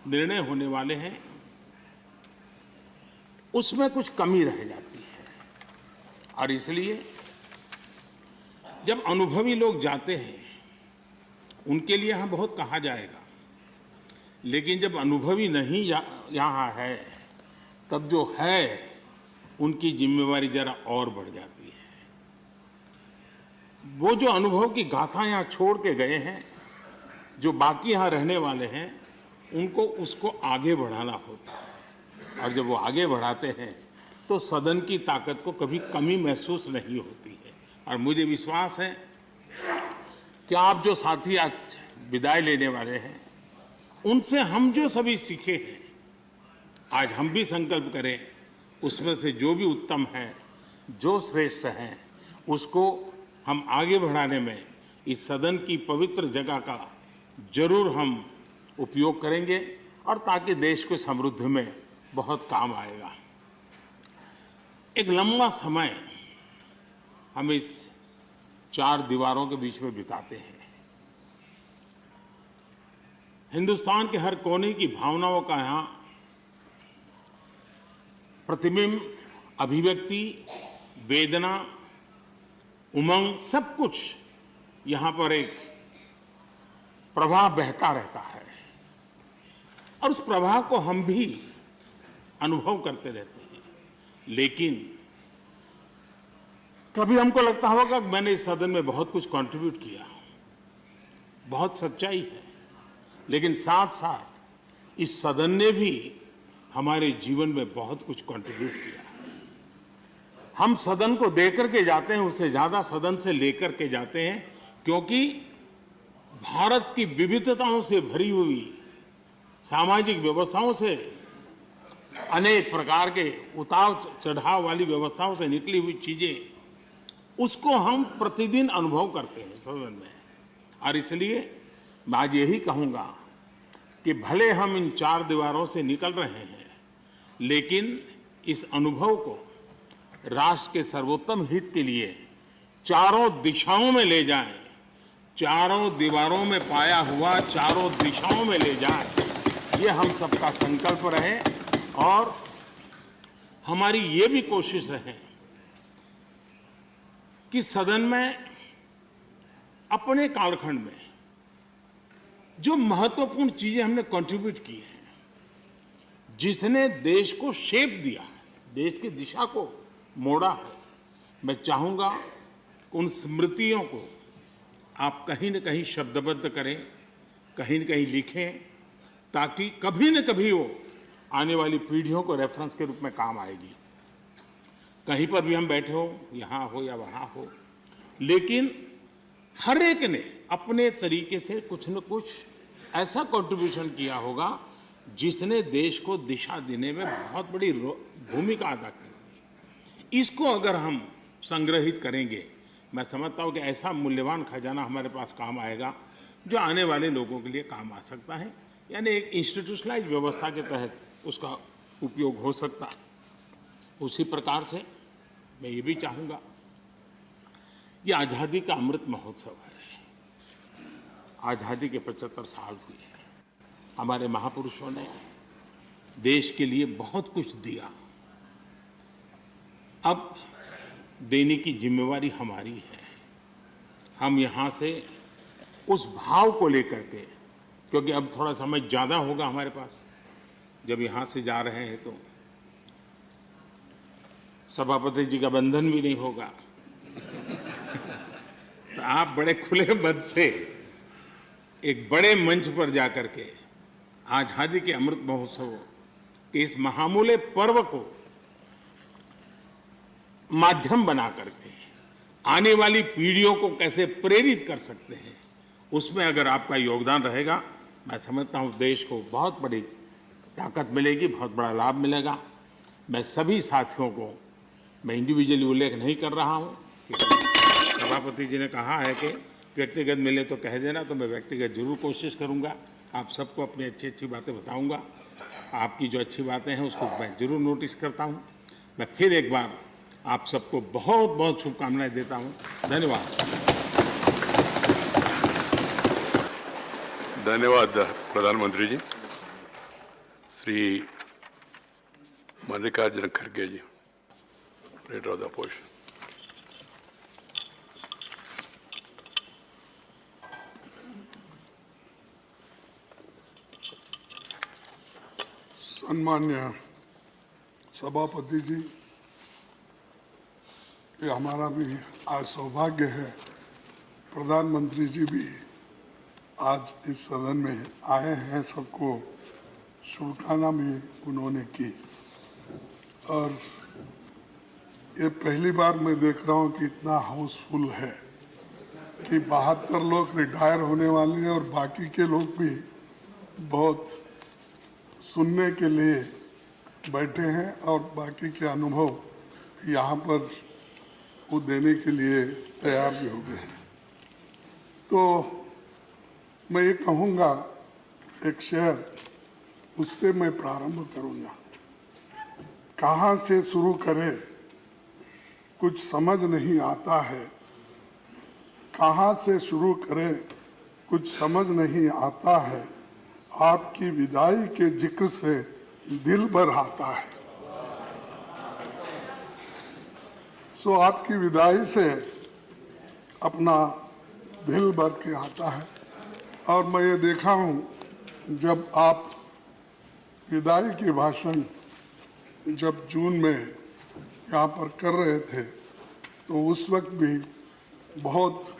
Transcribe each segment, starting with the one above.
निर्णय होने वाले हैं उसमें कुछ कमी रह जाती है। और इसलिए जब अनुभवी लोग जाते हैं उनके लिए यहाँ बहुत कहा जाएगा, लेकिन जब अनुभवी नहीं यहाँ है तब जो है उनकी जिम्मेवारी जरा और बढ़ जाती है। वो जो अनुभव की गाथा यहाँ छोड़ के गए हैं, जो बाकी यहाँ रहने वाले हैं, उनको उसको आगे बढ़ाना होता है। और जब वो आगे बढ़ाते हैं तो सदन की ताकत को कभी कमी महसूस नहीं होती है। और मुझे विश्वास है कि आप जो साथी आज विदाई लेने वाले हैं, उनसे हम जो सभी सीखे हैं, आज हम भी संकल्प करें उसमें से जो भी उत्तम है, जो श्रेष्ठ है, उसको हम आगे बढ़ाने में इस सदन की पवित्र जगह का जरूर हम उपयोग करेंगे, और ताकि देश को समृद्धि में बहुत काम आएगा। एक लंबा समय हम इस चार दीवारों के बीच में बिताते हैं। हिंदुस्तान के हर कोने की भावनाओं का यहाँ प्रतिबिंब, अभिव्यक्ति, वेदना, उमंग, सब कुछ यहाँ पर एक प्रवाह बहता रहता है, और उस प्रवाह को हम भी अनुभव करते रहते हैं। लेकिन कभी हमको लगता होगा कि मैंने इस सदन में बहुत कुछ कंट्रीब्यूट किया, बहुत सच्चाई है, लेकिन साथ साथ इस सदन ने भी हमारे जीवन में बहुत कुछ कंट्रीब्यूट किया। हम सदन को देकर के जाते हैं, उससे ज्यादा सदन से लेकर के जाते हैं, क्योंकि भारत की विविधताओं से भरी हुई सामाजिक व्यवस्थाओं से, अनेक प्रकार के उतार चढ़ाव वाली व्यवस्थाओं से निकली हुई चीजें, उसको हम प्रतिदिन अनुभव करते हैं सदन में। और इसलिए मैं आज यही कहूंगा कि भले हम इन चार दीवारों से निकल रहे हैं, लेकिन इस अनुभव को राष्ट्र के सर्वोत्तम हित के लिए चारों दिशाओं में ले जाएं, चारों दीवारों में पाया हुआ चारों दिशाओं में ले जाएं, ये हम सबका संकल्प रहे। और हमारी ये भी कोशिश रहे कि सदन में अपने कालखंड में जो महत्वपूर्ण चीजें हमने कंट्रीब्यूट की हैं, जिसने देश को शेप दिया, देश की दिशा को मोड़ा है, मैं चाहूंगा उन स्मृतियों को आप कहीं न कहीं शब्दबद्ध करें, कहीं न कहीं लिखें, ताकि कभी न कभी वो आने वाली पीढ़ियों को रेफरेंस के रूप में काम आएगी। कहीं पर भी हम बैठे हो, यहाँ हो या वहाँ हो, लेकिन हर एक ने अपने तरीके से कुछ न कुछ ऐसा कंट्रीब्यूशन किया होगा जिसने देश को दिशा देने में बहुत बड़ी भूमिका अदा की। इसको अगर हम संग्रहित करेंगे, मैं समझता हूँ कि ऐसा मूल्यवान खजाना हमारे पास काम आएगा जो आने वाले लोगों के लिए काम आ सकता है। यानी एक इंस्टीट्यूशनलाइज व्यवस्था के तहत उसका उपयोग हो सकता है। उसी प्रकार से मैं ये भी चाहूँगा, ये आज़ादी का अमृत महोत्सव है। आज़ादी के 75 साल हुए हैं। हमारे महापुरुषों ने देश के लिए बहुत कुछ दिया। अब देने की जिम्मेवारी हमारी है। हम यहाँ से उस भाव को लेकर के, क्योंकि अब थोड़ा समय ज़्यादा होगा हमारे पास, जब यहाँ से जा रहे हैं तो सभापति जी का बंधन भी नहीं होगा, तो आप बड़े खुले मन से एक बड़े मंच पर जाकर के आज़ादी के अमृत महोत्सव के इस महामूल्य पर्व को माध्यम बना करके आने वाली पीढ़ियों को कैसे प्रेरित कर सकते हैं, उसमें अगर आपका योगदान रहेगा, मैं समझता हूँ देश को बहुत बड़ी ताकत मिलेगी, बहुत बड़ा लाभ मिलेगा। मैं सभी साथियों को, मैं इंडिविजुअली उल्लेख नहीं कर रहा हूँ, सभापति जी ने कहा है कि व्यक्तिगत मिले तो कह देना, तो मैं व्यक्तिगत जरूर कोशिश करूँगा। आप सबको अपनी अच्छी अच्छी बातें बताऊँगा। आपकी जो अच्छी बातें हैं उसको मैं जरूर नोटिस करता हूँ। मैं फिर एक बार आप सबको बहुत बहुत शुभकामनाएं देता हूँ। धन्यवाद। धन्यवाद प्रधानमंत्री जी। श्री मल्लिकार्जुन खड़गे जी, लीडर ऑफ द अपोजिशन। सम्मान्य सभापति जी, ये हमारा भी आज सौभाग्य है, प्रधानमंत्री जी भी आज इस सदन में आए हैं, सबको शुभकामना भी उन्होंने की। और ये पहली बार मैं देख रहा हूँ कि इतना हाउसफुल है कि 72 लोग रिटायर होने वाले हैं और बाकी के लोग भी बहुत सुनने के लिए बैठे हैं और बाकी के अनुभव यहाँ पर वो देने के लिए तैयार भी हो गए हैं। तो मैं ये कहूँगा, एक शेर, उससे मैं प्रारंभ करूँगा। कहाँ से शुरू करें कुछ समझ नहीं आता है, कहाँ से शुरू करें कुछ समझ नहीं आता है, आपकी विदाई के जिक्र से दिल भर आता है। सो आपकी विदाई से अपना दिल भर के आता है। और मैं ये देखा हूँ, जब आप विदाई की भाषण जब जून में यहाँ पर कर रहे थे, तो उस वक्त भी बहुत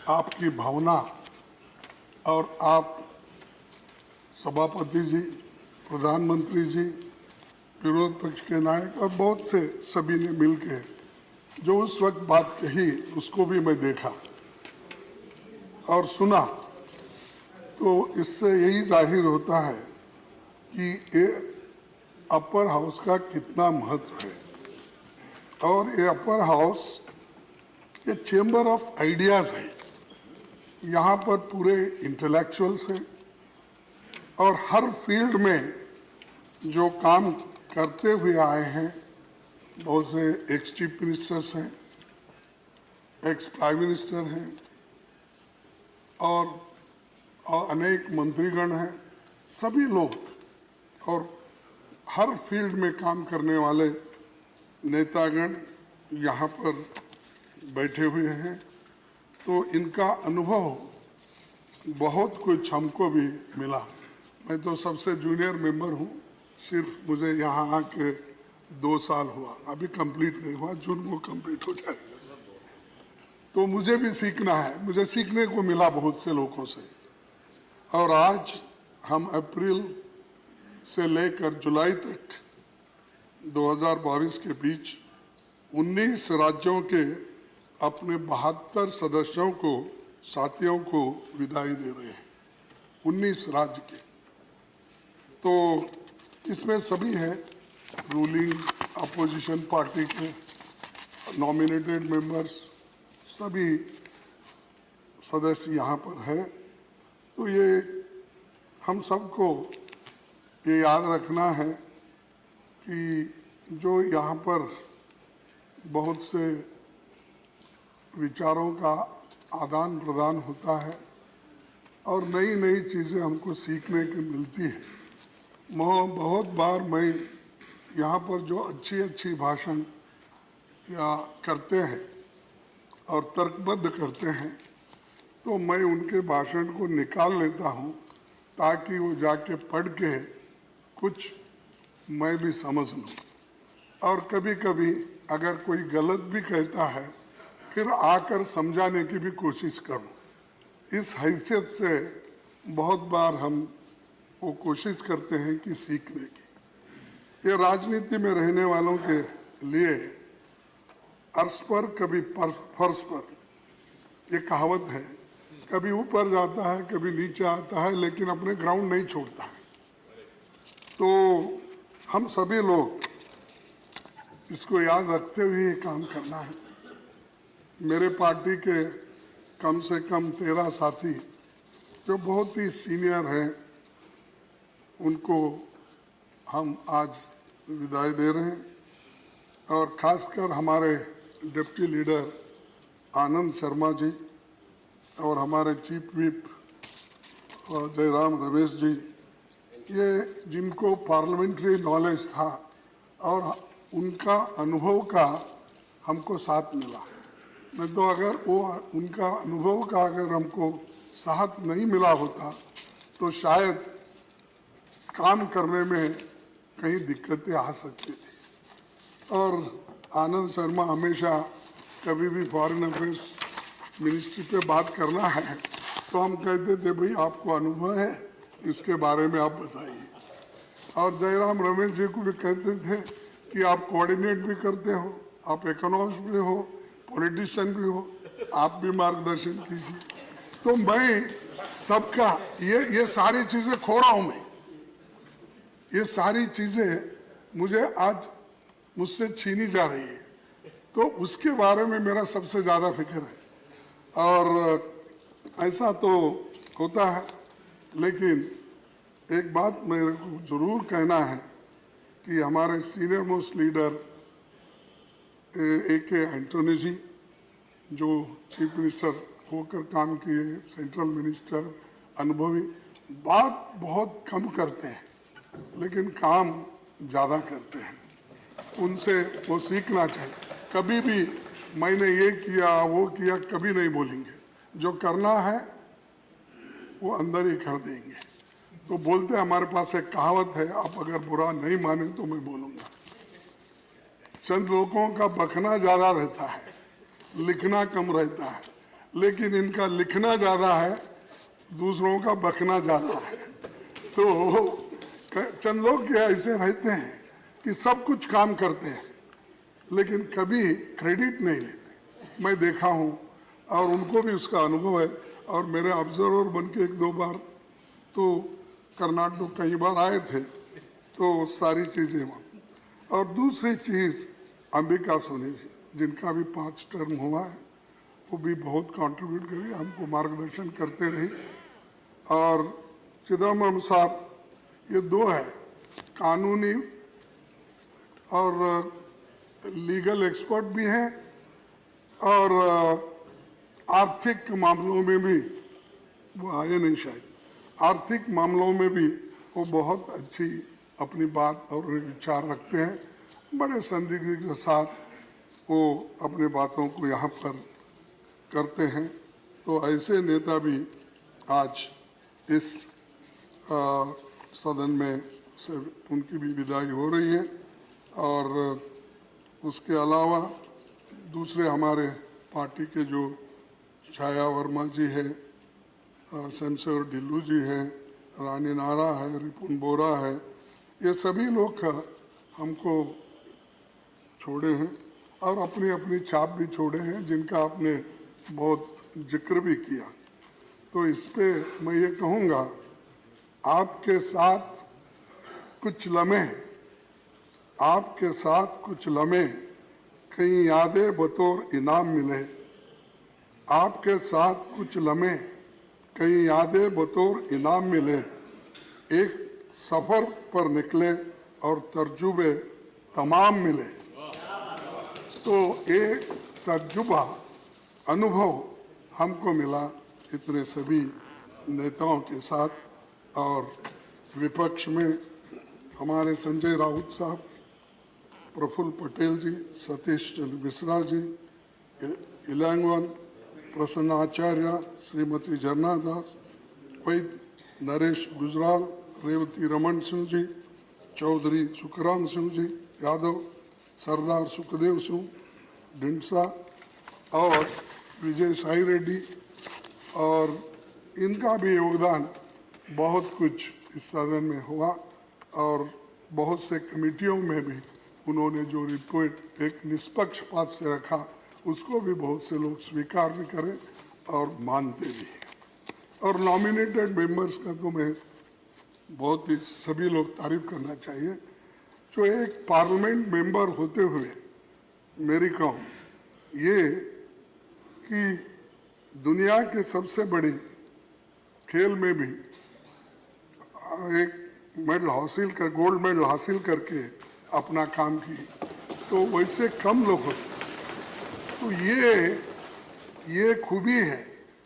आपकी भावना और आप सभापति जी, प्रधानमंत्री जी, विरोध पक्ष के नायक और बहुत से सभी ने मिलकर जो उस वक्त बात कही, उसको भी मैं देखा और सुना। तो इससे यही जाहिर होता है कि ये अपर हाउस का कितना महत्व है। और ये अपर हाउस ये चेंबर ऑफ आइडियाज है। यहाँ पर पूरे इंटेलेक्चुअल्स हैं और हर फील्ड में जो काम करते हुए आए हैं, बहुत से एक्स चीफ मिनिस्टर्स हैं, एक्स प्राइम मिनिस्टर हैं और अनेक मंत्रीगण हैं, सभी लोग और हर फील्ड में काम करने वाले नेतागण यहाँ पर बैठे हुए हैं। तो इनका अनुभव बहुत कुछ हमको भी मिला। मैं तो सबसे जूनियर मेंबर हूँ, सिर्फ मुझे यहाँ आके 2 साल हुआ, अभी कंप्लीट नहीं हुआ, जून को कंप्लीट हो जाएगा। तो मुझे भी सीखना है, मुझे सीखने को मिला बहुत से लोगों से। और आज हम अप्रैल से लेकर जुलाई तक 2022 के बीच 19 राज्यों के अपने 72 सदस्यों को, साथियों को विदाई दे रहे हैं, 19 राज्य के। तो इसमें सभी हैं, रूलिंग अपोजिशन पार्टी के नॉमिनेटेड मेंबर्स, सभी सदस्य यहाँ पर है। तो ये हम सबको ये याद रखना है कि जो यहाँ पर बहुत से विचारों का आदान प्रदान होता है और नई नई चीज़ें हमको सीखने की मिलती है। बहुत बार मैं यहाँ पर जो अच्छी अच्छी भाषण या करते हैं और तर्कबद्ध करते हैं, तो मैं उनके भाषण को निकाल लेता हूँ ताकि वो जाके पढ़ के कुछ मैं भी समझ लूँ। और कभी कभी अगर कोई गलत भी कहता है, फिर आकर समझाने की भी कोशिश करूँ। इस हैसियत से बहुत बार हम वो कोशिश करते हैं कि सीखने की। ये राजनीति में रहने वालों के लिए अर्श पर कभी फर्श पर, ये कहावत है, कभी ऊपर जाता है कभी नीचे आता है, लेकिन अपने ग्राउंड नहीं छोड़ता है। तो हम सभी लोग इसको याद रखते हुए ये काम करना है। मेरे पार्टी के कम से कम 13 साथी जो बहुत ही सीनियर हैं, उनको हम आज विदाई दे रहे हैं। और खासकर हमारे डिप्टी लीडर आनंद शर्मा जी और हमारे चीफ व्हिप जयराम रमेश जी ये जिनको पार्लियामेंट्री नॉलेज था और उनका अनुभव का हमको साथ मिला। नहीं तो अगर वो उनका अनुभव का अगर हमको साथ नहीं मिला होता तो शायद काम करने में कहीं दिक्कतें आ सकती थी। और आनंद शर्मा हमेशा कभी भी फॉरेन अफेयर्स मिनिस्ट्री पे बात करना है तो हम कहते थे भाई आपको अनुभव है, इसके बारे में आप बताइए। और जयराम रमेश जी को भी कहते थे कि आप कोऑर्डिनेट भी करते हो, आप इकोनॉमिस्ट भी हो, पॉलिटिशियन भी हो, आप भी मार्गदर्शन कीजिए। तो मैं सबका ये सारी चीजें खो रहा हूं मैं, ये सारी चीजें मुझे आज मुझसे छीनी जा रही है, तो उसके बारे में मेरा सबसे ज्यादा फिक्र है। और ऐसा तो होता है, लेकिन एक बात मेरे को जरूर कहना है कि हमारे senior most leader A K. Antony ji, जो चीफ मिनिस्टर होकर काम किए, सेंट्रल मिनिस्टर, अनुभवी, बात बहुत कम करते हैं लेकिन काम ज़्यादा करते हैं। उनसे वो सीखना चाहिए। कभी भी मैंने ये किया वो किया कभी नहीं बोलेंगे, जो करना है वो अंदर ही कर देंगे। तो बोलते हैं, हमारे पास एक कहावत है, आप अगर बुरा नहीं माने तो मैं बोलूँगा। चंद लोगों का बकना ज़्यादा रहता है, लिखना कम रहता है, लेकिन इनका लिखना ज़्यादा है, दूसरों का बकना ज़्यादा है। तो चंद लोग ऐसे रहते हैं कि सब कुछ काम करते हैं लेकिन कभी क्रेडिट नहीं लेते। मैं देखा हूँ और उनको भी उसका अनुभव है। और मेरे ऑब्जर्वर बन के 1-2 बार तो कर्नाटक कई बार आए थे, तो सारी चीज़ें वहाँ। और दूसरी चीज़ अंबिका सोनी जी, जिनका भी 5 टर्म हुआ है, वो भी बहुत कंट्रीब्यूट करी, हमको मार्गदर्शन करते रही। और चिदम्बरम साहब, ये 2 है, कानूनी और लीगल एक्सपर्ट भी हैं और आर्थिक मामलों में भी, वो आए नहीं शायद, आर्थिक मामलों में भी वो बहुत अच्छी अपनी बात और विचार रखते हैं। बड़े संदिग्ध के साथ वो अपने बातों को यहाँ पर करते हैं। तो ऐसे नेता भी आज इस सदन में से उनकी भी विदाई हो रही है। और उसके अलावा दूसरे हमारे पार्टी के जो छाया वर्मा जी हैं, शमशेर ढिल्लू जी हैं, रानी नारा है, रिपुन बोरा है, ये सभी लोग हमको छोड़े हैं और अपनी अपनी छाप भी छोड़े हैं, जिनका आपने बहुत जिक्र भी किया। तो इस पे मैं ये कहूँगा, आपके साथ कुछ लम्हे, आपके साथ कुछ लम्हे कई यादें बतौर इनाम मिले। आपके साथ कुछ लम्हे कई यादें बतौर इनाम मिले। एक सफ़र पर निकले और तर्जुबे तमाम मिले। तो एक तर्जुबा, अनुभव हमको मिला इतने सभी नेताओं के साथ। और विपक्ष में हमारे संजय राउत साहब, प्रफुल्ल पटेल जी, सतीश चंद्र मिश्रा जी, इलांगवन, प्रसन्न आचार्य, श्रीमती झरना दास, वैद नरेश गुजराल, रेवती रमन सिंह जी, चौधरी सुखराम सिंह जी यादव, सरदार सुखदेव सिंह ढिंडसा और विजय साई रेड्डी। और इनका भी योगदान बहुत कुछ इस सदन में हुआ और बहुत से कमेटियों में भी उन्होंने जो रिपोर्ट एक निष्पक्षपात से रखा, उसको भी बहुत से लोग स्वीकार भी करें और मानते भी हैं। और नॉमिनेटेड मेंबर्स का तो मैं बहुत ही सभी लोग तारीफ करना चाहिए। जो एक पार्लियामेंट मेंबर होते हुए मेरी कहूँ ये कि दुनिया के सबसे बड़ी खेल में भी एक मेडल हासिल कर, गोल्ड मेडल हासिल करके अपना काम की, तो वैसे कम लोग होते। तो ये खूबी है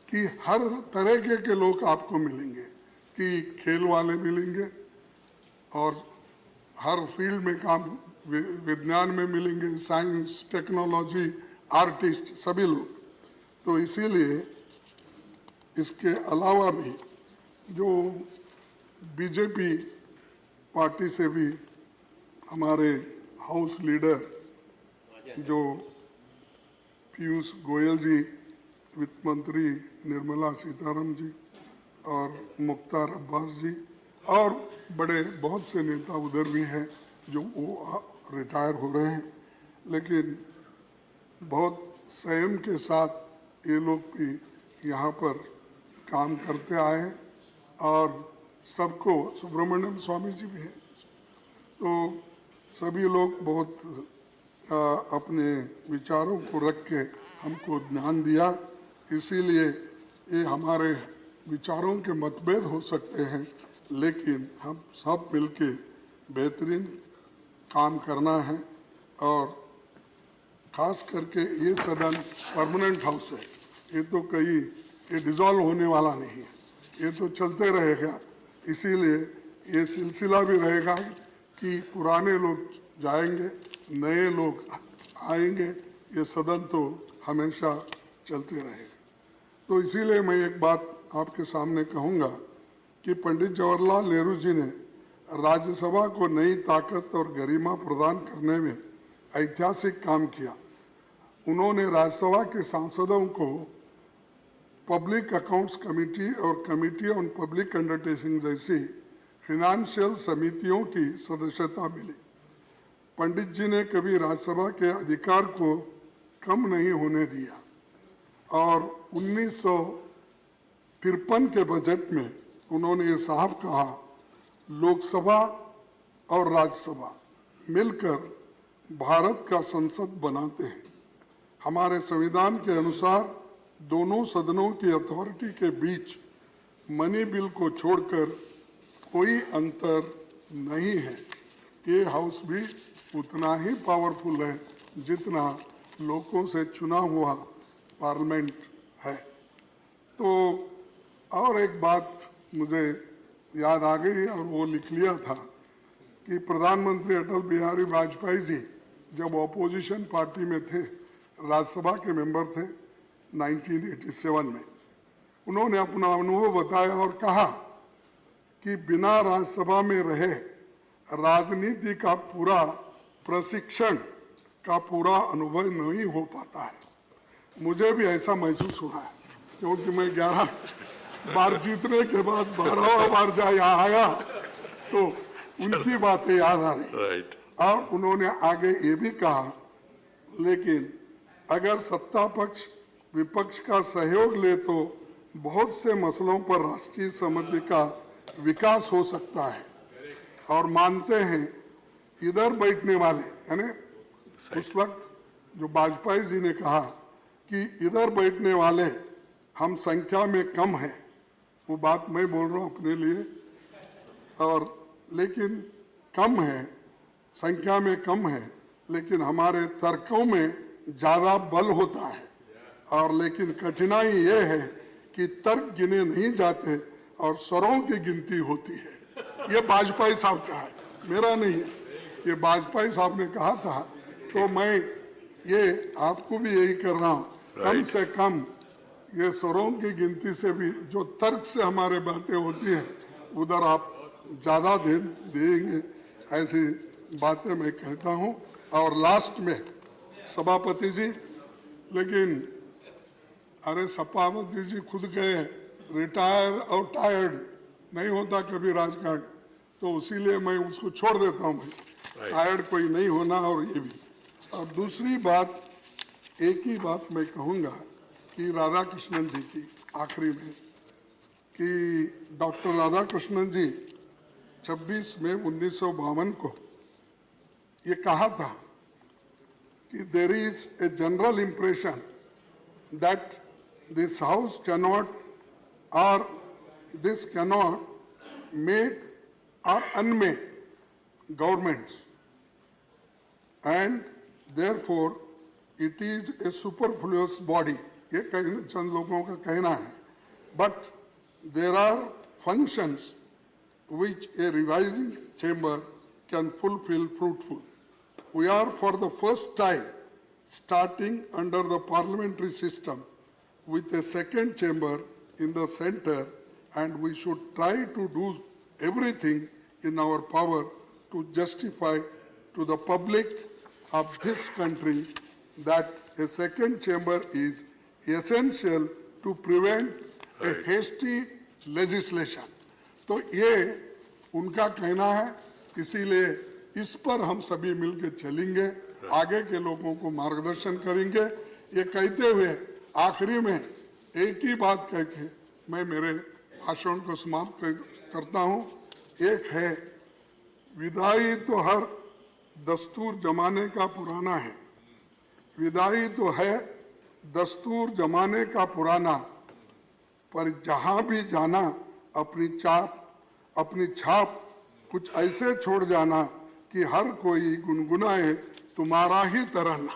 कि हर तरह के लोग आपको मिलेंगे, कि खेल वाले मिलेंगे, और हर फील्ड में काम, विज्ञान में मिलेंगे, साइंस, टेक्नोलॉजी, आर्टिस्ट, सभी लोग। तो इसीलिए इसके अलावा भी जो बीजेपी पार्टी से भी हमारे हाउस लीडर जो पीयूष गोयल जी, वित्त मंत्री निर्मला सीतारमण जी और मुख्तार अब्बास जी और बड़े बहुत से नेता उधर भी हैं जो वो रिटायर हो रहे हैं, लेकिन बहुत संयम के साथ ये लोग भी यहाँ पर काम करते आए हैं और सबको, सुब्रमण्यम स्वामी जी भी हैं, तो सभी लोग बहुत अपने विचारों को रख के हमको ध्यान दिया। इसीलिए ये हमारे विचारों के मतभेद हो सकते हैं, लेकिन हम सब मिलके बेहतरीन काम करना है। और खास करके ये सदन परमानेंट हाउस है, ये तो ये डिसॉल्व होने वाला नहीं है, ये तो चलते रहेगा। इसीलिए ये सिलसिला भी रहेगा कि पुराने लोग जाएंगे, नए लोग आएंगे, ये सदन तो हमेशा चलते रहेगा। तो इसीलिए मैं एक बात आपके सामने कहूँगा कि पंडित जवाहरलाल नेहरू जी ने राज्यसभा को नई ताकत और गरिमा प्रदान करने में ऐतिहासिक काम किया। उन्होंने राज्यसभा के सांसदों को पब्लिक अकाउंट्स कमेटी और कमेटी ऑन पब्लिक अंडरटेकिंग जैसी फिनेंशियल समितियों की सदस्यता मिली। पंडित जी ने कभी राज्यसभा के अधिकार को कम नहीं होने दिया और 1953 के बजट में उन्होंने ये साहब कहा, लोकसभा और राज्यसभा मिलकर भारत का संसद बनाते हैं। हमारे संविधान के अनुसार दोनों सदनों की अथॉरिटी के बीच मनी बिल को छोड़कर कोई अंतर नहीं है। ये हाउस भी उतना ही पावरफुल है जितना लोगों से चुना हुआ पार्लियामेंट है। तो और एक बात मुझे याद आ गई और वो लिख लिया था कि प्रधानमंत्री अटल बिहारी वाजपेयी जी जब ऑपोजिशन पार्टी में थे, राज्यसभा के मेंबर थे 1987 में, उन्होंने अपना अनुभव बताया और कहा कि बिना राज्यसभा में रहे राजनीति का पूरा प्रशिक्षण का पूरा अनुभव नहीं हो पाता है। मुझे भी ऐसा महसूस हुआ है क्योंकि मैं 11 बार जीतने के बाद 12वां बार यहाँ आया तो उनकी बातें याद आ रही। और उन्होंने आगे ये भी कहा, लेकिन अगर सत्ता पक्ष विपक्ष का सहयोग ले तो बहुत से मसलों पर राष्ट्रीय सहमति का विकास हो सकता है। और मानते हैं इधर बैठने वाले, यानी उस वक्त जो वाजपेयी जी ने कहा कि इधर बैठने वाले हम संख्या में कम हैं, वो बात मैं बोल रहा हूँ अपने लिए, और लेकिन कम है, संख्या में कम है, लेकिन हमारे तर्कों में ज़्यादा बल होता है। और लेकिन कठिनाई ये है कि तर्क गिने नहीं जाते और स्वरों की गिनती होती है। ये वाजपेयी साहब का है, मेरा नहीं है, ये वाजपेयी साहब ने कहा था। तो मैं ये आपको भी यही कर रहा हूँ, कम से कम ये स्वरों की गिनती से भी जो तर्क से हमारे बातें होती हैं उधर आप ज़्यादा ध्यान देंगे, ऐसी बातें मैं कहता हूँ। और लास्ट में सभापति जी, लेकिन अरे सभापति जी खुद गए, रिटायर और टायर्ड नहीं होता कभी राजकारण, तो इसीलिए मैं उसको छोड़ देता हूँ। मैं टायर्ड कोई नहीं होना। और ये भी, और दूसरी बात, एक ही बात मैं कहूँगा कि राधा कृष्णन जी की आखिरी में, कि डॉक्टर राधा कृष्णन जी 26 मई 1952 को ये कहा था कि there is a general impression that this house cannot और दिस कैनॉट मेक और unmake governments and therefore it is a superfluous body. ये चंद लोगों का कहना है, but there are functions which a revising chamber can fulfill fruitful. We are for the first time starting under the parliamentary system with a second chamber in the center, and we should try to do everything in our power to justify to the public of this country that a second chamber is essential to prevent a hasty legislation. तो ये उनका कहना है, इसीलिए इस पर हम सभी मिलकर चलेंगे, आगे के लोगों को मार्गदर्शन करेंगे। ये कहते हुए आखिरी में एक ही बात कह के मैं मेरे भाषण को समाप्त करता हूँ। एक है, विदाई तो हर दस्तूर जमाने का पुराना है, विदाई तो है दस्तूर जमाने का पुराना, पर जहाँ भी जाना अपनी छाप कुछ ऐसे छोड़ जाना कि हर कोई गुनगुनाए तुम्हारा ही तराना।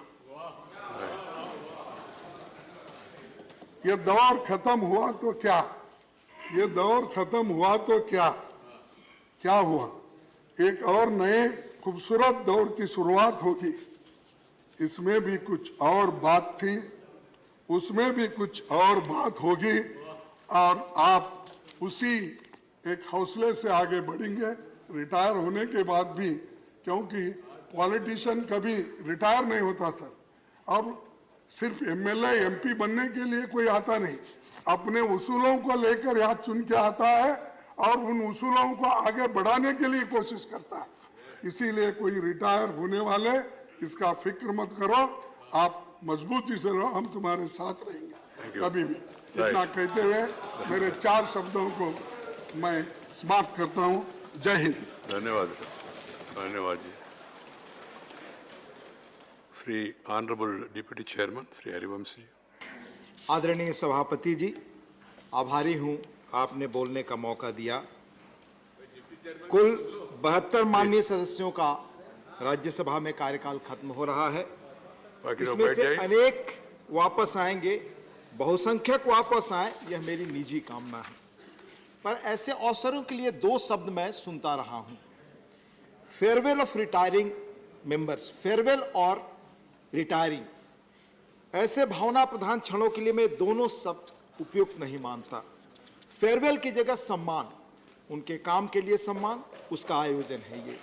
ये दौर खत्म हुआ तो क्या, ये दौर खत्म हुआ तो क्या हुआ, एक और नए खूबसूरत दौर की शुरुआत होगी। इसमें भी कुछ और बात थी, उसमें भी कुछ और बात होगी, और आप उसी एक हौसले से आगे बढ़ेंगे रिटायर होने के बाद भी, क्योंकि पॉलिटिशियन कभी रिटायर नहीं होता सर, और सिर्फ एमएलए एमपी बनने के लिए कोई आता नहीं, अपने उसूलों को लेकर यहाँ चुन के आता है और उन उसूलों को आगे बढ़ाने के लिए कोशिश करता है। इसीलिए कोई रिटायर होने वाले इसका फिक्र मत करो, आप मजबूती से रहो, हम तुम्हारे साथ रहेंगे कभी भी। इतना कहते हुए मेरे 4 शब्दों को मैं समाप्त करता हूं। जय हिंद। धन्यवाद, धन्यवाद जी। Shri honourable deputy chairman Shri Harivansh ji. आदरणीय सभापति जी, आभारी हूं आपने बोलने का मौका दिया। कुल 72 माननीय सदस्यों का राज्यसभा में कार्यकाल खत्म हो रहा है। इसमें से अनेक वापस आएंगे, बहुसंख्यक वापस आए, यह मेरी निजी कामना है। पर ऐसे अवसरों के लिए 2 शब्द मैं सुनता रहा हूं, farewell of retiring members, farewell और रिटायरिंग। ऐसे भावना प्रधान क्षणों के लिए मैं दोनों शब्द उपयुक्त नहीं मानता। फेयरवेल की जगह सम्मान, उनके काम के लिए सम्मान, उसका आयोजन है ये।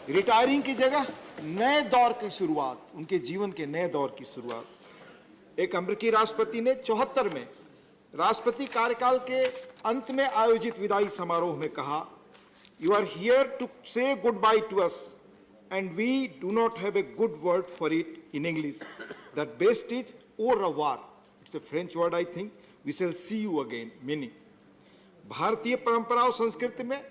रिटायरिंग की जगह नए दौर की शुरुआत, उनके जीवन के नए दौर की शुरुआत। एक अमेरिकी राष्ट्रपति ने 74 में राष्ट्रपति कार्यकाल के अंत में आयोजित विदाई समारोह में कहा, you are here to say goodbye to us and we do not have a good word for it in English, that best is au revoir, it's a French word I think, we shall see you again. Meaning, भारतीय परंपरा और संस्कृति में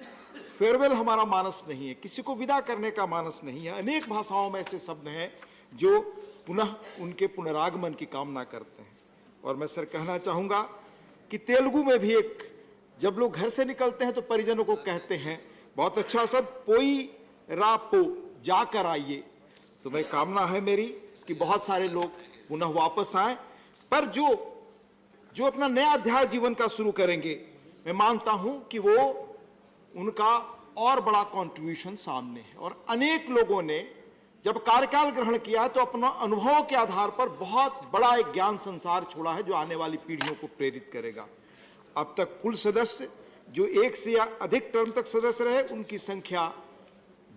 farewell हमारा मानस नहीं है, किसी को विदा करने का मानस नहीं है। अनेक भाषाओं में ऐसे शब्द हैं जो पुनः उनके पुनरागमन की कामना करते हैं। और मैं सर कहना चाहूँगा कि तेलुगु में भी एक, जब लोग घर से निकलते हैं तो परिजनों को कहते हैं, बहुत अच्छा शब्द, पोई रापो, जाकर आइए। तो मैं कामना है मेरी कि बहुत सारे लोग पुनः वापस आए, पर जो अपना नया अध्याय जीवन का शुरू करेंगे, मैं मानता हूं कि वो उनका और बड़ा कंट्रीब्यूशन सामने है। और अनेक लोगों ने जब कार्यकाल ग्रहण किया है तो अपना अनुभव के आधार पर बहुत बड़ा एक ज्ञान संसार छोड़ा है जो आने वाली पीढ़ियों को प्रेरित करेगा। अब तक कुल सदस्य जो 1 से या अधिक टर्म तक सदस्य रहे, उनकी संख्या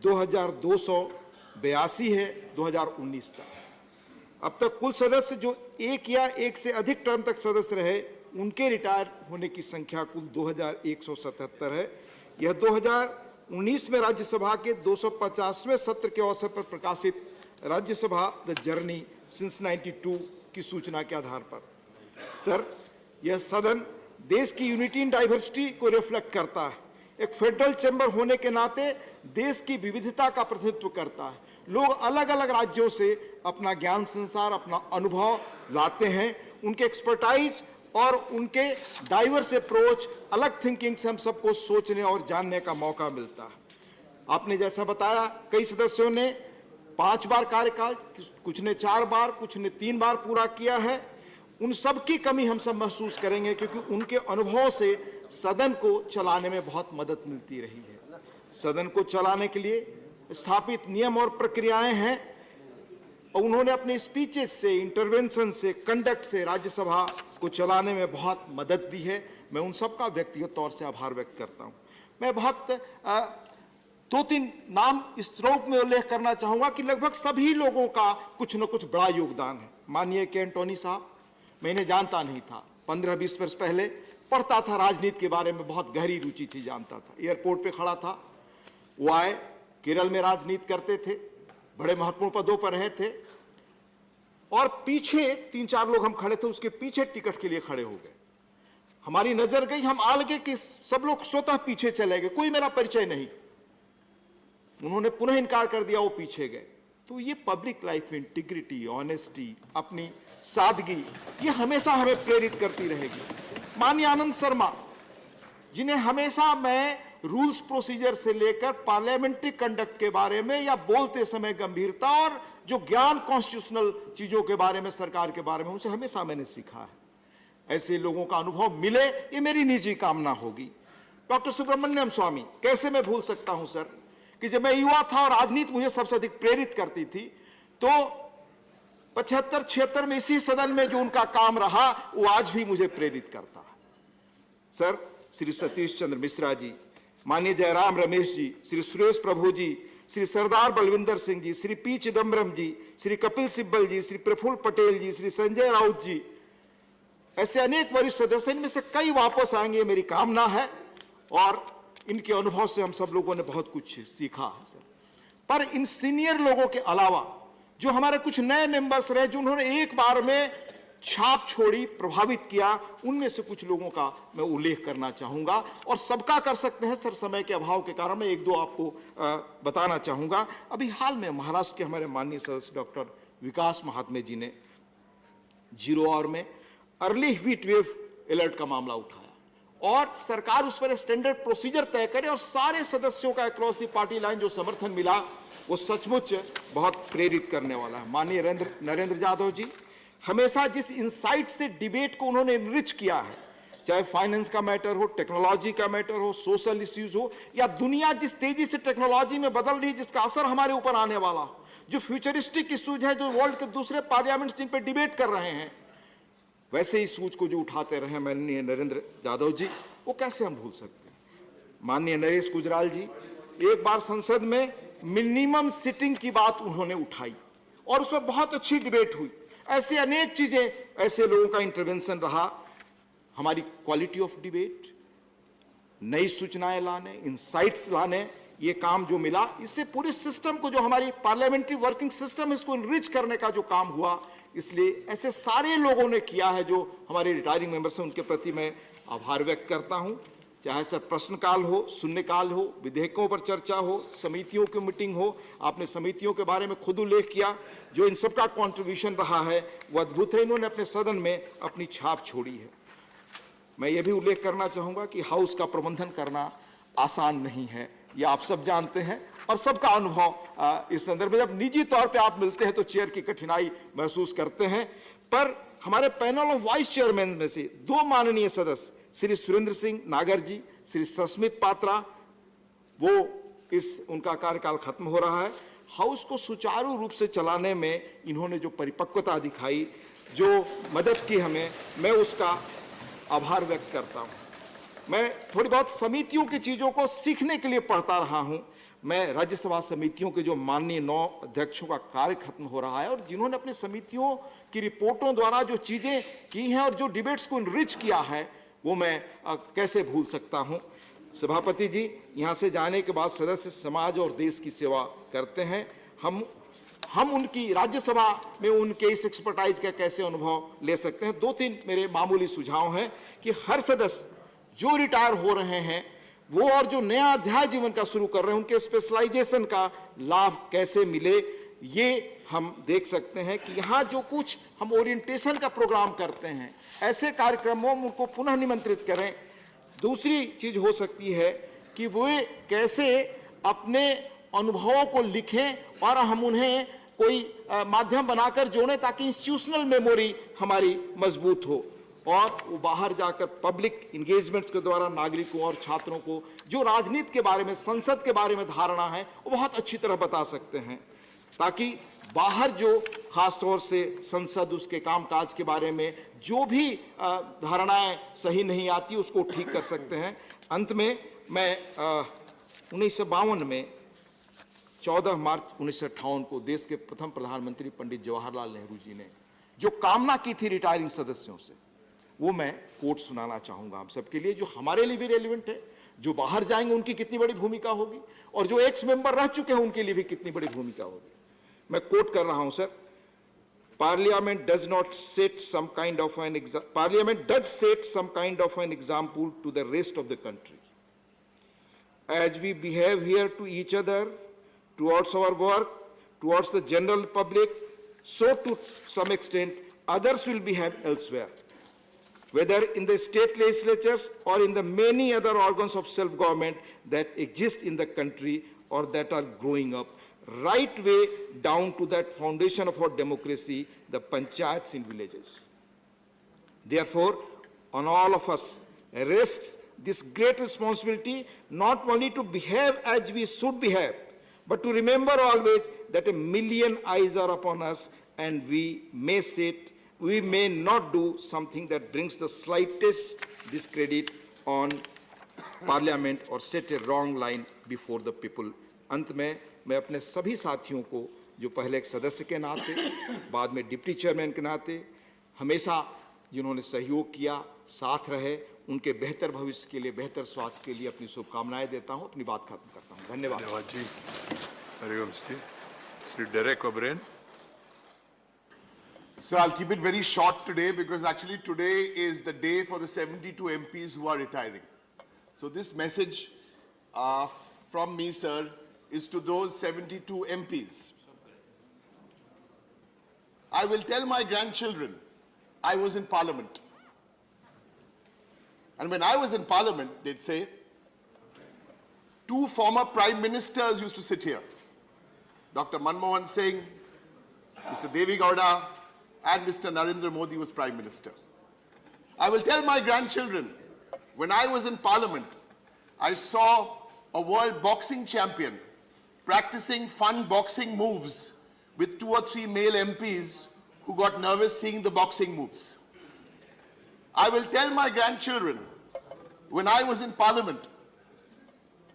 2282 है 2019 तक। अब तक कुल सदस्य जो 1 या 1 से अधिक टर्म तक सदस्य रहे, उनके रिटायर होने की संख्या कुल 2177 है। यह 2019 में राज्यसभा के 250वें सत्र के अवसर पर प्रकाशित राज्यसभा द जर्नी सिंस 92 की सूचना के आधार पर। सर, यह सदन देश की यूनिटी इन डाइवर्सिटी को रिफ्लेक्ट करता है। एक फेडरल चैम्बर होने के नाते देश की विविधता का प्रतिनिधित्व करता है। लोग अलग अलग राज्यों से अपना ज्ञान संसार, अपना अनुभव लाते हैं। उनके एक्सपर्टाइज और उनके डाइवर्स अप्रोच, अलग थिंकिंग से हम सबको सोचने और जानने का मौका मिलता है। आपने जैसा बताया, कई सदस्यों ने 5 बार कार्यकाल, कुछ ने 4 बार, कुछ ने 3 बार पूरा किया है। उन सब की कमी हम सब महसूस करेंगे, क्योंकि उनके अनुभव से सदन को चलाने में बहुत मदद मिलती रही है। सदन को चलाने के लिए स्थापित नियम और प्रक्रियाएं हैं और उन्होंने अपने स्पीचेस से, इंटरवेंशन से, कंडक्ट से राज्यसभा को चलाने में बहुत मदद दी है। मैं उन सबका व्यक्तिगत तौर से आभार व्यक्त करता हूं। मैं बहुत दो तीन नाम इस रूप में उल्लेख करना चाहूंगा कि लगभग सभी लोगों का कुछ न कुछ बड़ा योगदान है। माननीय के एंटोनी साहब, मैं इन्हें जानता नहीं था, 15-20 वर्ष पहले पढ़ता था राजनीति के बारे में, बहुत गहरी रुचि थी, जानता था। एयरपोर्ट पे खड़ा था, वो आए, केरल में राजनीति करते थे, बड़े महत्वपूर्ण पदों पर रहे थे और पीछे 3-4 लोग हम खड़े थे, उसके पीछे टिकट के लिए खड़े हो गए। हमारी नजर गई, हम आगे के सब लोग स्वतः पीछे चले गए, कोई मेरा परिचय नहीं। उन्होंने पुनः इनकार कर दिया, वो पीछे गए। तो ये पब्लिक लाइफ में इंटीग्रिटी, ऑनेस्टी, अपनी सादगी, ये हमेशा हमें प्रेरित करती रहेगी। माननीय आनंद शर्मा, जिन्हें हमेशा मैं रूल्स प्रोसीजर से लेकर पार्लियामेंट्री कंडक्ट के बारे में या बोलते समय गंभीरता और जो ज्ञान कॉन्स्टिट्यूशनल चीजों के बारे में, सरकार के बारे में, उनसे हमेशा मैंने सीखा है। ऐसे लोगों का अनुभव मिले, ये मेरी निजी कामना होगी। डॉक्टर सुब्रमण्यम स्वामी, कैसे मैं भूल सकता हूं सर, कि जब मैं युवा था और राजनीति मुझे सबसे अधिक प्रेरित करती थी, तो 75-76 में इसी सदन में जो उनका काम रहा, वो आज भी मुझे प्रेरित करता है। सर, श्री सतीश चंद्र मिश्रा जी, माननीय जयराम रमेश जी, श्री सुरेश प्रभु जी, श्री सरदार बलविंदर सिंह जी, श्री पी चिदम्बरम जी, श्री कपिल सिब्बल जी, श्री प्रफुल्ल पटेल जी, श्री संजय राउत जी, ऐसे अनेक वरिष्ठ सदस्य, इनमें से कई वापस आएंगे, मेरी कामना है, और इनके अनुभव से हम सब लोगों ने बहुत कुछ सीखा है सर। पर इन सीनियर लोगों के अलावा जो हमारे कुछ नए मेंबर्स रहे, जो उन्होंने एक बार में छाप छोड़ी, प्रभावित किया, उनमें से कुछ लोगों का मैं उल्लेख करना चाहूंगा। और सबका कर सकते हैं सर, समय के अभाव के कारण मैं एक दो आपको बताना चाहूंगा। अभी हाल में महाराष्ट्र के हमारे माननीय सदस्य डॉक्टर विकास महात्मे जी ने 0 आवर में अर्ली हीट वेव अलर्ट का मामला उठाया और सरकार उस पर स्टैंडर्ड प्रोसीजर तय करे, और सारे सदस्यों का अक्रॉस द पार्टी लाइन जो समर्थन मिला, वो सचमुच बहुत प्रेरित करने वाला है। माननीय नरेंद्र यादव जी, हमेशा जिस इंसाइट से डिबेट को उन्होंने इनरिच किया है, चाहे फाइनेंस का मैटर हो, टेक्नोलॉजी का मैटर हो, सोशल इश्यूज हो, या दुनिया जिस तेजी से टेक्नोलॉजी में बदल रही है, जिसका असर हमारे ऊपर आने वाला हो, जो फ्यूचरिस्टिक इश्यूज हैं, जो वर्ल्ड के दूसरे पार्लियामेंट जिन पर डिबेट कर रहे हैं, वैसे इश्यूज को जो उठाते रहे माननीय नरेंद्र यादव जी, वो कैसे हम भूल सकते हैं। माननीय नरेश गुजराल जी, एक बार संसद में मिनिमम सिटिंग की बात उन्होंने उठाई और उस पर बहुत अच्छी डिबेट हुई। ऐसे अनेक चीजें, ऐसे लोगों का इंटरवेंशन रहा। हमारी क्वालिटी ऑफ डिबेट, नई सूचनाएं लाने, इंसाइट्स लाने, ये काम जो मिला, इससे पूरे सिस्टम को, जो हमारी पार्लियामेंट्री वर्किंग सिस्टम है, इसको इनरिच करने का जो काम हुआ, इसलिए ऐसे सारे लोगों ने किया है जो हमारे रिटायरिंग मेंबर्स हैं, उनके प्रति मैं आभार व्यक्त करता हूं। चाहे सर प्रश्नकाल हो, शून्यकाल हो, विधेयकों पर चर्चा हो, समितियों की मीटिंग हो, आपने समितियों के बारे में खुद उल्लेख किया, जो इन सबका कंट्रीब्यूशन रहा है वो अद्भुत है। इन्होंने अपने सदन में अपनी छाप छोड़ी है। मैं ये भी उल्लेख करना चाहूँगा कि हाउस का प्रबंधन करना आसान नहीं है, ये आप सब जानते हैं, और सबका अनुभव इस संदर्भ में, जब निजी तौर पे आप मिलते हैं तो चेयर की कठिनाई महसूस करते हैं। पर हमारे पैनल ऑफ वाइस चेयरमैन में से 2 माननीय सदस्य, श्री सुरेंद्र सिंह नागर जी, श्री सस्मित पात्रा, वो उनका कार्यकाल खत्म हो रहा है। हाउस को सुचारू रूप से चलाने में इन्होंने जो परिपक्वता दिखाई, जो मदद की हमें, मैं उसका आभार व्यक्त करता हूँ। मैं थोड़ी बहुत समितियों की चीज़ों को सीखने के लिए पढ़ता रहा हूँ। मैं राज्यसभा समितियों के जो माननीय 9 अध्यक्षों का कार्य खत्म हो रहा है, और जिन्होंने अपनी समितियों की रिपोर्टों द्वारा जो चीज़ें की हैं और जो डिबेट्स को इनरिच किया है, वो मैं कैसे भूल सकता हूँ। सभापति जी, यहाँ से जाने के बाद सदस्य समाज और देश की सेवा करते हैं। हम उनकी राज्यसभा में उनके इस एक्सपर्टाइज का कैसे अनुभव ले सकते हैं। 2-3 मेरे मामूली सुझाव हैं कि हर सदस्य जो रिटायर हो रहे हैं वो, और जो नया अध्याय जीवन का शुरू कर रहे हैं, उनके स्पेशलाइजेशन का लाभ कैसे मिले, ये हम देख सकते हैं कि यहाँ जो कुछ हम ओरिएंटेशन का प्रोग्राम करते हैं, ऐसे कार्यक्रमों में उनको पुनः निमंत्रित करें। दूसरी चीज हो सकती है कि वे कैसे अपने अनुभवों को लिखें और हम उन्हें कोई माध्यम बनाकर जोड़ें, ताकि इंस्टीट्यूशनल मेमोरी हमारी मजबूत हो। और वो बाहर जाकर पब्लिक इंगेजमेंट्स के द्वारा नागरिकों और छात्रों को जो राजनीति के बारे में, संसद के बारे में धारणा है वो बहुत अच्छी तरह बता सकते हैं, ताकि बाहर जो खासतौर से संसद, उसके कामकाज के बारे में जो भी धारणाएं सही नहीं आती उसको ठीक कर सकते हैं। अंत में मैं 1952 में 14 मार्च 1958 को देश के प्रथम प्रधानमंत्री पंडित जवाहरलाल नेहरू जी ने जो कामना की थी रिटायरिंग सदस्यों से, वो मैं कोट सुनाना चाहूंगा आप सबके लिए, जो हमारे लिए भी रेलिवेंट है, जो बाहर जाएंगे उनकी कितनी बड़ी भूमिका होगी और जो एक्स मेंबर रह चुके हैं उनके लिए भी कितनी बड़ी भूमिका होगी। मैं कोट कर रहा हूं sir. Parliament does not set some kind of an Parliament does set some kind of an example to the rest of the country. As we behave here to each other, towards our work, towards the general public, so to some extent others will behave elsewhere, whether in the state legislatures or in the many other organs of self-government that exist in the country or that are growing up, right way down to that foundation of our democracy, the panchayats in villages. Therefore, on all of us rests this great responsibility, not only to behave as we should behave, but to remember always that a million eyes are upon us, and we may not do something that brings the slightest discredit on Parliament or set a wrong line before the people. अंत में मैं अपने सभी साथियों को, जो पहले एक सदस्य के नाते, बाद में डिप्टी चेयरमैन के नाते हमेशा जिन्होंने सहयोग किया, साथ रहे, उनके बेहतर भविष्य के लिए, बेहतर स्वास्थ्य के लिए अपनी शुभकामनाएं देता हूं। अपनी बात खत्म करता हूं। धन्यवाद। धन्यवाद जी। Harivansh ji. Shri Derek O'Brien. So I'll keep it very short today, because actually today is the day for the 72 MPs who are retiring. So this message from me, sir, is to those 72 MPs. I will tell my grandchildren I was in Parliament. And when I was in Parliament, they'd say, two former Prime Ministers used to sit here. Dr. Manmohan Singh, Mr. Devi Gowda, and Mr. Narendra Modi was Prime Minister. I will tell my grandchildren, when I was in Parliament, I saw a world boxing champion practicing fun boxing moves with 2 or 3 male MPs who got nervous seeing the boxing moves. I will tell my grandchildren, when I was in Parliament,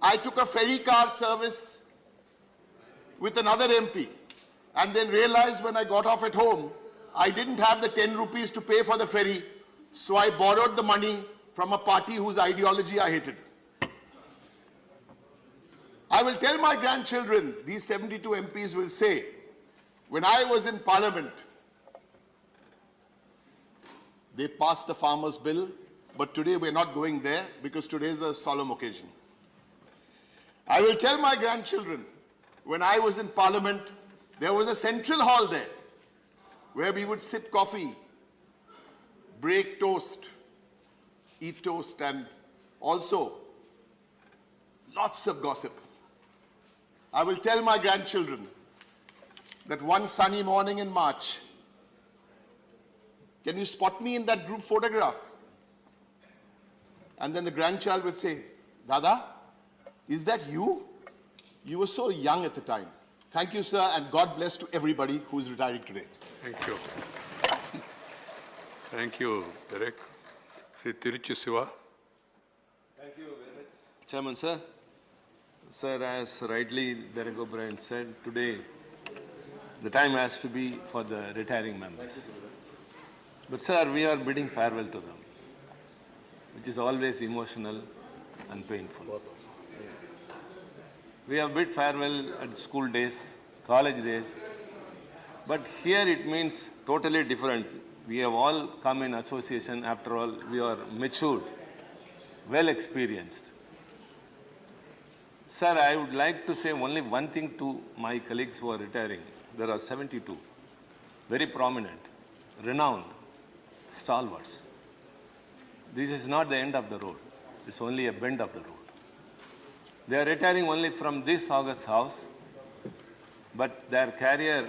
I took a ferry car service with another MP, and then realized when I got off at home, I didn't have the 10 rupees to pay for the ferry, so I borrowed the money from a party whose ideology I hated. I will tell my grandchildren, these 72 MPs will say, when I was in Parliament, they passed the farmers' bill, but today we're not going there because today is a solemn occasion. I will tell my grandchildren, when I was in Parliament, there was a central hall there where we would sip coffee, break toast, eat toast, and also lots of gossip. I will tell my grandchildren that one sunny morning in March, can you spot me in that group photograph? And then the grandchild would say, Dada, is that you? You were so young at the time. Thank you, sir, and God bless to everybody who is retiring today. Thank you. Thank you, Derek. Sri Tiruchi Siva. Thank you very much. Chairman, sir. Sir, as rightly Derek O'Brien said, today the time has to be for the retiring members. But sir, we are bidding farewell to them, which is always emotional and painful. We have bid farewell at school days, college days, but here it means totally different. We have all come in association. After all, we are matured, well experienced. Sir, I would like to say only one thing to my colleagues who are retiring. There are 72, very prominent, renowned, stalwarts. This is not the end of the road. It's only a bend of the road. They are retiring only from this August House, but their career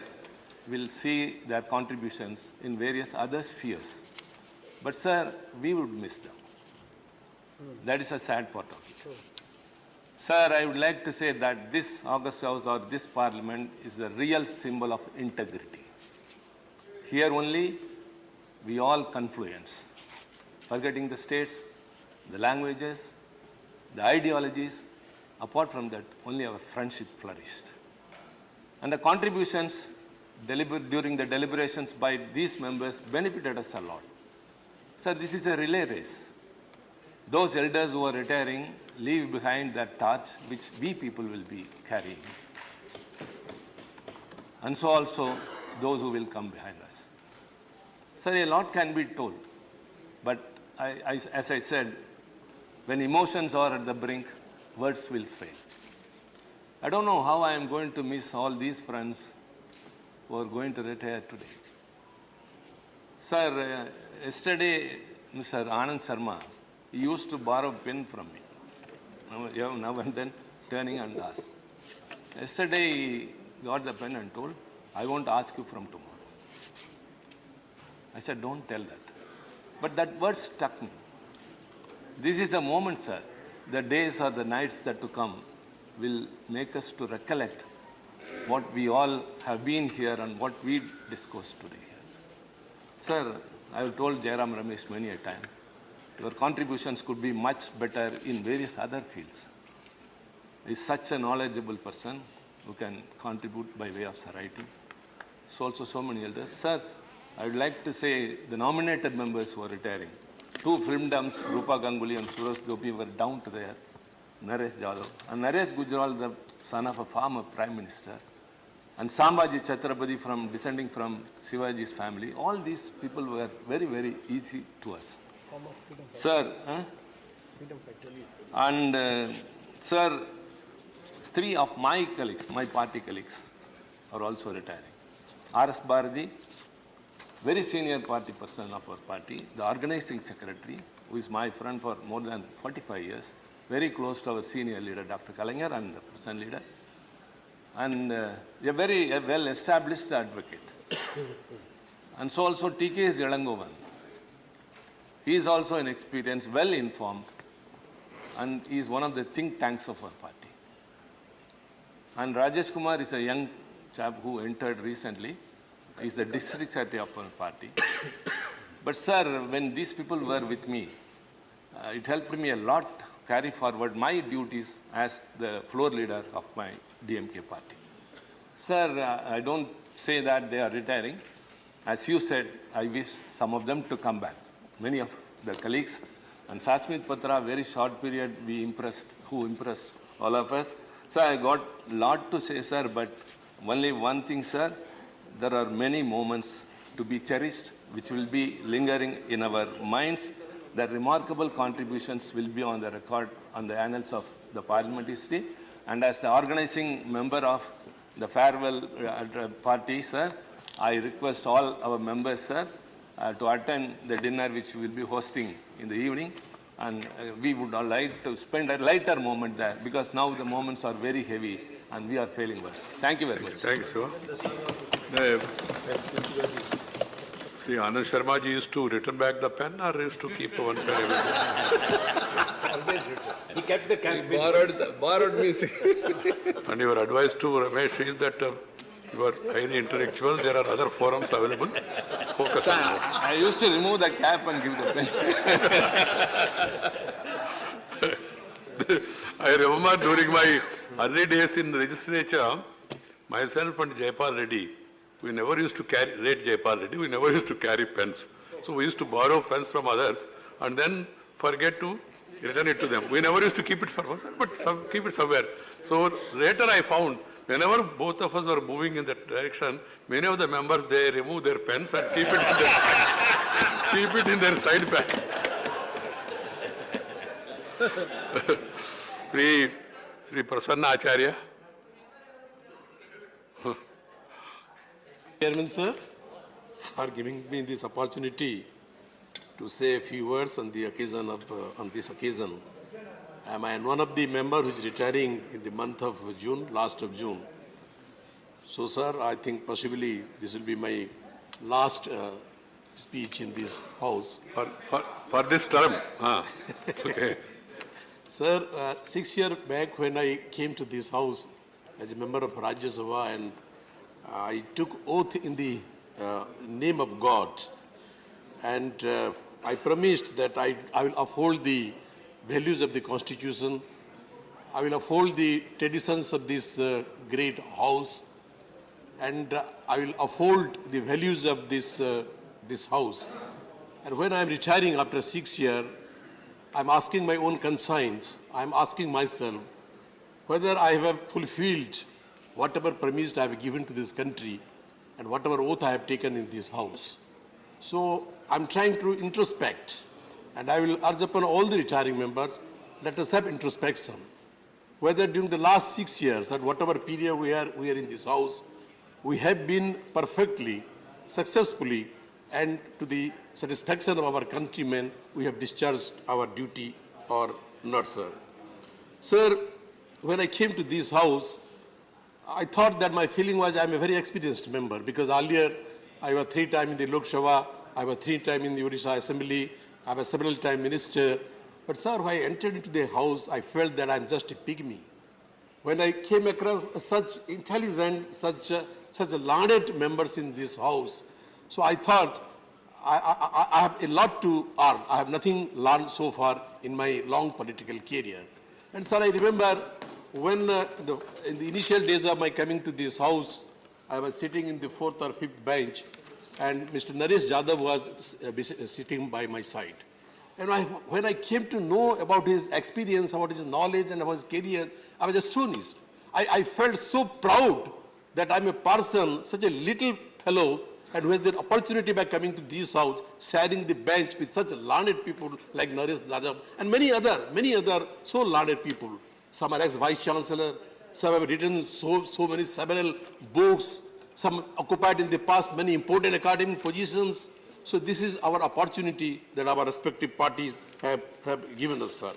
will see their contributions in various other spheres. But sir, we would miss them. That is a sad part of it. Sir, I would like to say that this August House or this Parliament is the real symbol of integrity. Here only we all confluence, forgetting the states, the languages, the ideologies. Apart from that, only our friendship flourished. And the contributions during the deliberations by these members benefited us a lot. Sir, this is a relay race. Those elders who are retiring leave behind that torch which we people will be carrying. And so also those who will come behind us. Sir, a lot can be told, but as I said, when emotions are at the brink, words will fail. I don't know how I am going to miss all these friends who are going to retire today. Sir, yesterday, Mr. Anand Sharma, he used to borrow a pen from me. Now and then turning and ask. Yesterday, he got the pen and told, I won't ask you from tomorrow. I said, don't tell that. But that word struck me. This is a moment, sir. The days or the nights that to come will make us to recollect what we all have been here and what we discussed today here. Sir, I have told Jairam Ramesh many a time, your contributions could be much better in various other fields. He is such a knowledgeable person who can contribute by way of writing. So also so many elders. Sir, I would like to say the nominated members who are retiring, two filmdoms, Rupa Ganguly and Suresh Gopi, were down to there, Naresh Jadhav. And Naresh Gujral, the son of a former Prime Minister, and Sambhaji Chhatrapati descending from Shivaji's family. All these people were very, very easy to us. Sir, and sir, three of my colleagues, my party colleagues, are also retiring. R.S. Bharati, very senior party person of our party, the organizing secretary, who is my friend for more than 45 years, very close to our senior leader, Dr. Kalaignar, and the present leader, and a very well-established advocate. And so also T.K.S. Yalangovan. He is also an experienced, well-informed, and he is one of the think tanks of our party. And Rajesh Kumar is a young chap who entered recently. He is the district secretary of our party. But sir, when these people were with me, it helped me a lot carry forward my duties as the floor leader of my DMK party. Sir, I don't say that they are retiring. As you said, I wish some of them to come back. Many of the colleagues, and Sashmit Patra, very short period, who impressed all of us. So I got a lot to say, sir, but only one thing, sir, there are many moments to be cherished, which will be lingering in our minds. The remarkable contributions will be on the record, on the annals of the Parliament history. And as the organizing member of the farewell party, sir, I request all our members, sir, to attend the dinner which we will be hosting in the evening. And we would like to spend a lighter moment there, because now the moments are very heavy and we are failing worse. Thank you very much. Thank you, sir. See, Anand Sharma ji used to return back the pen, or used to keep one pen every day? Always return. He kept the pen. Borrowed music. And your advice to Ramesh is that you are highly intellectual, there are other forums available. Focus Sir, on that. I used to remove the cap and give the pen. I remember during my early days in legislature, myself and Jaipal Reddy, we never used to rate Jaipal Reddy, we never used to carry pens. So we used to borrow pens from others and then forget to return it to them. We never used to keep it for us, but keep it somewhere. So later I found, whenever both of us were moving in that direction, many of the members, they remove their pens and keep it in their side bag. Sri Prasanna Acharya. Chairman, sir, for giving me this opportunity to say a few words on the occasion of on this occasion. I am one of the members who is retiring in the month of June, last of June. So, sir, I think possibly this will be my last speech in this house. For this term, okay. Sir, 6 years back when I came to this house as a member of Rajya Sabha and I took oath in the name of God and I promised that I will uphold the values of the Constitution, I will uphold the traditions of this great house and I will uphold the values of this house. And when I am retiring after 6 years, I'm asking my own conscience, I'm asking myself whether I have fulfilled whatever promise I have given to this country and whatever oath I have taken in this house. So I'm trying to introspect and I will urge upon all the retiring members, let us have introspection. Whether during the last 6 years or whatever period we are in this house, we have been perfectly, successfully and to the satisfaction of our countrymen, we have discharged our duty or not, sir. Sir, when I came to this house, I thought that my feeling was I'm a very experienced member because earlier I was 3 times in the Lok Sabha, I was 3 times in the Odisha Assembly, I was several times minister. But sir, when I entered into the house, I felt that I'm just a pygmy. When I came across such intelligent, such learned members in this house, so I thought I have a lot to earn. I have nothing learned so far in my long political career. And sir, I remember when in the initial days of my coming to this house, I was sitting in the 4th or 5th bench and Mr. Naresh Jadhav was sitting by my side. And when I came to know about his experience, about his knowledge and about his career, I was astonished. I felt so proud that I'm a person, such a little fellow, and who has the opportunity by coming to this house, sharing the bench with such learned people like Naresh Jadhav and many other so learned people. Some are ex-vice chancellor, some have written several books, some occupied in the past many important academic positions. So this is our opportunity that our respective parties have given us, sir.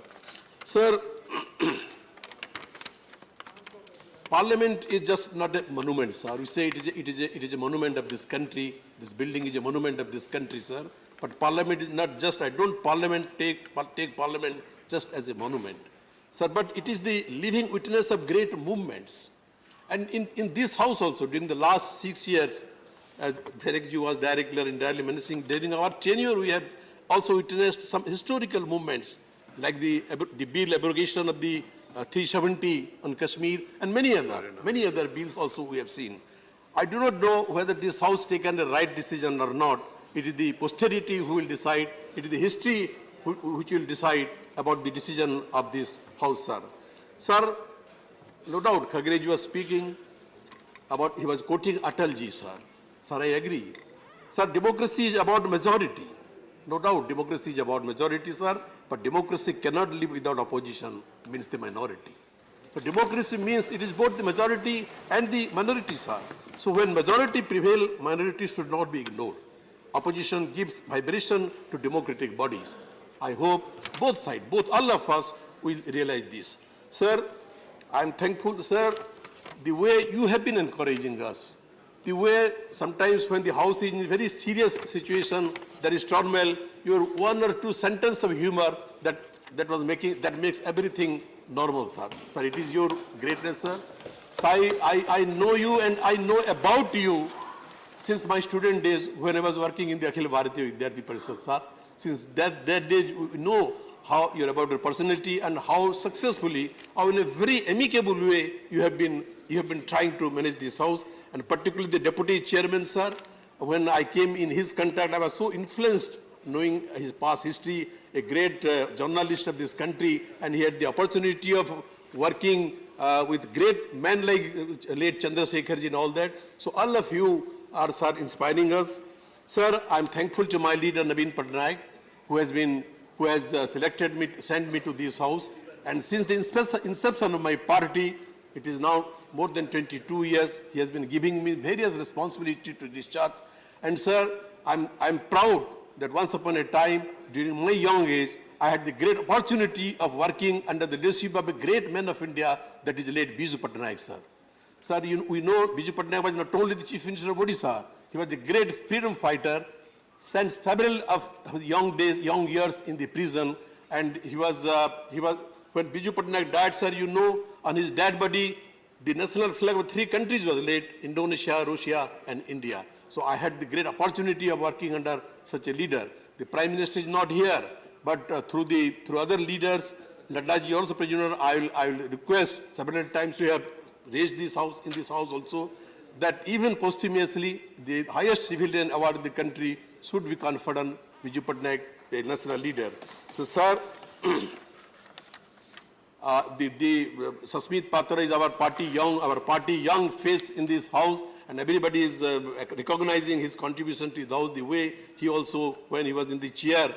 Sir, Parliament is just not a monument, sir. We say it is a monument of this country. This building is a monument of this country, sir. But Parliament is not just, I don't take Parliament just as a monument, sir, but it is the living witness of great movements. And in this house also, during the last 6 years, as Derek ji was directly and directly menacing, during our tenure, we have also witnessed some historical movements, like the bill abrogation of the 370 on Kashmir, and many other bills also we have seen. I do not know whether this house taken the right decision or not. It is the posterity who will decide. It is the history which will decide about the decision of this house, sir. Sir, no doubt, Khagrej was speaking about, he was quoting Atalji, sir. Sir, I agree. Sir, democracy is about majority. No doubt, democracy is about majority, sir, but democracy cannot live without opposition, means the minority. So democracy means it is both the majority and the minority, sir. So when majority prevail, minority should not be ignored. Opposition gives vibration to democratic bodies. I hope both sides, all of us will realize this. Sir, I am thankful, sir, the way you have been encouraging us, the way sometimes when the house is in a very serious situation, there is turmoil, your 1 or 2 sentences of humor that makes everything normal, sir. Sir, it is your greatness, sir. I know you and I know about you since my student days when I was working in the Akhil Bharatiya Vidyarthi Parishad, sir. Since that days, we know how you're about your personality and how successfully, how in a very amicable way you have been trying to manage this house, and particularly the deputy chairman, sir. When I came in his contact, I was so influenced knowing his past history, a great journalist of this country, and he had the opportunity of working with great men like late Chandrasekharji and all that. So all of you are, sir, inspiring us. Sir, I'm thankful to my leader, Naveen Patnaik, who has selected me, sent me to this house. And since the inception of my party, it is now more than 22 years, he has been giving me various responsibilities to discharge. And sir, I'm proud that once upon a time, during my young age, I had the great opportunity of working under the leadership of a great man of India, that is late Biju Patnaik, sir. Sir, we know Biju Patnaik was not only the Chief Minister of Odisha, he was a great freedom fighter, spent several of his young years in the prison, and he was when Biju Patnaik died, sir, you know, on his dead body, the national flag of 3 countries was laid: Indonesia, Russia, and India. So I had the great opportunity of working under such a leader. The Prime Minister is not here, but through other leaders, Naddaji also prisoner, I will request several times to have raised this house, in this house also, that even posthumously, the highest civilian award in the country should be conferred on Biju Patnaik, the national leader. So, sir, Sasmit Patra is our party young face in this house, and everybody is recognizing his contribution to the house, the way he also, when he was in the chair,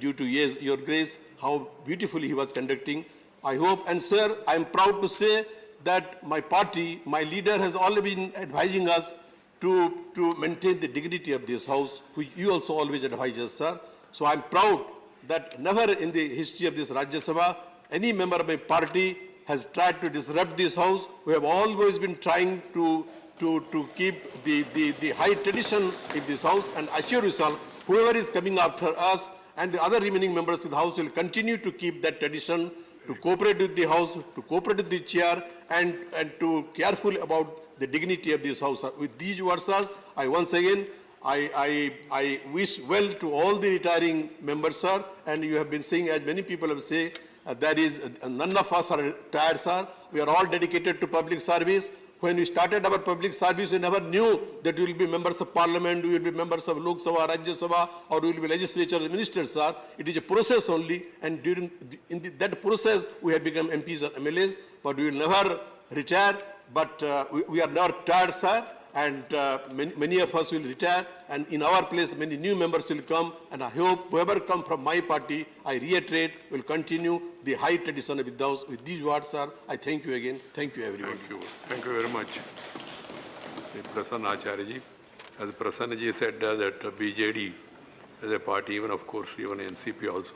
due to your grace, how beautifully he was conducting. I hope, and sir, I am proud to say that my party, my leader has already been advising us to maintain the dignity of this house, which you also always advise us, sir. So I am proud that never in the history of this Rajya Sabha, any member of my party has tried to disrupt this house. We have always been trying to keep the high tradition in this house, and assure yourself, whoever is coming after us and the other remaining members of the house will continue to keep that tradition, to cooperate with the house, to cooperate with the chair, and to careful about the dignity of this house. With these words, I once again, I wish well to all the retiring members, sir, and you have been saying, as many people have said, that is, none of us are retired, sir. We are all dedicated to public service. When we started our public service, we never knew that we will be members of parliament, we will be members of Lok Sabha, Rajya Sabha, or we will be legislature ministers, sir. It is a process only, and during that process, we have become MPs or MLAs, but we will never retire. But we are not tired, sir, and many of us will retire, and in our place, many new members will come, and I hope whoever come from my party, I reiterate, will continue the high tradition of those. With these words, sir, I thank you again. Thank you, everyone. Thank you very much. Prasanna Acharya ji, as Prasanna ji said that BJD as a party, even of course, even NCP also,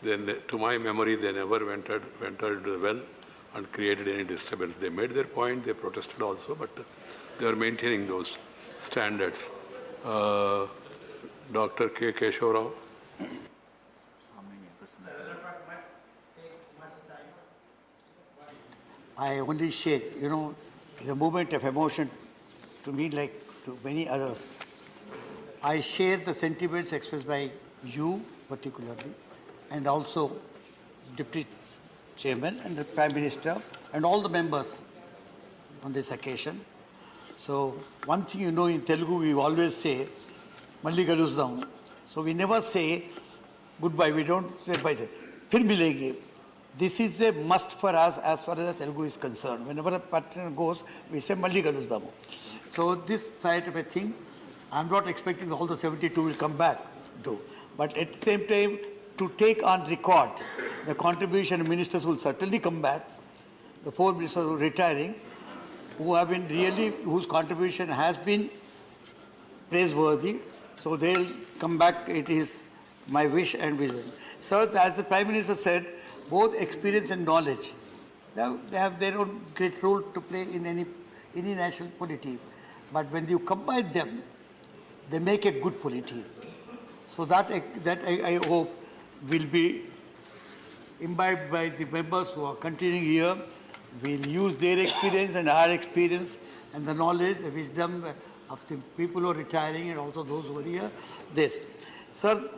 then to my memory, they never entered well and created any disturbance. They made their point, they protested also, but they are maintaining those standards. Dr. K. Keshav Rao. I only shared, the moment of emotion to me like to many others. I share the sentiments expressed by you particularly, and also Deputy Chairman and the Prime Minister and all the members on this occasion. So one thing in Telugu we always say, Malli Galusdam. So we never say goodbye, we don't say bye. Phir milenge. This is a must for us as far as the Telugu is concerned. Whenever a partner goes, we say Malli Galusdam. So this side of a thing, I'm not expecting all the 72 will come back to. But at the same time, to take on record the contribution of ministers will certainly come back. The 4 ministers who are retiring, who have been really, whose contribution has been praiseworthy. So they'll come back, it is my wish and vision. So as the Prime Minister said, both experience and knowledge, they have their own great role to play in any national polity. But when you combine them, they make a good polity. So that I hope will be imbibed by the members who are continuing here. We'll use their experience and our experience and the knowledge, the wisdom of the people who are retiring and also those who are here. This. Sir,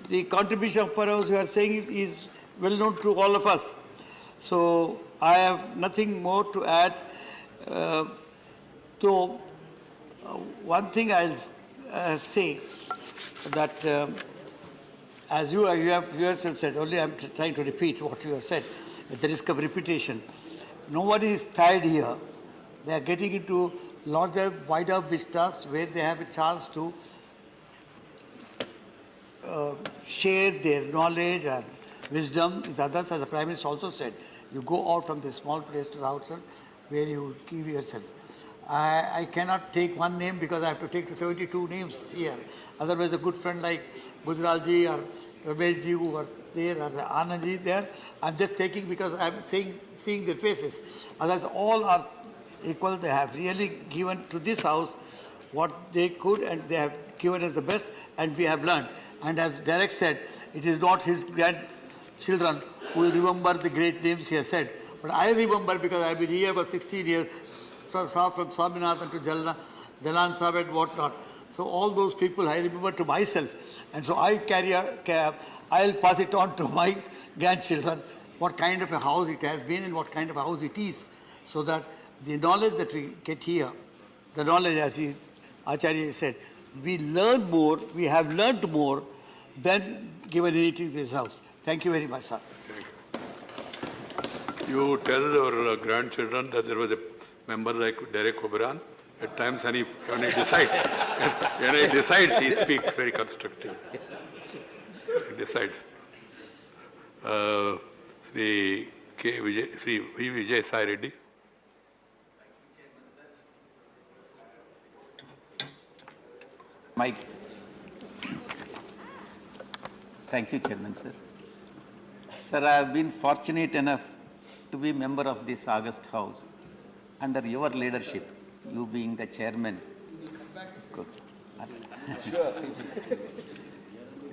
the contribution for us you are saying is well known to all of us. So I have nothing more to add. So one thing I'll say that as you have yourself said, only I'm trying to repeat what you have said at the risk of repetition. Nobody is tired here. They are getting into larger, wider vistas where they have a chance to share their knowledge and wisdom with others. As the Prime Minister also said, you go out from the small place to the outside where you give yourself. I cannot take one name because I have to take the 72 names here. Otherwise, a good friend like Gujralji or Rameshji who are there or the Anandji there, I'm just taking because I'm seeing their faces. Otherwise, all are equal. They have really given to this house what they could, and they have given us the best, and we have learned. And as Derek said, it is not his grandchildren who will remember the great names he has said, but I remember because I've been here for 16 years, from Swaminathan to Jalan Sahib and whatnot. So all those people I remember to myself, and so I'll pass it on to my grandchildren, what kind of a house it has been and what kind of a house it is, so that the knowledge that we get here, the knowledge, as Acharya said, we learn more, we have learnt more than given anything to this house. Thank you very much, sir. You tell your grandchildren that there was a member like Derek Oberon. At times when he decides, he speaks very constructive. He decides. Sri V. Vijay Sai Reddy. Mike. Thank you, Chairman, sir. Sir, I have been fortunate enough to be member of this August House under your leadership, you being the chairman. Good.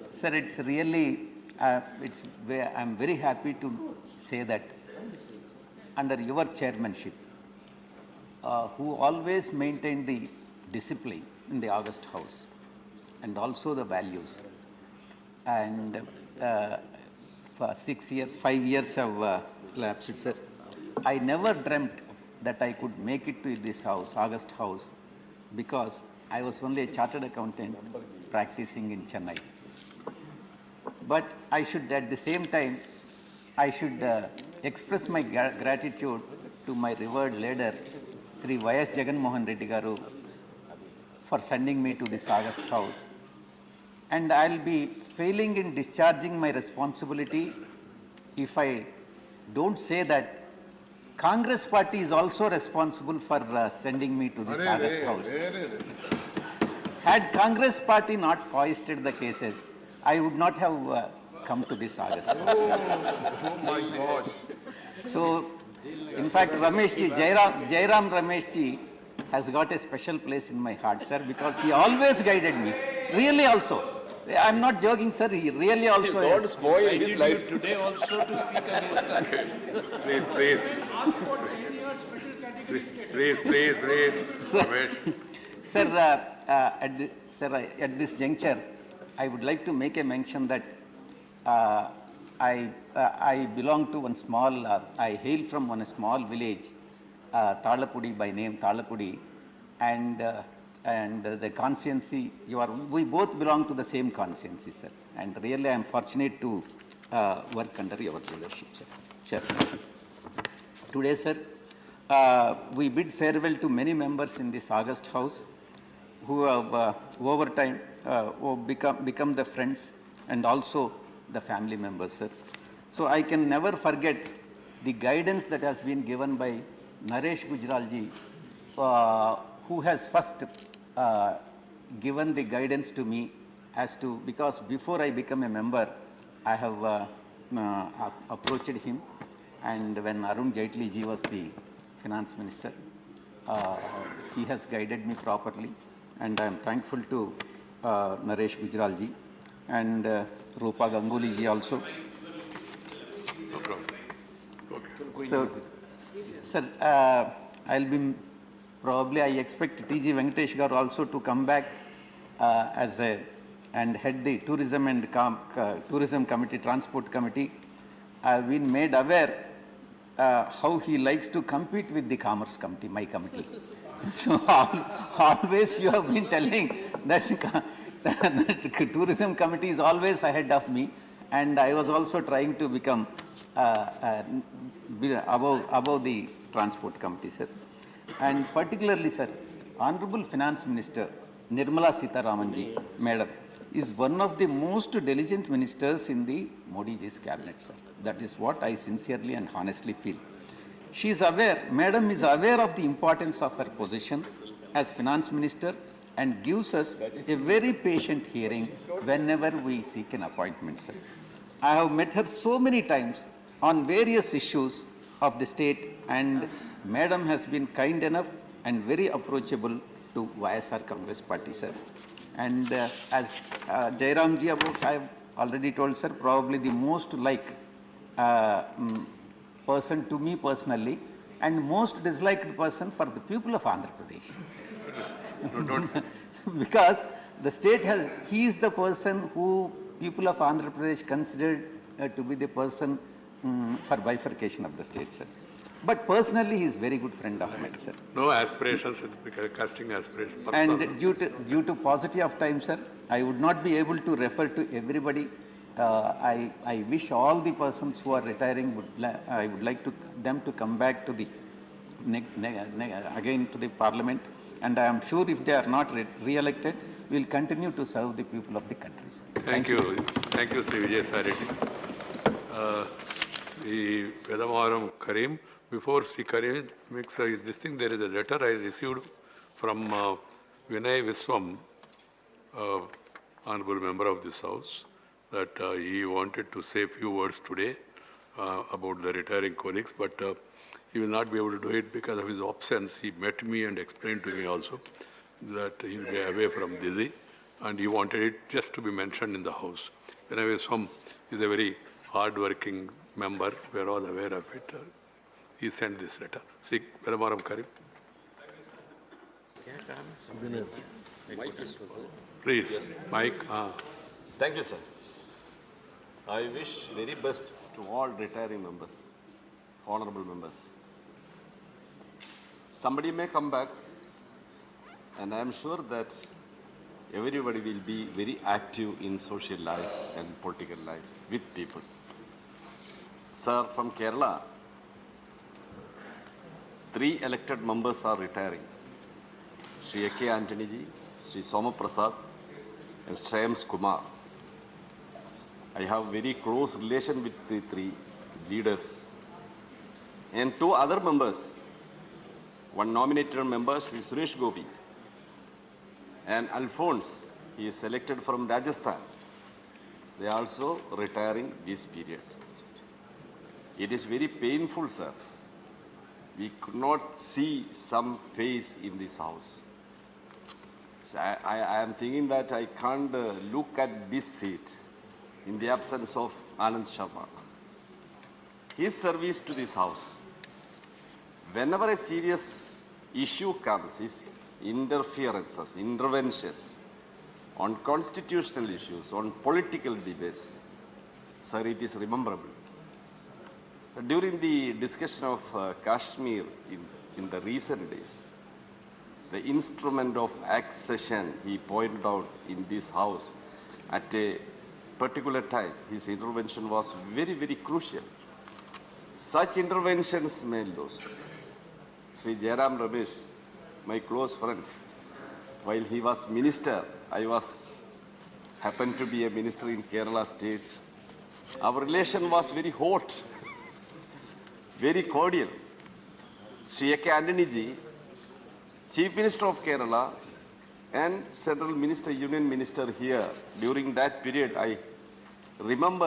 Sir, it's really, I'm very happy to say that under your chairmanship, who always maintained the discipline in the August House and also the values. And for 6 years, 5 years have lapsed, sir. I never dreamt that I could make it to this house, August House, because I was only a chartered accountant practicing in Chennai. But I should, at the same time, I should express my gratitude to my revered leader, Sri Y.S. Jagan Mohan Reddy Garu, for sending me to this August House. And I'll be failing in discharging my responsibility if I don't say that Congress party is also responsible for sending me to this August House. Had Congress party not foisted the cases, I would not have come to this August House. Oh my gosh. So, in fact, Jairam Rameshji has got a special place in my heart, sir, because he always guided me. Really also. I'm not joking, sir. He really also has. Don't spoil his life. Today also to speak against Please. Sir, at this juncture, I would like to make a mention that I belong to one small, I hail from one small village, Talapudi by name, Talapudi, and the constituency, we both belong to the same constituency, sir. And really I am fortunate to work under your leadership, sir. Chairman. Today, sir, we bid farewell to many members in this August House who have over time become the friends and also the family members, sir. So I can never forget the guidance that has been given by Naresh Gujralji, who has first given the guidance to me as to, because before I become a member, I have approached him, and when Arun Jaitley ji was the finance minister, he has guided me properly, and I am thankful to Naresh Gujral ji and Rupa Ganguly ji also. No problem. Okay. So, sir, I'll be probably, I expect T.G. Venkatesh Garu also to come back and head the tourism and tourism committee, transport committee. I've been made aware how he likes to compete with the commerce committee, my committee. So always you have been telling that the tourism committee is always ahead of me, and I was also trying to become above the transport committee, sir. And particularly, sir, Honorable Finance Minister Nirmala Sitharamanji, Madam, is one of the most diligent ministers in the Modi ji's cabinet, sir. That is what I sincerely and honestly feel. She is aware, Madam is aware of the importance of her position as Finance Minister and gives us a very patient hearing whenever we seek an appointment, sir. I have met her so many times on various issues of the state, and Madam has been kind enough and very approachable to YSR Congress Party, sir. And as Jairam ji about, I have already told, sir, probably the most liked person to me personally, and most disliked person for the people of Andhra Pradesh. No, don't. Because the state has, he is the person who people of Andhra Pradesh considered to be the person for bifurcation of the state, sir. But personally, he is very good friend of mine, sir. No aspirations, casting aspirations. And due to paucity of time, sir, I would not be able to refer to everybody. I wish all the persons who are retiring, I would like them to come back to the again to the parliament. And I am sure if they are not re-elected, we will continue to serve the people of the country, sir. Thank you. Thank you, Sri Vijay Sareddy. Sri Vedamaram Karim. Before Sri Karim makes this thing, there is a letter I received from Vinay Viswam, honorable member of this house, that he wanted to say a few words today about the retiring colleagues, but he will not be able to do it because of his absence. He met me and explained to me also that he will be away from Delhi, and he wanted it just to be mentioned in the house. Vinay Viswam is a very hard-working member. We are all aware of it. He sent this letter. Sri Vedamaram Karim. Please, yes. Mike. Thank you, sir. I wish very best to all retiring members, honorable members. Somebody may come back, and I am sure that everybody will be very active in social life and political life with people. Sir, from Kerala, 3 elected members are retiring. Sri A.K. Antony ji, Sri Soma Prasad, and Shreyams Kumar. I have very close relation with the 3 leaders. And 2 other members, one nominated member, Sri Suresh Gopi, and Alphonse, he is selected from Rajasthan. They are also retiring this period. It is very painful, sir. We could not see some face in this house. So I am thinking that I can't look at this seat in the absence of Anand Sharma. His service to this house, whenever a serious issue comes, his interferences, interventions on constitutional issues, on political debates, sir, it is rememberable. During the discussion of Kashmir in the recent days, the instrument of accession he pointed out in this house at a particular time, his intervention was very, very crucial. Such interventions may lose. Sri Jairam Ramesh, my close friend, while he was minister, I happened to be a minister in Kerala state. Our relation was very hot, very cordial. Sri A.K. Antony ji, Chief Minister of Kerala and Central Minister, Union Minister here, during that period, I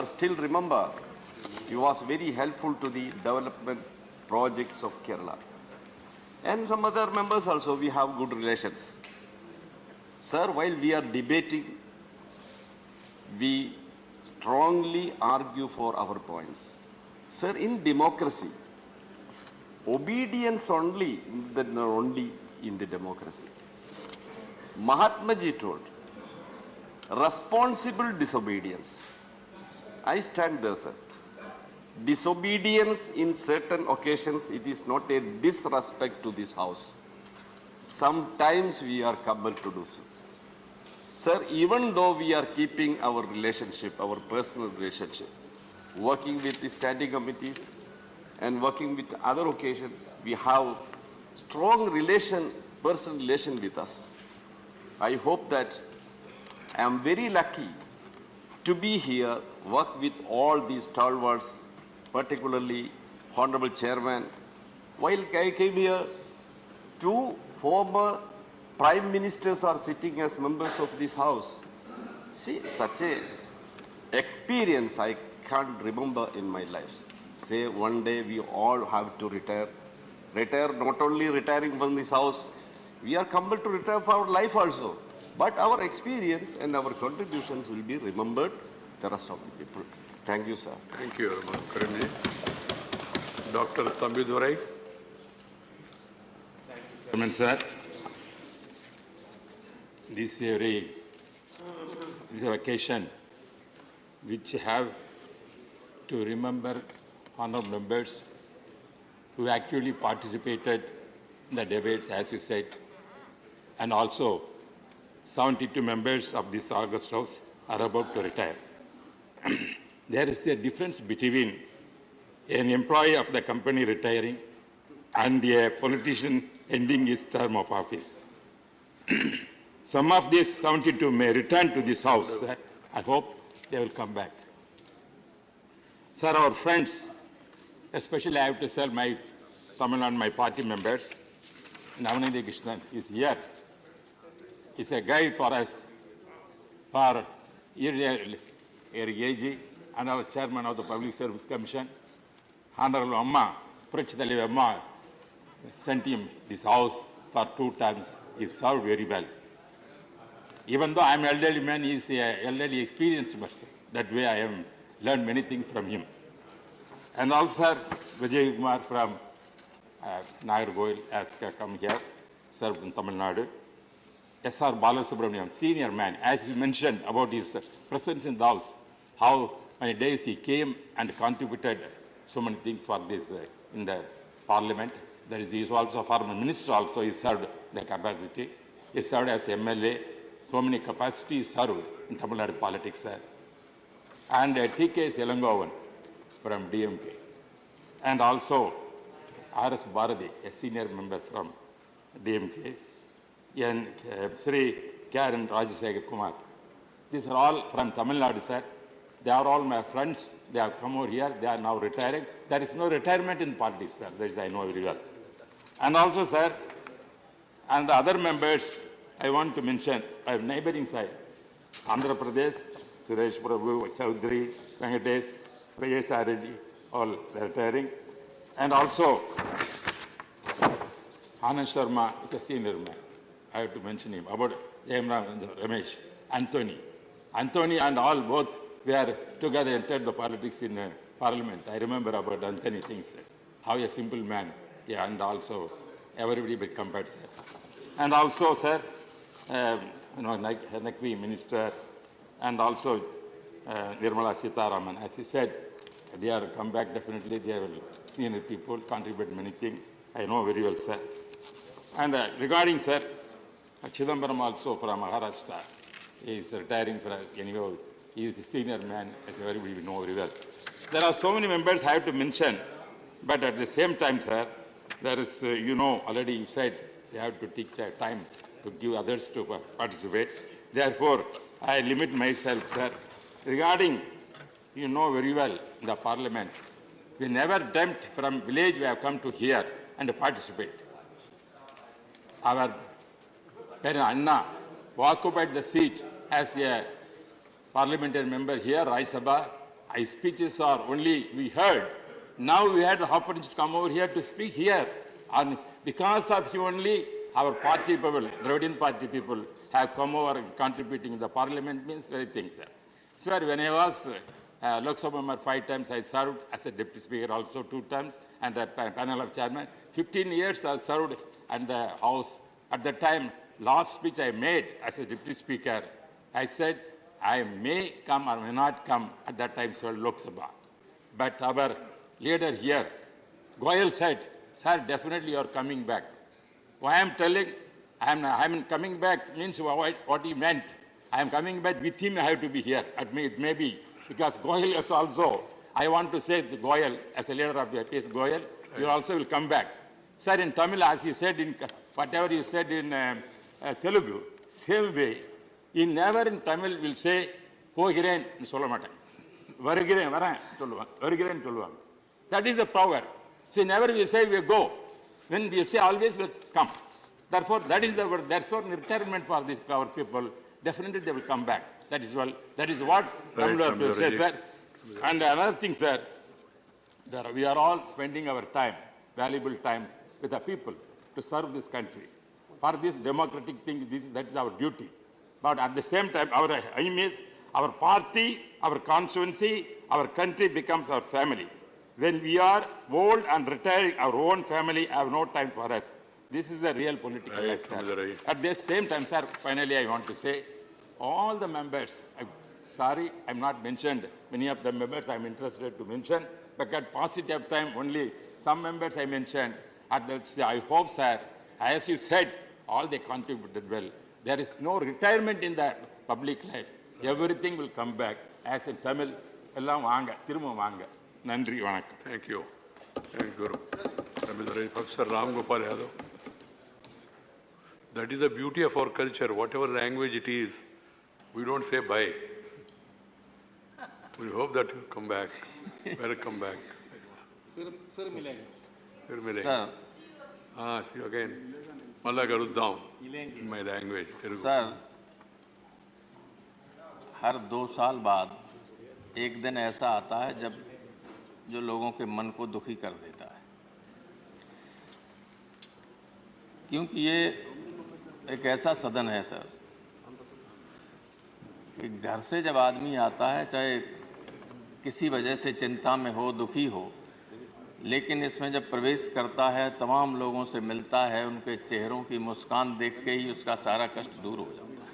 still remember, he was very helpful to the development projects of Kerala. And some other members also, we have good relations. Sir, while we are debating, we strongly argue for our points. Sir, in democracy, obedience only in the democracy. Mahatma Ji told, responsible disobedience. I stand there, sir. Disobedience in certain occasions, it is not a disrespect to this house. Sometimes we are compelled to do so. Sir, even though we are keeping our relationship, our personal relationship, working with the standing committees and working with other occasions, we have strong personal relation with us. I hope that I am very lucky to be here, work with all these stalwarts, particularly Honorable Chairman. While I came here, 2 former Prime Ministers are sitting as members of this house. See, such a experience I can't remember in my life. Say one day we all have to retire. Retire, not only retiring from this house, We are compelled to retire for our life also. But our experience and our contributions will be remembered the rest of the people. Thank you, sir. Thank you, Karimji. Dr. Tambidurai. Chairman, sir, this is a occasion which have to remember honorable members who actually participated in the debates, as you said, and also 72 members of this August House are about to retire. There is a difference between an employee of the company retiring and a politician ending his term of office. Some of these 72 may return to this house. Sir. I hope they will come back. Sir, our friends, especially I have to tell my Tamil Nadu, my party members, Navanidhi Krishnan is here. He's a guide for us, for AG and our chairman of the Public Service Commission, Honorable Amma, Prachitali Amma, sent him this house for 2 times. He served very well. Even though I am an elderly man, he is an elderly experienced person. That way I have learned many things from him. And also, Vijay Kumar from Nagargoil has come here, served in Tamil Nadu. S.R. Balasubramanian, senior man, as you mentioned about his presence in the house, how many days he came and contributed so many things for this in the parliament. There is, he is also a former minister also, he served the capacity. He served as MLA, so many capacities served in Tamil Nadu politics, sir. And T.K. Selangovan from DMK. And also R.S. Bharati, a senior member from DMK. And Sri Karen Rajya Kumar. These are all from Tamil Nadu, sir. They are all my friends. They have come over here. They are now retiring. There is no retirement in politics, sir. That is, I know very well. And also, sir, and the other members, I want to mention, neighboring side, Andhra Pradesh, Suresh Prabhu, Chaudhary, Venkatesh, Rajesh Reddy, all retiring. And also, Anand Sharma is a senior man. I have to mention him, about Ramesh, Anthony. Anthony and all both were together entered the politics in parliament. I remember about Anthony things, how a simple man, yeah, and also everybody be compared, sir. And also, sir, Nakvi minister, and also Nirmala Sitaraman, as he said, they are come back definitely, they are senior people, contribute many things. I know very well, sir. And regarding, sir, Chidambaram also from Maharashtra, he is retiring for anyway. He is a senior man, as everybody know very well. There are so many members I have to mention, but at the same time, sir, there is, already you said they have to take their time to give others to participate. Therefore, I limit myself, sir. Regarding, you know very well, in the parliament, we never dreamt from village we have come to here and participate. Our parent Anna occupied the seat as a parliamentary member here, Rajya Sabha. His speeches are only we heard. Now we had the opportunity to come over here to speak here. And because of you only, our party people, Dravidian party people, have come over and contributing in the parliament means very things, sir. Sir, when I was Lok Sabha member 5 times, I served as a deputy speaker also 2 times, and a panel of chairman. 15 years I served in the house. At the time, last speech I made as a deputy speaker, I said, I may come or may not come at that time, so Lok Sabha. But our leader here, Goyal said, sir, definitely you are coming back. Why I am telling, I am coming back means what he meant. I am coming back with him, I have to be here. It may be, because Goyal is also, I want to say Goyal, as a leader of the APS Goyal, you also will come back. Sir, in Tamil, as you said, in whatever you said in Telugu, same way, he never in Tamil will say, Pogiren, Solomata. Varigiren, Varan, Varigiren, Tuluan. That is the power. See, never we say we go. When we say always will come. Therefore, that is retirement for these power people. Definitely they will come back. That is what Ramla says, sir. And another thing, sir, we are all spending our time, valuable time, with the people to serve this country. for this democratic thing, that is our duty. But at the same time, our aim is our party, our constituency, our country becomes our family. When we are old and retiring, our own family have no time for us. This is the real political lifestyle. Right. At the same time, sir, finally I want to say, all the members, sorry, I'm not mentioned. Many of the members I'm interested to mention, but at positive time, only some members I mentioned. I hope, sir, as you said, all they contributed well. There is no retirement in the public life. Everything will come back. As in Tamil, ellam vaanga, thirumma vaanga. Nandri vanakkam. Thank you. Thank you, Guru. Tamil Professor Ram Gopal Yadav. That is the beauty of our culture. Whatever language it is, we don't say bye. We hope that you come back. Welcome back. फिर मिलेंगे फिर मिलेंगे. Sir, See you again. Malla garuddam in my language. Telugu. Sir, हर 2 साल बाद एक दिन ऐसा आता है जब जो लोगों के मन को दुखी कर देता है, क्योंकि ये एक ऐसा सदन है सर कि घर से जब आदमी आता है, चाहे किसी वजह से चिंता में हो, दुखी हो, लेकिन इसमें जब प्रवेश करता है, तमाम लोगों से मिलता है, उनके चेहरों की मुस्कान देख के ही उसका सारा कष्ट दूर हो जाता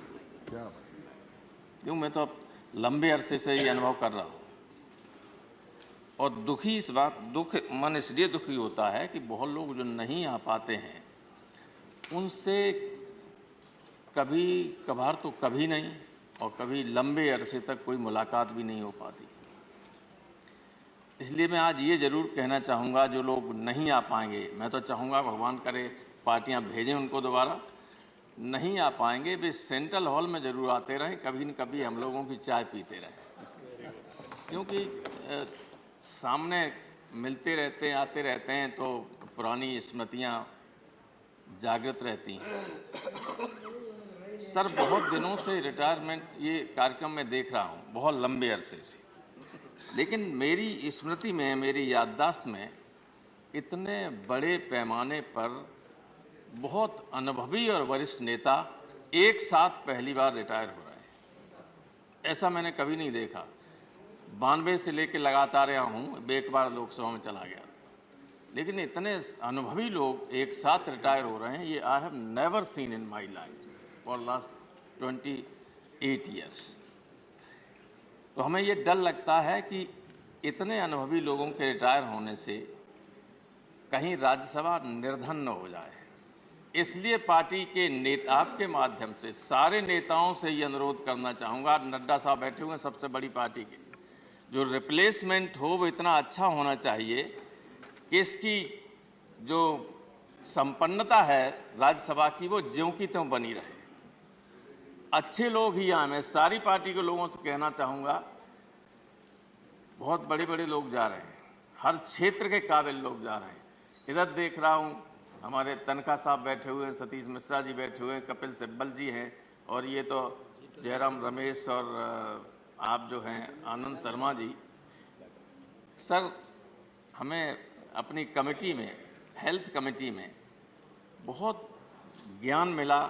है। क्यों, मैं तो लंबे अरसे से ये अनुभव कर रहा हूँ। और दुखी इस बात मन इसलिए दुखी होता है कि बहुत लोग जो नहीं आ पाते हैं, उनसे कभी कभार तो कभी नहीं और कभी लंबे अरसे तक कोई मुलाकात भी नहीं हो पाती। इसलिए मैं आज ये ज़रूर कहना चाहूँगा, जो लोग नहीं आ पाएंगे, मैं तो चाहूँगा भगवान करे पार्टियाँ भेजें उनको दोबारा, नहीं आ पाएंगे वे सेंट्रल हॉल में ज़रूर आते रहें, कभी न कभी हम लोगों की चाय पीते रहें, क्योंकि सामने मिलते रहते हैं, आते रहते हैं तो पुरानी स्मृतियाँ जागृत रहती हैं। सर, बहुत दिनों से रिटायरमेंट ये कार्यक्रम मैं देख रहा हूँ, बहुत लंबे अरसे से, लेकिन मेरी स्मृति में, मेरी याददाश्त में इतने बड़े पैमाने पर बहुत अनुभवी और वरिष्ठ नेता एक साथ पहली बार रिटायर हो रहे हैं, ऐसा मैंने कभी नहीं देखा। 92 से लेकर लगातार यहाँ हूँ, एक बार लोकसभा में चला गया, लेकिन इतने अनुभवी लोग एक साथ रिटायर हो रहे हैं, ये I have never seen in my life for last 28 years. तो हमें ये डर लगता है कि इतने अनुभवी लोगों के रिटायर होने से कहीं राज्यसभा निर्धन न हो जाए। इसलिए पार्टी के नेता, आपके माध्यम से सारे नेताओं से ये अनुरोध करना चाहूँगा, नड्डा साहब बैठे हुए हैं सबसे बड़ी पार्टी के, जो रिप्लेसमेंट हो वो इतना अच्छा होना चाहिए कि इसकी जो संपन्नता है राज्यसभा की वो ज्यों की त्यों बनी रहे। अच्छे लोग ही आए, मैं सारी पार्टी के लोगों से कहना चाहूँगा, बहुत बड़े बड़े लोग जा रहे हैं, हर क्षेत्र के काबिल लोग जा रहे हैं। इधर देख रहा हूँ हमारे तनखा साहब बैठे हुए हैं, सतीश मिश्रा जी बैठे हुए हैं, कपिल सिब्बल जी हैं, और ये तो जयराम रमेश और आप जो हैं आनंद शर्मा जी। सर, हमें अपनी कमेटी में, हेल्थ कमेटी में बहुत ज्ञान मिला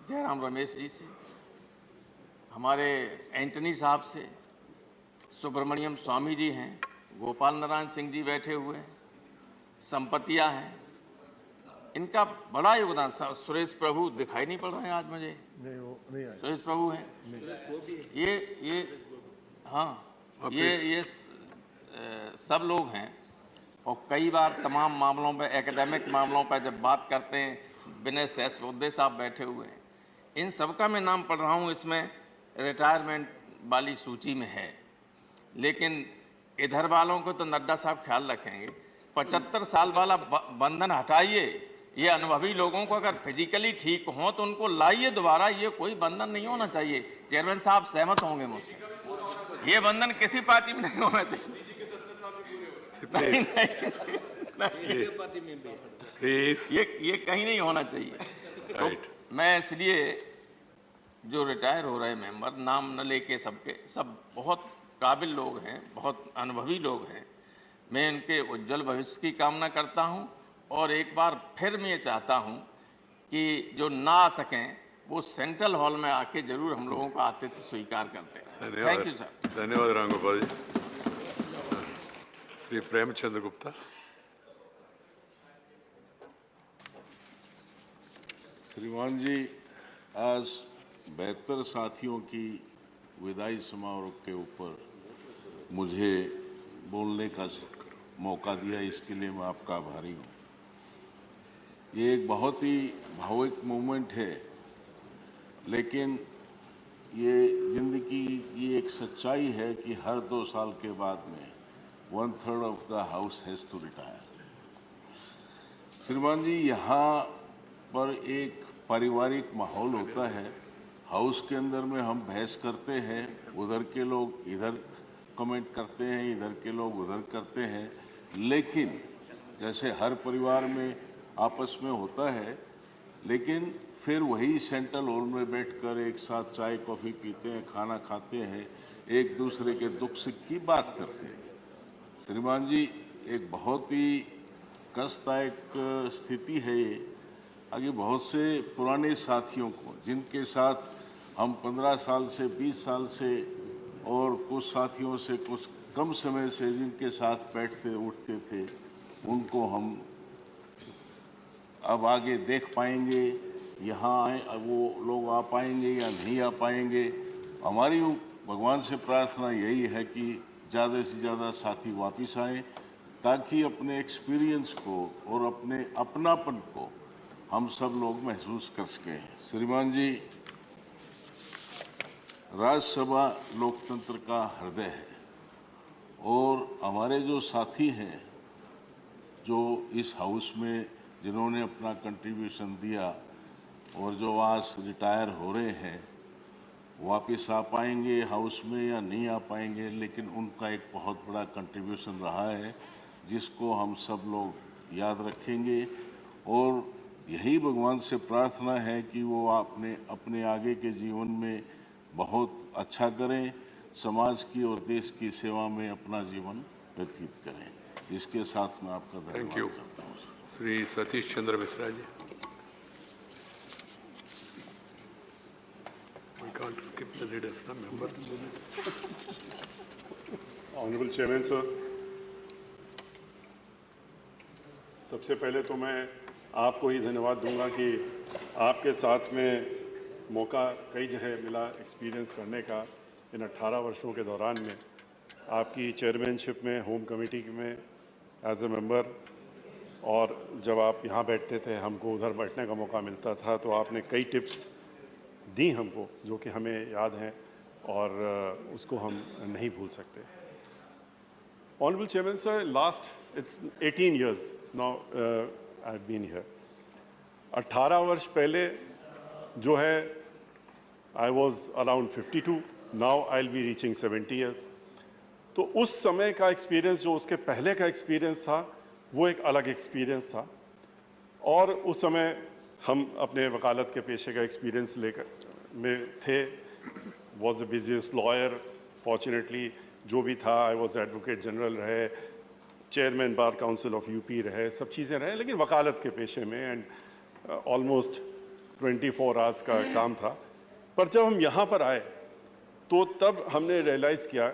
जयराम रमेश जी से, हमारे एंटनी साहब से, सुब्रमण्यम स्वामी जी हैं, गोपाल नारायण सिंह जी बैठे हुए हैं, संपतिया हैं, इनका बड़ा योगदान। सुरेश प्रभु दिखाई नहीं पड़ रहे हैं आज मुझे, सुरेश प्रभु हैं, ये हाँ, ये सब लोग हैं। और कई बार तमाम मामलों पे, एकेडमिक मामलों पर जब बात करते हैं, विनय सहस्रोदे साहब बैठे हुए हैं, इन सब का मैं नाम पढ़ रहा हूँ, इसमें रिटायरमेंट वाली सूची में है। लेकिन इधर वालों को तो नड्डा साहब ख्याल रखेंगे। 75 साल वाला बंधन हटाइए, ये अनुभवी लोगों को अगर फिजिकली ठीक हो तो उनको लाइए दोबारा, ये कोई बंधन नहीं होना चाहिए। चेयरमैन साहब सहमत होंगे मुझसे, ये बंधन किसी पार्टी में नहीं होना चाहिए। नहीं, ये कहीं नहीं होना चाहिए। तो मैं इसलिए जो रिटायर हो रहे मेंबर, नाम न लेके सबके सब बहुत काबिल लोग हैं, बहुत अनुभवी लोग हैं, मैं इनके उज्जवल भविष्य की कामना करता हूं। और एक बार फिर मैं ये चाहता हूं कि जो ना आ सकें वो सेंट्रल हॉल में आके जरूर हम लोगों का आतिथ्य स्वीकार करते हैं। Thank you sir. धन्यवाद राम गोपाल जी। श्री प्रेमचंद्र गुप्ता। श्रीमान जी, आज 72 साथियों की विदाई समारोह के ऊपर मुझे बोलने का मौका दिया, इसके लिए मैं आपका आभारी हूँ। ये एक बहुत ही भावुक मोमेंट है, लेकिन ये जिंदगी की एक सच्चाई है कि हर 2 साल के बाद में 1/3 of the house has to retire. श्रीमान जी, यहाँ पर एक पारिवारिक माहौल होता है। हाउस के अंदर में हम बहस करते हैं, उधर के लोग इधर कमेंट करते हैं, इधर के लोग उधर करते हैं, लेकिन जैसे हर परिवार में आपस में होता है, लेकिन फिर वही सेंट्रल हॉल में बैठकर एक साथ चाय कॉफ़ी पीते हैं, खाना खाते हैं, एक दूसरे के दुख सुख की बात करते हैं। श्रीमान जी, एक बहुत ही कष्टदायक स्थिति है ये। आगे बहुत से पुराने साथियों को, जिनके साथ हम 15 साल से 20 साल से और कुछ साथियों से कुछ कम समय से जिनके साथ बैठते उठते थे, उनको हम अब आगे देख पाएंगे, यहाँ आए वो लोग आ पाएंगे या नहीं आ पाएंगे। हमारी भगवान से प्रार्थना यही है कि ज़्यादा से ज़्यादा साथी वापस आएँ, ताकि अपने एक्सपीरियंस को और अपने अपनापन को हम सब लोग महसूस कर सकें। श्रीमान जी, राज्यसभा लोकतंत्र का हृदय है, और हमारे जो साथी हैं जो इस हाउस में जिन्होंने अपना कंट्रीब्यूशन दिया और जो आज रिटायर हो रहे हैं, वापस आ पाएंगे हाउस में या नहीं आ पाएंगे, लेकिन उनका एक बहुत बड़ा कंट्रीब्यूशन रहा है जिसको हम सब लोग याद रखेंगे। और यही भगवान से प्रार्थना है कि वो अपने आगे के जीवन में बहुत अच्छा करें, समाज की और देश की सेवा में अपना जीवन व्यतीत करें। इसके साथ मैं आपका धन्यवाद करता हूँ। Shri Satish Chandra Mishra ji. We can't skip the leaders, no member. Honourable chairman sir, सबसे पहले तो मैं आपको ही धन्यवाद दूंगा कि आपके साथ में मौका कई जगह मिला एक्सपीरियंस करने का इन 18 वर्षों के दौरान में। आपकी चेयरमैनशिप में, होम कमेटी में एज ए मेंबर, और जब आप यहाँ बैठते थे हमको उधर बैठने का मौका मिलता था, तो आपने कई टिप्स दी हमको जो कि हमें याद हैं और उसको हम नहीं भूल सकते। Honourable chairman sir, last it's 18 years now I have been here. 18 वर्ष पहले जो है I was around 52, now I will be reaching 70 years। तो उस समय का एक्सपीरियंस जो उसके पहले का एक्सपीरियंस था वो एक अलग एक्सपीरियंस था। और उस समय हम अपने वकालत के पेशे का एक्सपीरियंस लेकर में थे, was the busiest lawyer fortunately, जो भी था। आई वॉज एडवोकेट जनरल रहे, chairman bar council of UP रहे, सब चीज़ें रहे, लेकिन वकालत के पेशे में एंड ऑलमोस्ट 24 आवर्स का काम था। पर जब हम यहाँ पर आए तो तब हमने रियलाइज़ किया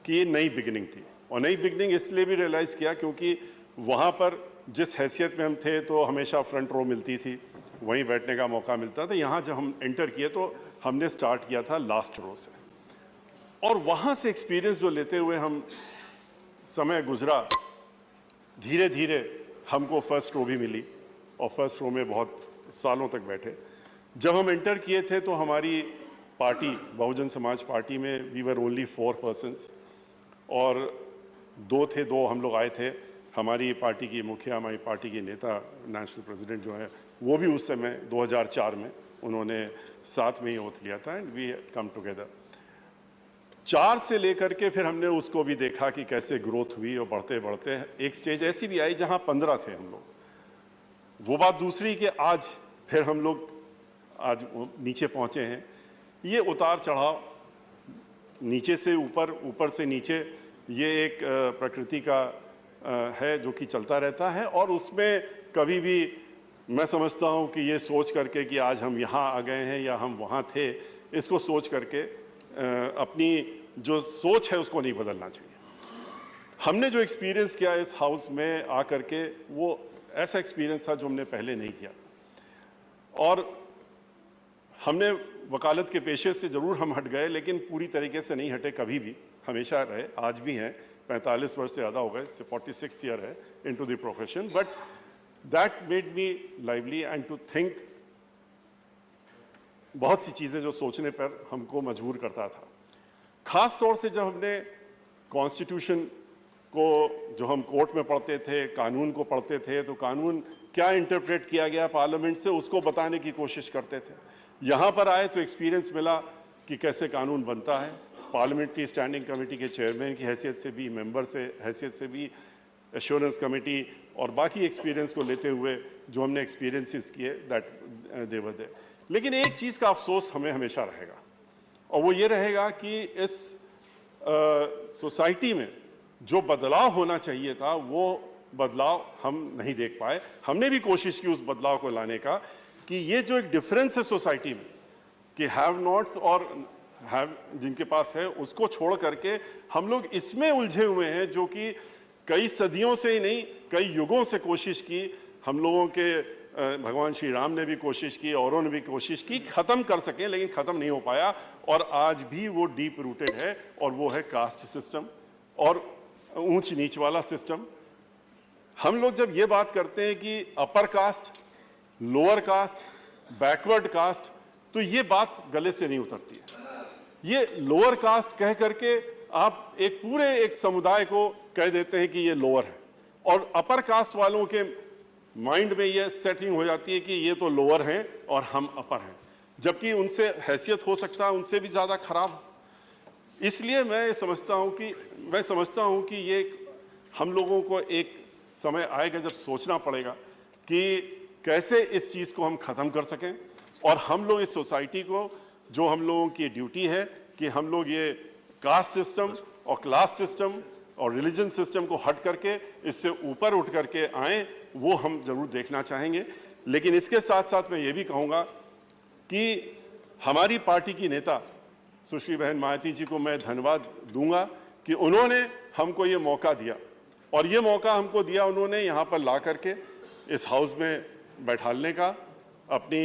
कि ये नई बिगिनिंग थी। और नई बिगिनिंग इसलिए भी रियलाइज़ किया क्योंकि वहाँ पर जिस हैसियत में हम थे तो हमेशा फ्रंट रो मिलती थी, वहीं बैठने का मौका मिलता था। यहाँ जब हम एंटर किए तो हमने स्टार्ट किया था लास्ट रो से, और वहाँ से एक्सपीरियंस जो लेते हुए हम समय गुजरा, धीरे धीरे हमको फर्स्ट रो भी मिली, और फर्स्ट रो में बहुत सालों तक बैठे। जब हम एंटर किए थे तो हमारी पार्टी, बहुजन समाज पार्टी में वी वर ओनली 4 persons, और दो हम लोग आए थे। हमारी पार्टी की मुखिया, हमारी पार्टी की नेता, नेशनल प्रेसिडेंट जो है, वो भी उस समय 2004 में उन्होंने साथ में ही ओथ लिया था, एंड वी कम टुगेदर। 4 से लेकर के फिर हमने उसको भी देखा कि कैसे ग्रोथ हुई, और बढ़ते बढ़ते एक स्टेज ऐसी भी आई जहां 15 थे हम लोग। वो बात दूसरी कि आज फिर हम लोग आज नीचे पहुंचे हैं। ये उतार चढ़ाव, नीचे से ऊपर, ऊपर से नीचे, ये एक प्रकृति का है जो कि चलता रहता है, और उसमें कभी भी मैं समझता हूं कि ये सोच करके कि आज हम यहाँ आ गए हैं या हम वहाँ थे, इसको सोच करके अपनी जो सोच है उसको नहीं बदलना चाहिए। हमने जो एक्सपीरियंस किया इस हाउस में आकर के, वो ऐसा एक्सपीरियंस था जो हमने पहले नहीं किया। और हमने वकालत के पेशे से ज़रूर हम हट गए, लेकिन पूरी तरीके से नहीं हटे कभी भी, हमेशा रहे, आज भी हैं। 45 वर्ष से ज़्यादा हो गए, 46th ईयर है into the profession, but that made me lively and to think. बहुत सी चीज़ें जो सोचने पर हमको मजबूर करता था, ख़ास तौर से जब हमने कॉन्स्टिट्यूशन को, जो हम कोर्ट में पढ़ते थे, कानून को पढ़ते थे, तो कानून क्या इंटरप्रेट किया गया पार्लियामेंट से, उसको बताने की कोशिश करते थे। यहाँ पर आए तो एक्सपीरियंस मिला कि कैसे कानून बनता है, पार्लियामेंट्री स्टैंडिंग कमेटी के चेयरमैन की हैसियत से भी, मेंबर से हैसियत से भी, एश्योरेंस कमेटी और बाकी एक्सपीरियंस को लेते हुए जो हमने एक्सपीरियंसेस किए, दैट दे वर देयर। लेकिन एक चीज़ का अफसोस हमें हमेशा रहेगा, और वो ये रहेगा कि इस सोसाइटी में जो बदलाव होना चाहिए था, वो बदलाव हम नहीं देख पाए। हमने भी कोशिश की उस बदलाव को लाने का, कि ये जो एक डिफरेंस है सोसाइटी में कि हैव नॉट्स और हैव जिनके पास है, उसको छोड़ करके हम लोग इसमें उलझे हुए हैं, जो कि कई सदियों से ही नहीं, कई युगों से कोशिश की। हम लोगों के भगवान श्री राम ने भी कोशिश की, औरों ने भी कोशिश की ख़त्म कर सकें, लेकिन ख़त्म नहीं हो पाया। और आज भी वो डीप रूटेड है, और वो है कास्ट सिस्टम और ऊंच नीच वाला सिस्टम। हम लोग जब ये बात करते हैं कि upper caste, lower caste, backward caste, तो ये बात गले से नहीं उतरती है। ये लोअर कास्ट कह करके आप एक पूरे एक समुदाय को कह देते हैं कि ये लोअर है, और अपर कास्ट वालों के माइंड में ये सेटिंग हो जाती है कि ये तो लोअर हैं और हम अपर हैं, जबकि उनसे हैसियत हो सकता है उनसे भी ज़्यादा खराब। इसलिए मैं समझता हूँ कि ये हम लोगों को एक समय आएगा जब सोचना पड़ेगा कि कैसे इस चीज़ को हम ख़त्म कर सकें, और हम लोग इस सोसाइटी को, जो हम लोगों की ड्यूटी है कि हम लोग ये कास्ट सिस्टम और क्लास सिस्टम और रिलीजन सिस्टम को हट करके इससे ऊपर उठ करके आएँ, वो हम ज़रूर देखना चाहेंगे। लेकिन इसके साथ साथ मैं ये भी कहूँगा कि हमारी पार्टी की नेता सुश्री बहन मायावती जी को मैं धन्यवाद दूंगा कि उन्होंने हमको ये मौका दिया, और ये मौका हमको दिया उन्होंने यहाँ पर ला करके इस हाउस में बैठालने का। अपनी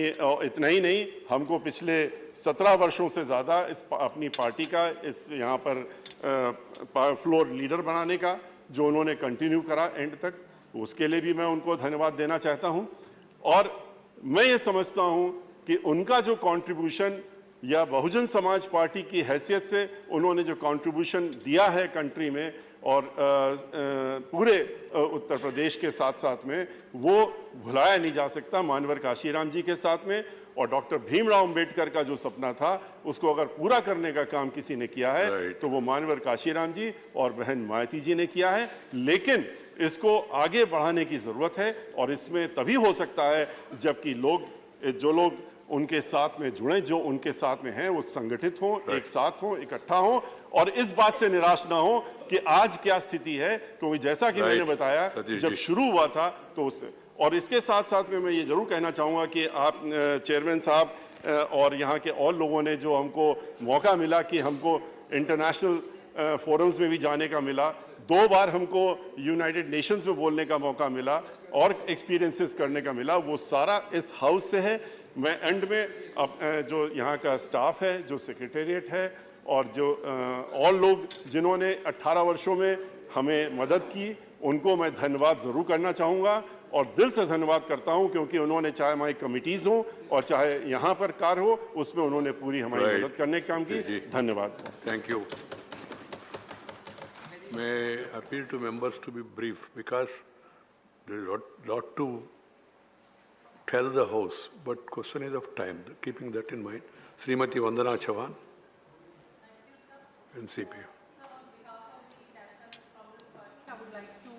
इतना ही नहीं, हमको पिछले 17 वर्षों से ज़्यादा इस अपनी पार्टी का इस यहाँ पर फ्लोर लीडर बनाने का जो उन्होंने कंटिन्यू करा एंड तक, उसके लिए भी मैं उनको धन्यवाद देना चाहता हूँ। और मैं ये समझता हूँ कि उनका जो कंट्रीब्यूशन, या बहुजन समाज पार्टी की हैसियत से उन्होंने जो कंट्रीब्यूशन दिया है कंट्री में और पूरे उत्तर प्रदेश के साथ साथ में, वो भुलाया नहीं जा सकता। मानवर काशीराम जी के साथ में, और डॉक्टर भीमराव अंबेडकर का जो सपना था उसको अगर पूरा करने का काम किसी ने किया है तो वो मानवर काशीराम जी और बहन मायावती जी ने किया है। लेकिन इसको आगे बढ़ाने की ज़रूरत है, और इसमें तभी हो सकता है जबकि जो लोग उनके साथ में जुड़े, जो उनके साथ में हैं, वो संगठित हों, एक साथ हों, इकट्ठा हों, और इस बात से निराश ना हो कि आज क्या स्थिति है, क्योंकि जैसा कि मैंने बताया जब शुरू हुआ था तो उससे। और इसके साथ साथ में मैं ये जरूर कहना चाहूँगा कि आप चेयरमैन साहब और यहाँ के और लोगों ने जो हमको मौका मिला कि हमको इंटरनेशनल फोरम्स में भी जाने का मिला, 2 बार हमको यूनाइटेड नेशंस में बोलने का मौका मिला और एक्सपीरियंसेस करने का मिला, वो सारा इस हाउस से है। मैं एंड में अब जो यहाँ का स्टाफ है, जो सेक्रेटेरिएट है, और जो और लोग जिन्होंने 18 वर्षों में हमें मदद की, उनको मैं धन्यवाद ज़रूर करना चाहूँगा, और दिल से धन्यवाद करता हूँ, क्योंकि उन्होंने चाहे हमारी कमिटीज़ हो और चाहे यहाँ पर कार्य हो, उसमें उन्होंने पूरी हमारी मदद करने का काम की। धन्यवाद। Thank you. May appeal to members to be brief, because there is a lot to tell the House, but question is of time. Keeping that in mind, Srimati Vandana Chavan, NCP. I would like to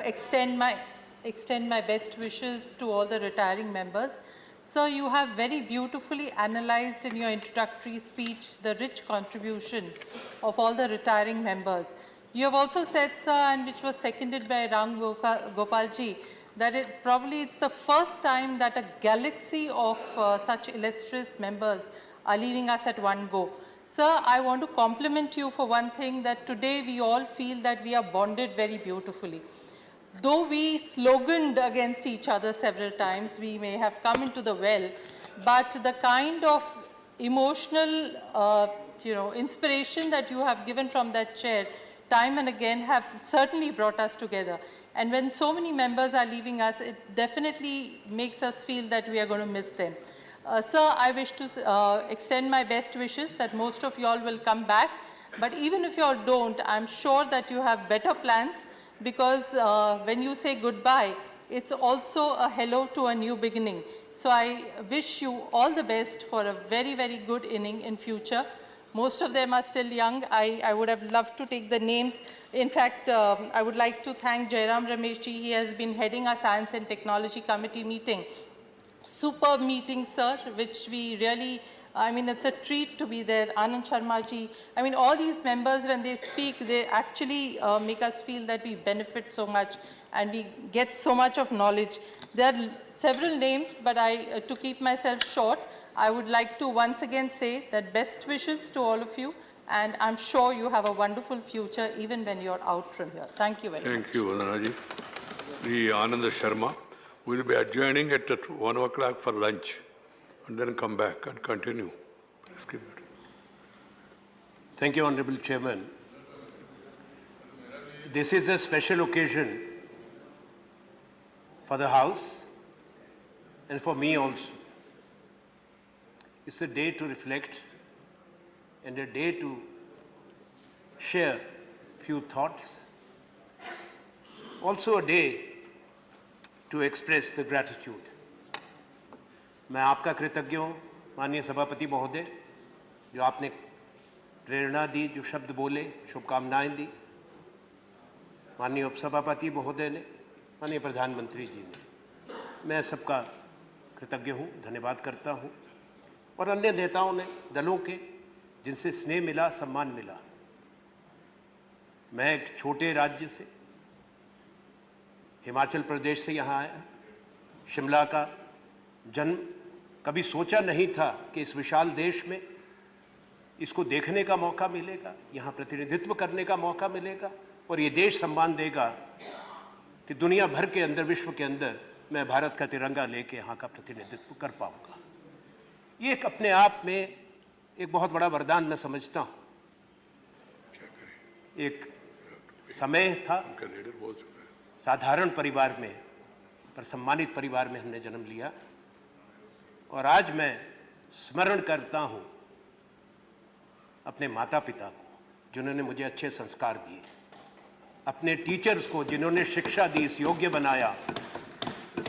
extend my best wishes to all the retiring members. Sir, you have very beautifully analyzed in your introductory speech the rich contributions of all the retiring members. You have also said, sir, and which was seconded by Ram Gopalji, that it's the first time that a galaxy of such illustrious members are leaving us at one go. Sir, I want to compliment you for one thing, that today we all feel that we are bonded very beautifully. Though we sloganed against each other several times, we may have come into the well, but the kind of emotional inspiration that you have given from that chair time and again have certainly brought us together. And when so many members are leaving us, it definitely makes us feel that we are going to miss them. Sir, I wish to extend my best wishes that most of you all will come back. But even if you all don't, I'm sure that you have better plans, because when you say goodbye, it's also a hello to a new beginning. So I wish you all the best for a very, very good inning in future. Most of them are still young. I would have loved to take the names. In fact, I would like to thank Jairam Rameshji. He has been heading our Science and Technology Committee meeting. Superb meeting, sir, which we really, it's a treat to be there. Anand Sharma ji, all these members, when they speak, they actually make us feel that we benefit so much and we get so much of knowledge. There are several names, but to keep myself short, I would like to once again say that best wishes to all of you, and I'm sure you have a wonderful future even when you're out from here. Thank you very much. Thank you, Vandana ji. The Anand Sharma will be adjourning at 1 o'clock for lunch and then come back and continue. Please keep it. Thank you, Honorable Chairman. This is a special occasion for the House and for me also. It's a day to reflect and a day to share few thoughts. Also a day to express the gratitude. मैं आपका कृतज्ञ हूँ, माननीय सभापति महोदय, जो आपने प्रेरणा दी, जो शब्द बोले, शुभकामनाएं दी, माननीय उपसभापति महोदय ने, माननीय प्रधानमंत्री जी ने, मैं सबका कृतज्ञ हूँ, धन्यवाद करता हूँ, और अन्य नेताओं ने, दलों के, जिनसे स्नेह मिला, सम्मान मिला। मैं एक छोटे राज्य से, हिमाचल प्रदेश से यहाँ आया, शिमला का जन्म, कभी सोचा नहीं था कि इस विशाल देश में इसको देखने का मौका मिलेगा, यहाँ प्रतिनिधित्व करने का मौका मिलेगा, और ये देश सम्मान देगा कि दुनिया भर के अंदर, विश्व के अंदर मैं भारत का तिरंगा लेके यहाँ का प्रतिनिधित्व कर पाऊंगा। ये एक अपने आप में एक बहुत बड़ा वरदान मैं समझता हूँ। एक समय था, साधारण परिवार में, पर सम्मानित परिवार में हमने जन्म लिया, और आज मैं स्मरण करता हूँ अपने माता पिता को, जिन्होंने मुझे अच्छे संस्कार दिए, अपने टीचर्स को, जिन्होंने शिक्षा दी, इस योग्य बनाया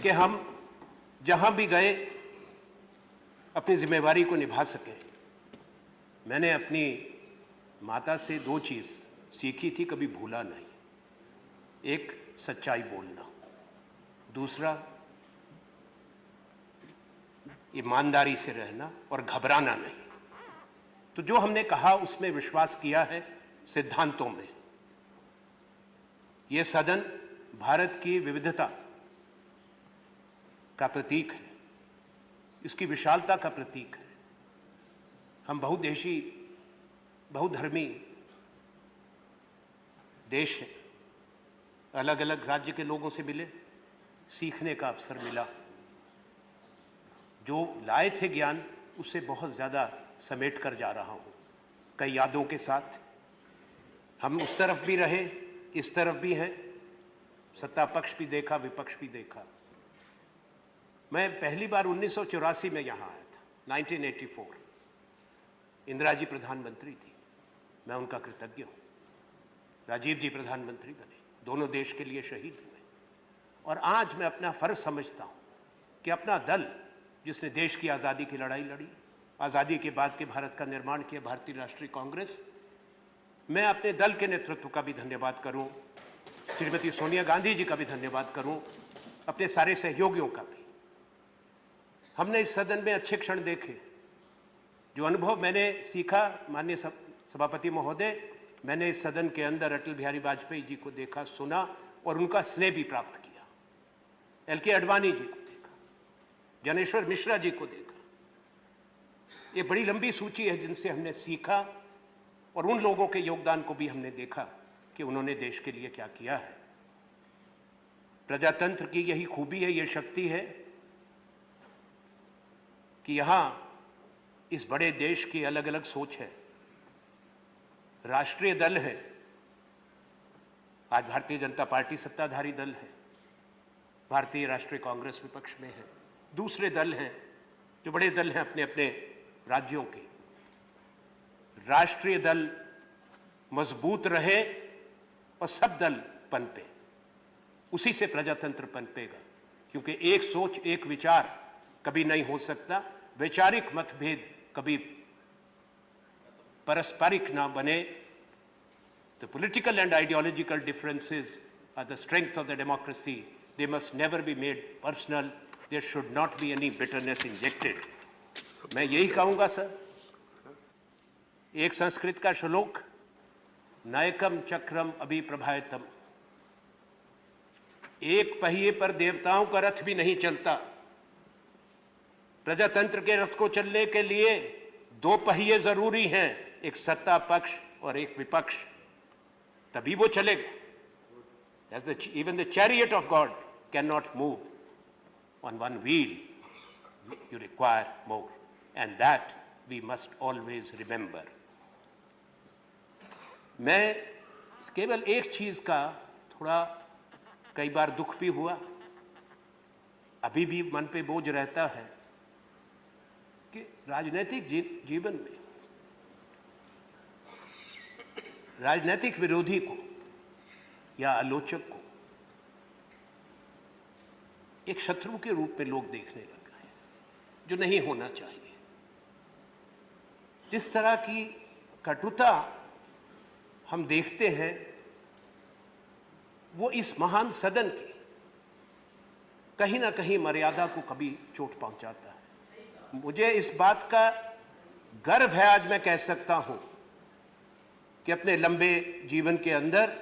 कि हम जहाँ भी गए अपनी जिम्मेवारी को निभा सकें। मैंने अपनी माता से दो चीज़ सीखी थी, कभी भूला नहीं। एक, सच्चाई बोलना, दूसरा ईमानदारी से रहना और घबराना नहीं। तो जो हमने कहा उसमें विश्वास किया है, सिद्धांतों में। ये सदन भारत की विविधता का प्रतीक है, इसकी विशालता का प्रतीक है। हम बहुदेशी, बहुधर्मी देश है। अलग अलग राज्य के लोगों से मिले, सीखने का अवसर मिला। जो लाए थे ज्ञान, उससे बहुत ज़्यादा समेट कर जा रहा हूँ, कई यादों के साथ। हम उस तरफ भी रहे, इस तरफ भी हैं, सत्ता पक्ष भी देखा, विपक्ष भी देखा। मैं पहली बार 1984 में यहाँ आया था, 1984। इंदिरा जी प्रधानमंत्री थी, मैं उनका कृतज्ञ हूँ। राजीव जी प्रधानमंत्री बने, दोनों देश के लिए शहीद हुए। और आज मैं अपना फर्ज समझता हूँ कि अपना दल, जिसने देश की आज़ादी की लड़ाई लड़ी, आज़ादी के बाद के भारत का निर्माण किया, भारतीय राष्ट्रीय कांग्रेस, मैं अपने दल के नेतृत्व का भी धन्यवाद करूँ, श्रीमती सोनिया गांधी जी का भी धन्यवाद करूँ, अपने सारे सहयोगियों का भी। हमने इस सदन में अच्छे क्षण देखे। जो अनुभव मैंने सीखा, माननीय सभापति महोदय, मैंने इस सदन के अंदर अटल बिहारी वाजपेयी जी को देखा, सुना और उनका स्नेह भी प्राप्त किया। LK आडवाणी जी को देखा, ज्ञानेश्वर मिश्रा जी को देखा। ये बड़ी लंबी सूची है जिनसे हमने सीखा, और उन लोगों के योगदान को भी हमने देखा कि उन्होंने देश के लिए क्या किया है। प्रजातंत्र की यही खूबी है, ये शक्ति है कि यहां इस बड़े देश की अलग अलग सोच है। राष्ट्रीय दल है, आज भारतीय जनता पार्टी सत्ताधारी दल है, भारतीय राष्ट्रीय कांग्रेस विपक्ष में है, दूसरे दल हैं जो बड़े दल हैं अपने अपने राज्यों के। राष्ट्रीय दल मजबूत रहे और सब दल पनपे, उसी से प्रजातंत्र पनपेगा। क्योंकि एक सोच एक विचार कभी नहीं हो सकता, वैचारिक मतभेद कभी पारस्परिक ना बने। The political and ideological differences are the strength of the democracy. They must never be made personal. There should not be any bitterness injected. मैं यही कहूंगा सर, एक संस्कृत का श्लोक, नायकम चक्रम अभिप्रभायतम, एक पहिए पर देवताओं का रथ भी नहीं चलता। प्रजातंत्र के रथ को चलने के लिए दो पहिए जरूरी हैं, एक सत्ता पक्ष और एक विपक्ष, तभी वो चलेगा। Even the chariot of God cannot move on one wheel. You require more, and that we must always remember. मैं केवल एक चीज का थोड़ा कई बार दुख भी हुआ, अभी भी मन पे बोझ रहता है कि राजनीतिक जीवन में राजनीतिक विरोधी को या आलोचक को एक शत्रु के रूप में लोग देखने लग गए, जो नहीं होना चाहिए। जिस तरह की कटुता हम देखते हैं, वो इस महान सदन की कहीं ना कहीं मर्यादा को कभी चोट पहुंचाता है। मुझे इस बात का गर्व है, आज मैं कह सकता हूं कि अपने लंबे जीवन के अंदर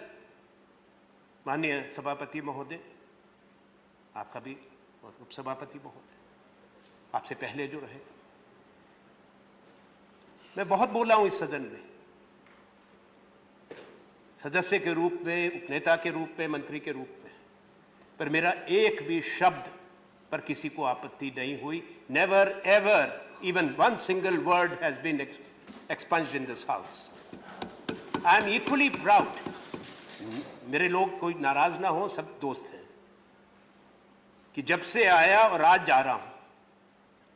माननीय सभापति महोदय, आपका भी, और उपसभापति महोदय, आपसे पहले जो रहे, मैं बहुत बोला हूं इस सदन में, सदस्य के रूप में, उपनेता के रूप में, मंत्री के रूप में, पर मेरा एक भी शब्द पर किसी को आपत्ति नहीं हुई। Never ever even one single word has been expunged in this house. I am equally proud. मेरे लोग कोई नाराज ना हो, सब दोस्त हैं, कि जब से आया और आज जा रहा हूं,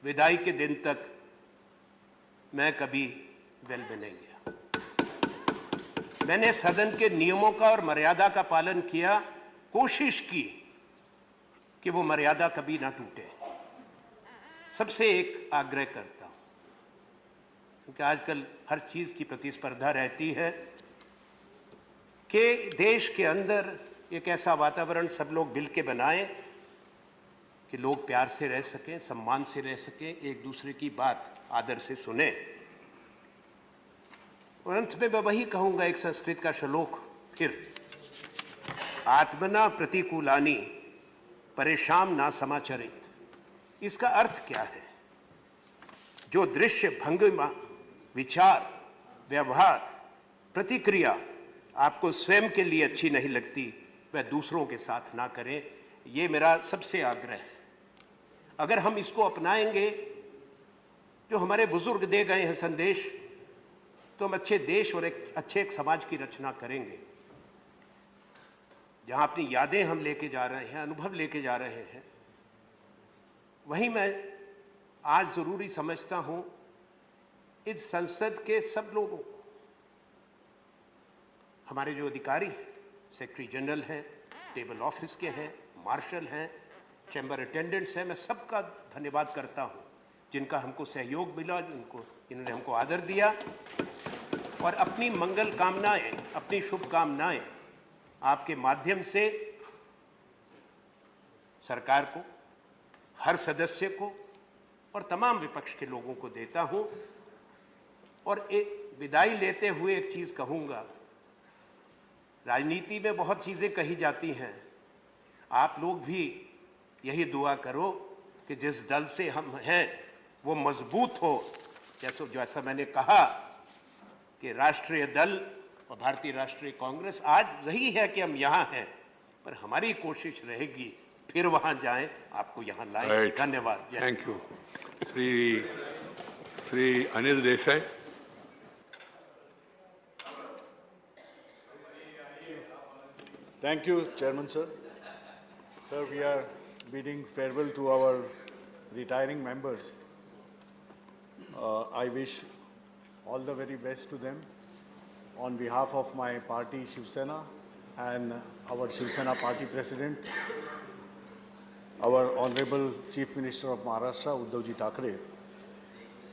विदाई के दिन तक मैं कभी वेल में नहीं गया। मैंने सदन के नियमों का और मर्यादा का पालन किया, कोशिश की कि वो मर्यादा कभी ना टूटे। सबसे एक आग्रह करता हूं, क्योंकि आजकल हर चीज की प्रतिस्पर्धा रहती है, कि देश के अंदर एक ऐसा वातावरण सब लोग मिल के बनाएं कि लोग प्यार से रह सकें, सम्मान से रह सकें, एक दूसरे की बात आदर से सुने। और अंत में मैं वही कहूंगा, एक संस्कृत का श्लोक फिर, आत्मना प्रतिकूलानि परेशान ना समाचरित। इसका अर्थ क्या है? जो दृश्य, भंगिमा, विचार, व्यवहार, प्रतिक्रिया आपको स्वयं के लिए अच्छी नहीं लगती, वह दूसरों के साथ ना करें। ये मेरा सबसे आग्रह है। अगर हम इसको अपनाएंगे, जो हमारे बुजुर्ग दे गए हैं संदेश, तो हम अच्छे देश और एक अच्छे समाज की रचना करेंगे, जहां अपनी यादें हम लेके जा रहे हैं, अनुभव लेके जा रहे हैं। वहीं मैं आज जरूरी समझता हूं इस संसद के सब लोगों को, हमारे जो अधिकारी हैं, सेक्रेटरी जनरल हैं, टेबल ऑफिस के हैं, मार्शल हैं, चैम्बर अटेंडेंट्स हैं, मैं सबका धन्यवाद करता हूं, जिनका हमको सहयोग मिला, जिन्होंने हमको आदर दिया, और अपनी मंगल कामनाएं, अपनी शुभकामनाएं आपके माध्यम से सरकार को, हर सदस्य को और तमाम विपक्ष के लोगों को देता हूं। और एक विदाई लेते हुए एक चीज कहूंगा, राजनीति में बहुत चीजें कही जाती हैं, आप लोग भी यही दुआ करो कि जिस दल से हम हैं वो मजबूत हो। जैसा मैंने कहा कि राष्ट्रीय दल और भारतीय राष्ट्रीय कांग्रेस आज यही है कि हम यहाँ हैं, पर हमारी कोशिश रहेगी फिर वहां जाएं, आपको यहाँ लाएं। Right. धन्यवाद। Thank you. Sri Anil Desai. Thank you, Chairman, sir. Sir, we are bidding farewell to our retiring members. I wish all the very best to them on behalf of my party, Shiv Sena, and our Shiv Sena party president, our Honorable Chief Minister of Maharashtra, Uddhav Ji Thackeray.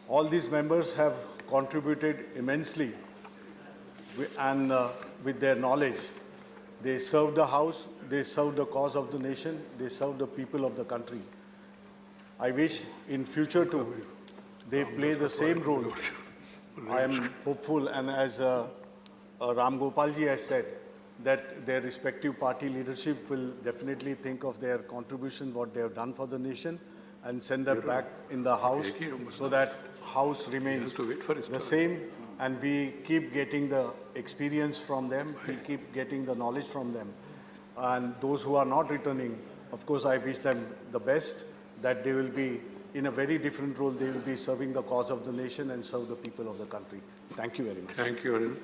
All these members have contributed immensely and with their knowledge. They served the House, they served the cause of the nation, they served the people of the country. I wish in future too, they play the same role. I am hopeful, and as Ram Gopal ji has said, that their respective party leadership will definitely think of their contribution, what they have done for the nation, and send them back in the House so that House remains the same, and we keep getting the experience from them, we keep getting the knowledge from them. And those who are not returning, of course, I wish them the best, that they will be in a very different role. They will be serving the cause of the nation and serve the people of the country. Thank you very much. Thank you, Anil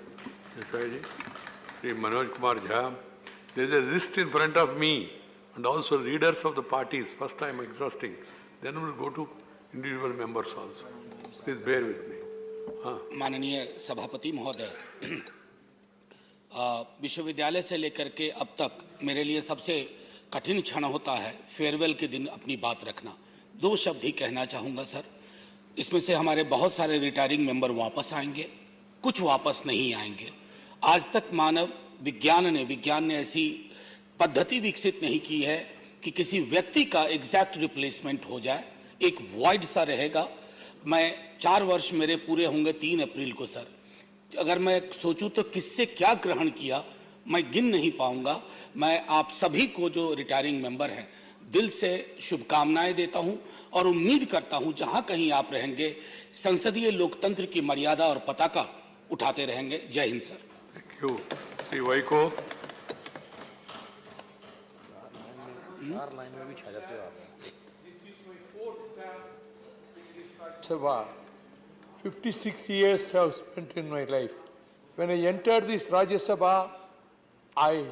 Desai ji. Sri Manoj Kumar Jha. There is a list in front of me and also leaders of the parties. First I am exhausting. Then we will go to individual members also. Please bear with me. माननीय सभापति महोदय, विश्वविद्यालय से लेकर के अब तक मेरे लिए सबसे कठिन क्षण होता है फेयरवेल के दिन अपनी बात रखना। दो शब्द ही कहना चाहूँगा सर। इसमें से हमारे बहुत सारे रिटायरिंग मेंबर वापस आएंगे, कुछ वापस नहीं आएंगे। आज तक मानव विज्ञान ने ऐसी पद्धति विकसित नहीं की है कि किसी व्यक्ति का एग्जैक्ट रिप्लेसमेंट हो जाए। एक वॉइड सा रहेगा। मैं 4 वर्ष मेरे पूरे होंगे 3 अप्रैल को सर। अगर मैं सोचूं तो किससे क्या ग्रहण किया मैं गिन नहीं पाऊंगा। मैं आप सभी को जो रिटायरिंग मेंबर हैं दिल से शुभकामनाएं देता हूं और उम्मीद करता हूं जहां कहीं आप रहेंगे संसदीय लोकतंत्र की मर्यादा और पताका उठाते रहेंगे। जय Hind sir. Thank you. Sri Vaiko. Sabha. 56 years I have spent in my life. When I entered this Rajya Sabha, I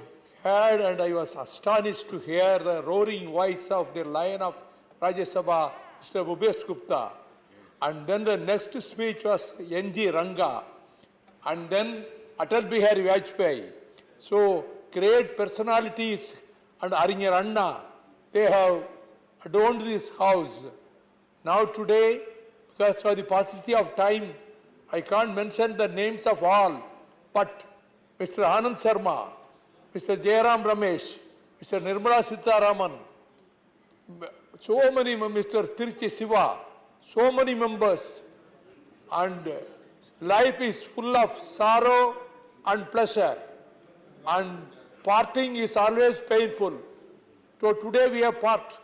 heard and I was astonished to hear the roaring voice of the lion of Rajya Sabha, Mr. Bhupesh Gupta. And then the next speech was N.G. Ranga. And then Atal Bihari Vajpayee. So great personalities and Arinyar Anna, they have adorned this house. Now today, because for the paucity of time, I can't mention the names of all, but Mr. Anand Sharma, Mr. Jairam Ramesh, Mr. Nirmala Sitharaman, so many, Mr. Tiruchi Siva, so many members, and life is full of sorrow and pleasure, and parting is always painful. So today we have part.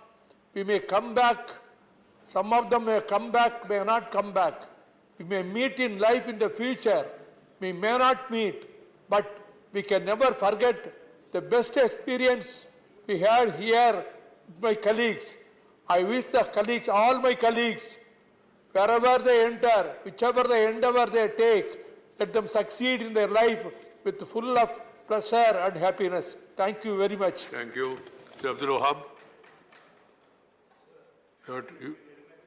We may come back, some of them may come back, may not come back. We may meet in life in the future, we may not meet, but we can never forget the best experience we had here with my colleagues. I wish the colleagues, all my colleagues, wherever they enter, whichever the endeavor they take, let them succeed in their life with full of pleasure and happiness. Thank you very much. Thank you. Sir Abdul Wahab.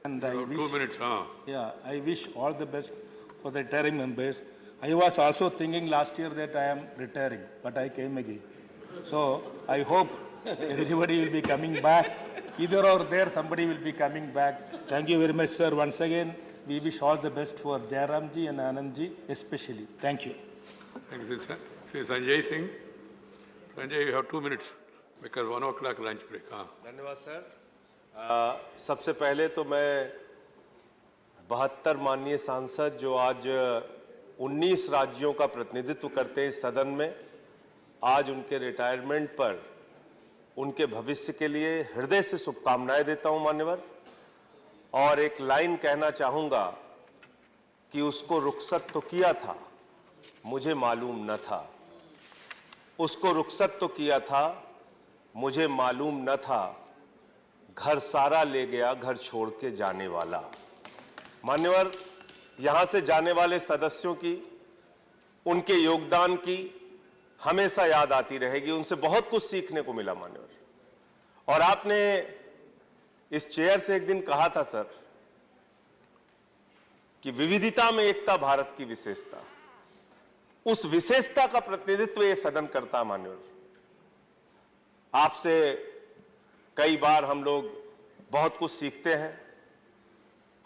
And you have 2 minutes. Yeah, I wish all the best for the retiring members. I was also thinking last year that I am retiring, but I came again. So I hope everybody will be coming back. Either or there, somebody will be coming back. Thank you very much, sir. Once again, we wish all the best for Jairamji and Anandji, especially. Thank you. Thank you, sir. Sri Sanjay Singh. Sanjay, you have 2 minutes because 1 o'clock lunch break. धन्यवाद sir. सबसे पहले तो मैं 72 माननीय सांसद जो आज 19 राज्यों का प्रतिनिधित्व करते हैं इस सदन में, आज उनके रिटायरमेंट पर उनके भविष्य के लिए हृदय से शुभकामनाएं देता हूं मान्यवर। और एक लाइन कहना चाहूंगा कि उसको रुखसत तो किया था, मुझे मालूम न था। उसको रुखसत तो किया था, मुझे मालूम न था। घर सारा ले गया, घर छोड़ के जाने वाला। मान्यवर, यहां से जाने वाले सदस्यों की, उनके योगदान की हमेशा याद आती रहेगी। उनसे बहुत कुछ सीखने को मिला मान्यवर। और आपने इस चेयर से एक दिन कहा था सर कि विविधता में एकता भारत की विशेषता। उस विशेषता का प्रतिनिधित्व यह सदन करता है मान्यवर। आपसे कई बार हम लोग बहुत कुछ सीखते हैं।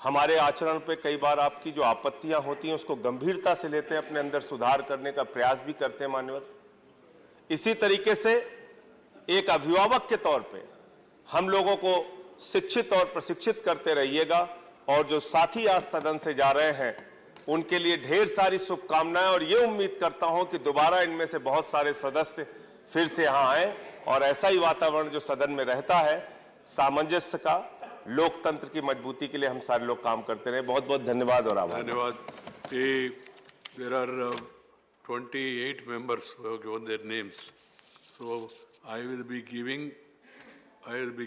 हमारे आचरण पे कई बार आपकी जो आपत्तियां होती हैं उसको गंभीरता से लेते हैं, अपने अंदर सुधार करने का प्रयास भी करते हैं मान्यवर। इसी तरीके से एक अभिभावक के तौर पे हम लोगों को शिक्षित और प्रशिक्षित करते रहिएगा। और जो साथी आज सदन से जा रहे हैं उनके लिए ढेर सारी शुभकामनाएं, और ये उम्मीद करता हूं कि दोबारा इनमें से बहुत सारे सदस्य फिर से यहां आए और ऐसा ही वातावरण जो सदन में रहता है, सामंजस्य का, लोकतंत्र की मजबूती के लिए हम सारे लोग काम करते रहे। बहुत बहुत धन्यवाद और आभार। धन्यवाद। There are 28 members who have given their names, so I will be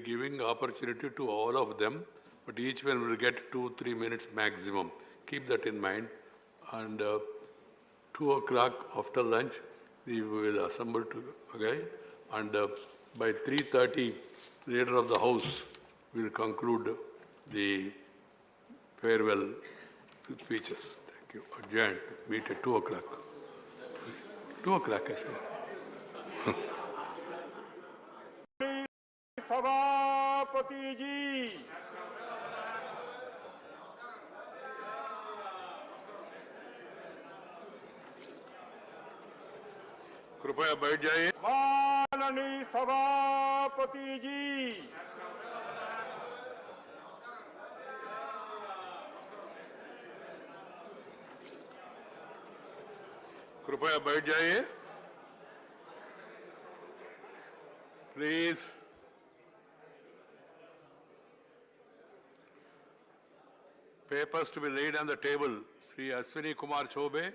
giving opportunity to all of them, but each one will get 2-3 minutes maximum. Keep that in mind. And 2 o'clock after lunch, we will assemble again, and by 3:30, the leader of the House will conclude the farewell speeches. Thank you. Adjourned. Meet at 2 o'clock. 2 o'clock, I said. सभापति जी, कृपया बैठ जाइए। माननीय सभापति जी, कृपया बैठ जाइए। Please. Papers to be laid on the table. Sri Ashwini Kumar Chobe.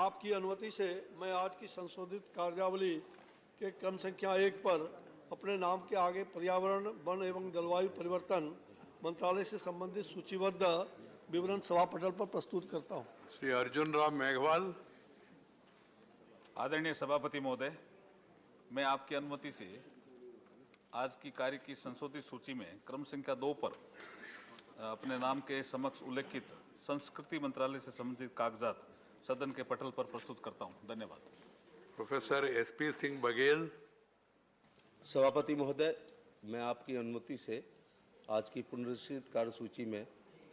आपकी अनुमति से मैं आज की संशोधित कार्यावली के क्रम संख्या 1 पर अपने नाम के आगे पर्यावरण, वन एवं जलवायु परिवर्तन मंत्रालय से संबंधित सूचीबद्ध विवरण सभा पटल पर प्रस्तुत करता हूं। श्री अर्जुन राम मेघवाल। आदरणीय सभापति महोदय, मैं आपकी अनुमति से आज की कार्य की संशोधित सूची में क्रम संख्या 2 पर अपने नाम के समक्ष उल्लेखित संस्कृति मंत्रालय से संबंधित कागजात सदन के पटल पर प्रस्तुत करता हूं। धन्यवाद। Professor SP Singh Baghel. सभापति महोदय, मैं आपकी अनुमति से आज की पुनर्निर्देशित कार्यसूची में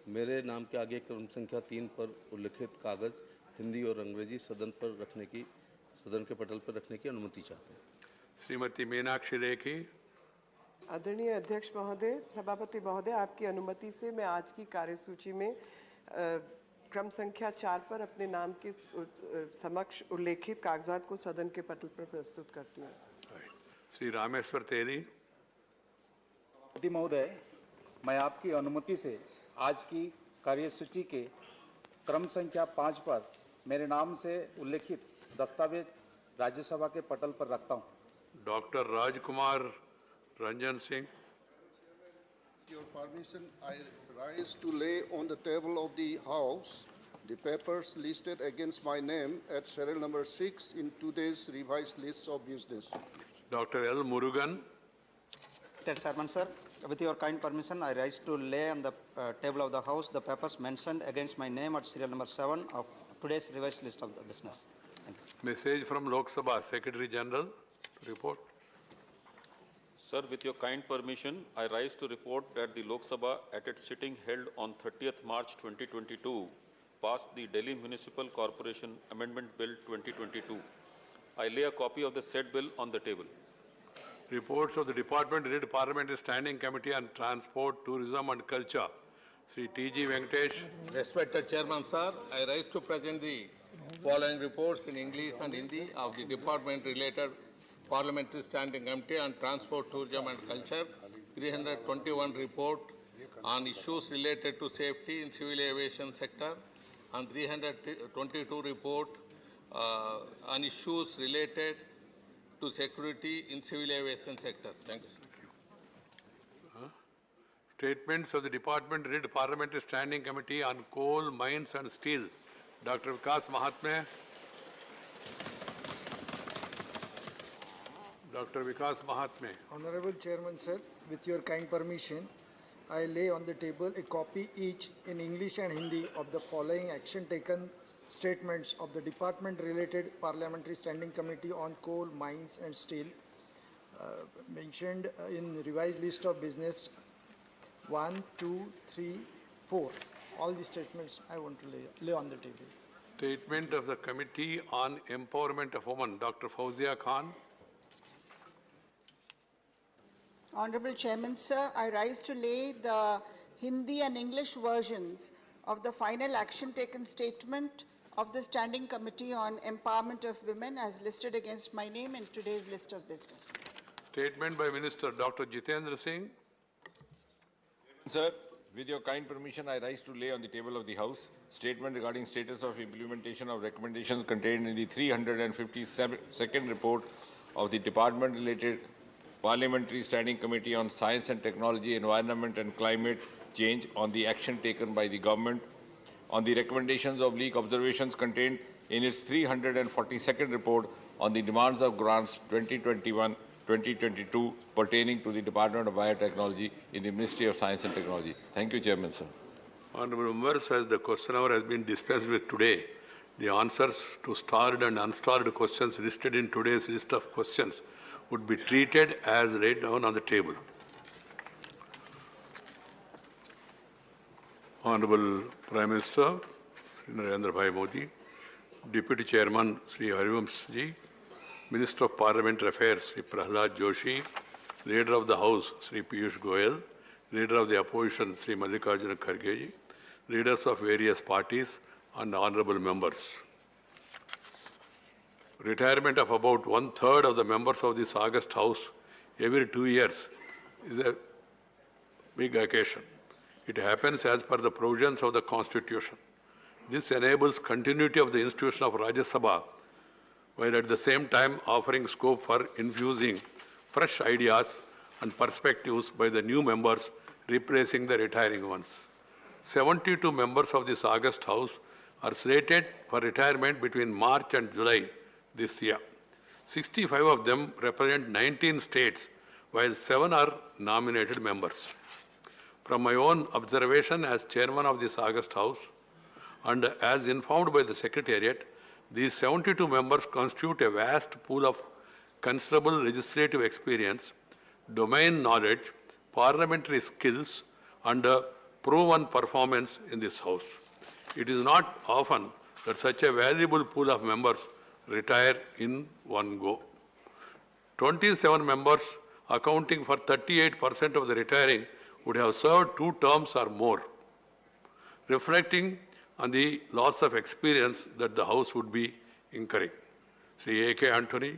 मेरे नाम के आगे क्रम संख्या 3 पर उल्लेखित कागज हिंदी और अंग्रेजी सदन के पटल पर रखने की अनुमति चाहते हैं। श्रीमती मीनाक्षी लेखी। आदरणीय अध्यक्ष महोदय, सभापति महोदय, आपकी अनुमति से मैं आज की कार्यसूची में क्रम संख्या 4 पर अपने नाम के समक्ष उल्लेखित कागजात को सदन के पटल पर प्रस्तुत करती हूँ। श्री रामेश्वर तेली। सभापति महोदय, मैं आपकी अनुमति से आज की कार्यसूची के क्रम संख्या 5 पर मेरे नाम से उल्लेखित दस्तावेज राज्यसभा के पटल पर रखता हूँ। Doctor Rajkumar Ranjan Singh. Your permission, I rise to lay on the table of the House the papers listed against my name at serial number 6 in today's revised list of business. Dr. L. Murugan. Mr. Chairman, sir, with your kind permission, I rise to lay on the table of the House the papers mentioned against my name at serial number 7 of today's revised list of the business. Thank you. Message from Lok Sabha, Secretary General to report. Sir, with your kind permission, I rise to report that the Lok Sabha at its sitting held on 30th March 2022 passed the Delhi Municipal Corporation Amendment Bill 2022. I lay a copy of the said bill on the table. Reports of the Department related to Parliamentary Standing Committee on Transport, Tourism and Culture. Sri T.G. Venkatesh. Respected Chairman, sir, I rise to present the following reports in English and Hindi of the department related Parliamentary Standing Committee on Transport, Tourism and Culture, 321 report on issues related to safety in civil aviation sector, and 322 report on issues related to security in civil aviation sector. Thank you. Statements of the Department Head Parliamentary Standing Committee on Coal, Mines and Steel. Dr. Vikas Mahatme. Dr. Vikas Mahatme. Honorable Chairman, sir, with your kind permission, I lay on the table a copy each in English and Hindi of the following action taken statements of the department-related Parliamentary Standing Committee on Coal, Mines and Steel, mentioned in revised list of business 1, 2, 3, 4. All the statements I want to lay on the table. Statement of the Committee on Empowerment of Women. Dr. Fauzia Khan. Honorable Chairman, sir, I rise to lay the Hindi and English versions of the final action taken statement of the Standing Committee on Empowerment of Women as listed against my name in today's list of business. Statement by Minister Dr. Jitendra Singh. Sir, with your kind permission, I rise to lay on the table of the House statement regarding status of implementation of recommendations contained in the 352nd report of the department-related Parliamentary Standing Committee on Science and Technology, Environment and Climate Change on the action taken by the government on the recommendations of leak observations contained in its 342nd report on the demands of grants 2021-2022 pertaining to the Department of Biotechnology in the Ministry of Science and Technology. Thank you, Chairman, sir. Honorable members, as the question hour has been dispensed with today, the answers to starred and unstarred questions listed in today's list of questions would be treated as laid down on the table. Honorable Prime Minister, Sri Narendra Bhai Modi, Deputy Chairman Sri Harivams Ji, Minister of Parliamentary Affairs Sri Prahlad Joshi, Leader of the House Sri Piyush Goyal, Leader of the Opposition Sri Mallikarjuna Kharge Ji, Leaders of various parties and honorable members. Retirement of about 1/3 of the members of this August House every 2 years is a big occasion. It happens as per the provisions of the Constitution. This enables continuity of the institution of Rajya Sabha, while at the same time offering scope for infusing fresh ideas and perspectives by the new members replacing the retiring ones. 72 members of this August House are slated for retirement between March and July this year. 65 of them represent 19 states, while 7 are nominated members. From my own observation as chairman of this August House, and as informed by the Secretariat, these 72 members constitute a vast pool of considerable legislative experience, domain knowledge, parliamentary skills, and proven performance in this House. It is not often that such a valuable pool of members retire in one go. 27 members, accounting for 38% of the retiring, would have served 2 terms or more, reflecting on the loss of experience that the House would be incurring. Sri A.K. Anthony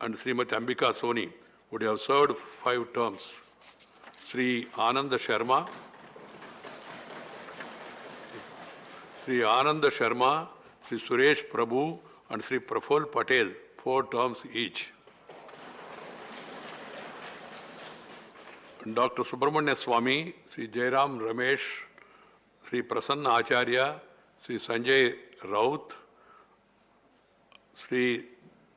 and Srimati Ambika Soni would have served 5 terms. Sri Anand Sharma, Sri Suresh Prabhu and Sri Praful Patel, 4 terms each. And Dr. Subramanya Swamy, Sri Jairam Ramesh, Sri Prasanna Acharya, Sri Sanjay Raut, Sri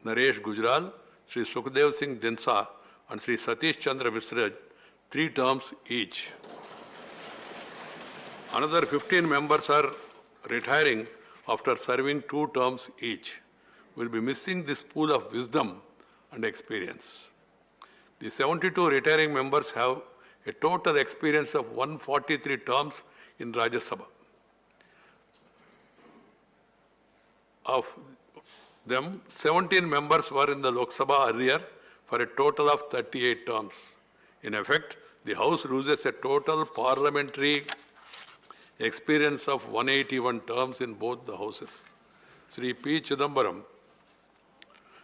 Naresh Gujral, Sri Sukhdev Singh Dinsa, and Sri Satish Chandra Misra, 3 terms each. Another 15 members are retiring after serving 2 terms each. Will be missing this pool of wisdom and experience. The 72 retiring members have a total experience of 143 terms in Rajya Sabha. Of them, 17 members were in the Lok Sabha earlier for a total of 38 terms. In effect, the House loses a total parliamentary experience of 181 terms in both the Houses. Sri P. Chidambaram,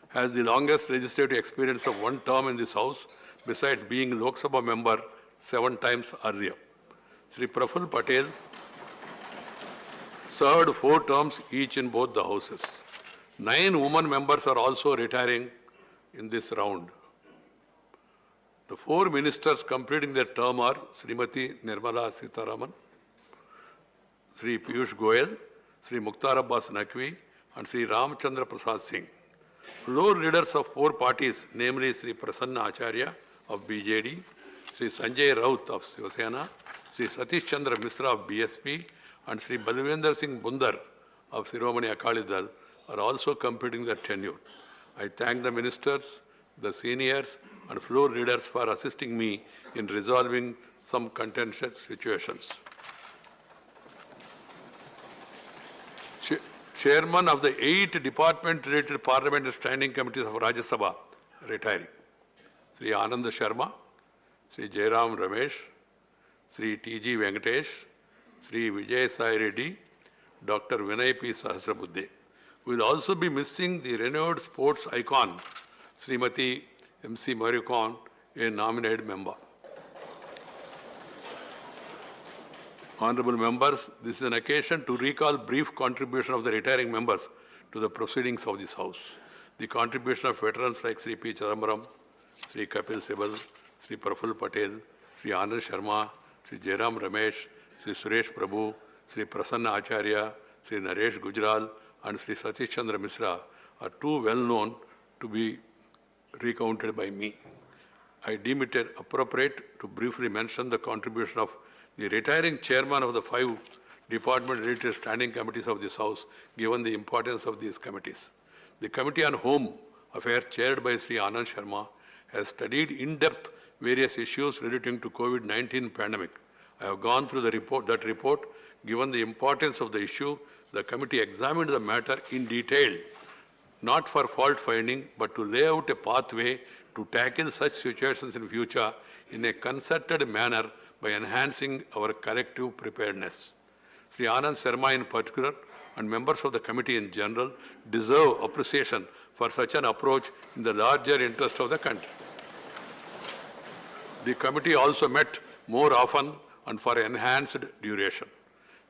has the longest legislative experience of one term in this House, besides being Lok Sabha member 7 times earlier. Sri Praful Patel served 4 terms each in both the houses. 9 women members are also retiring in this round. The 4 ministers completing their term are Srimati Nirmala Sitharaman, Sri Piyush Goyal, Sri Mukhtar Abbas Naqvi, and Sri Ramchandra Prasad Singh. Floor leaders of 4 parties, namely Sri Prasanna Acharya of BJD, Sri Sanjay Raut of Shiv Sena, Sri Satish Chandra Misra of BSP, and Sri Balvendra Singh Bundar of Shiromani Akali Dal are also completing their tenure. I thank the ministers, the seniors, and floor leaders for assisting me in resolving some contentious situations. Chairman of the 8 department-related parliamentary standing committees of Rajya Sabha, retiring. Sri Anand Sharma, Sri Jairam Ramesh, Sri T.G. Venkatesh, Sri Vijay Sai Reddy, Dr. Vinay P. Sahasrabuddhe. We will also be missing the renowned sports icon, Srimati M.C. Maricon, a nominated member. Honorable members, this is an occasion to recall brief contribution of the retiring members to the proceedings of this House. The contribution of veterans like Sri P. Chidambaram, Sri Kapil Sibal, Sri Praful Patel, Sri Anand Sharma, Sri Jairam Ramesh, Sri Suresh Prabhu, Sri Prasanna Acharya, Sri Naresh Gujral, and Sri Satish Chandra Misra are too well known to be recounted by me. I deem it appropriate to briefly mention the contribution of the retiring chairman of the 5 department-related standing committees of this House, given the importance of these committees. The Committee on Home Affairs, chaired by Sri Anand Sharma, has studied in depth various issues relating to COVID-19 pandemic. I have gone through that report. Given the importance of the issue, the committee examined the matter in detail, not for fault finding, but to lay out a pathway to tackle such situations in future in a concerted manner by enhancing our collective preparedness. Sri Anand Sharma in particular and members of the committee in general deserve appreciation for such an approach in the larger interest of the country. The committee also met more often and for enhanced duration.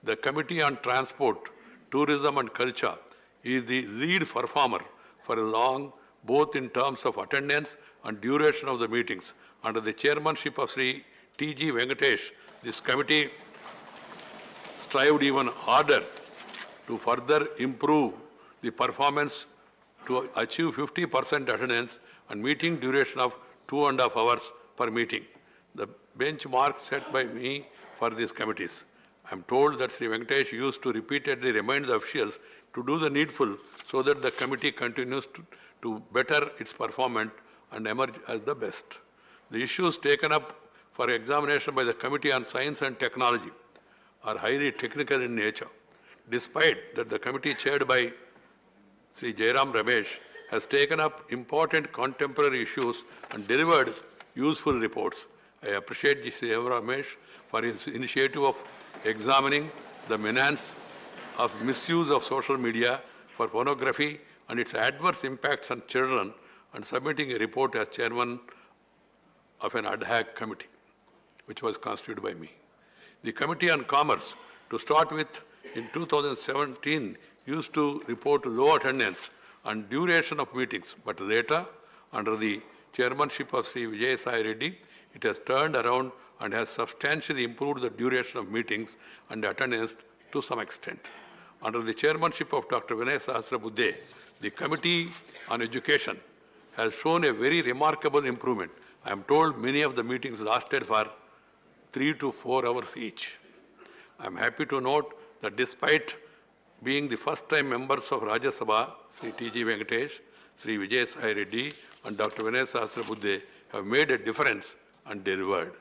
The Committee on Transport, Tourism and Culture is the lead performer for a long, both in terms of attendance and duration of the meetings. Under the chairmanship of Sri T.G. Venkatesh, this committee strived even harder to further improve the performance to achieve 50% attendance and meeting duration of 2.5 hours per meeting. The benchmark set by me for these committees. I am told that Sri Venkatesh used to repeatedly remind the officials to do the needful so that the committee continues to better its performance and emerge as the best. The issues taken up for examination by the Committee on Science and Technology are highly technical in nature. Despite that the committee chaired by Sri Jairam Ramesh has taken up important contemporary issues and delivered useful reports. I appreciate Sri Jairam Ramesh for his initiative of examining the menace of misuse of social media for pornography and its adverse impacts on children and submitting a report as chairman of an ad hoc committee, which was constituted by me. The Committee on Commerce, to start with, in 2017, used to report low attendance and duration of meetings, but later, under the chairmanship of Sri Vijay Sai Reddy, it has turned around and has substantially improved the duration of meetings and attendance to some extent. Under the chairmanship of Dr. Vinay Sahasrabuddhe, the Committee on Education has shown a very remarkable improvement. I am told many of the meetings lasted for 3 to 4 hours each. I am happy to note that despite being the first-time members of Rajya Sabha, Sri T.G. Venkatesh, Sri Vijay Sai Reddy and Dr. Vinay Sahasrabuddhe have made a difference and delivered.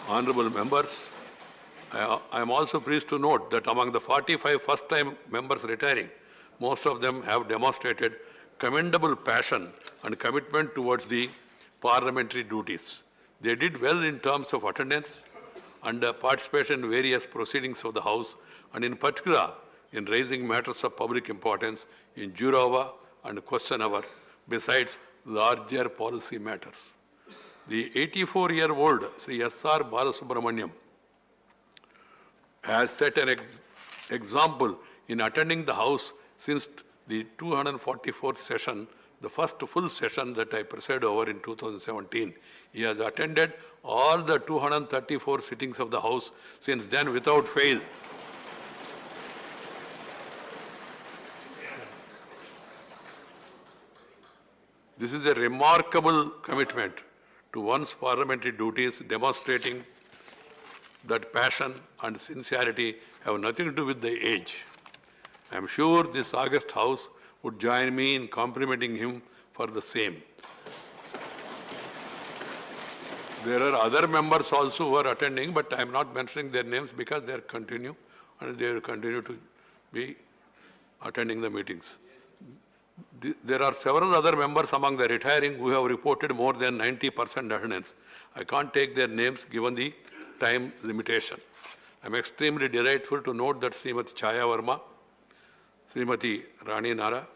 Honorable members, I am also pleased to note that among the 45 first-time members retiring, most of them have demonstrated commendable passion and commitment towards the parliamentary duties. They did well in terms of attendance and participation in various proceedings of the House, and in particular, in raising matters of public importance in Jurava and question hour, besides larger policy matters. The 84-year-old Sri S.R. Balasubramaniam has set an example in attending the House since the 244th session, the first full session that I presided over in 2017. He has attended all the 234 sittings of the House since then without fail. This is a remarkable commitment to one's parliamentary duties, demonstrating that passion and sincerity have nothing to do with the age. I am sure this august House would join me in complimenting him for the same. There are other members also who are attending, but I am not mentioning their names because they continue and they will continue to be attending the meetings. There are several other members among the retiring who have reported more than 90% attendance. I can't take their names given the time limitation. I am extremely delightful to note that Srimati Chaya Verma, Srimati Rani Nara,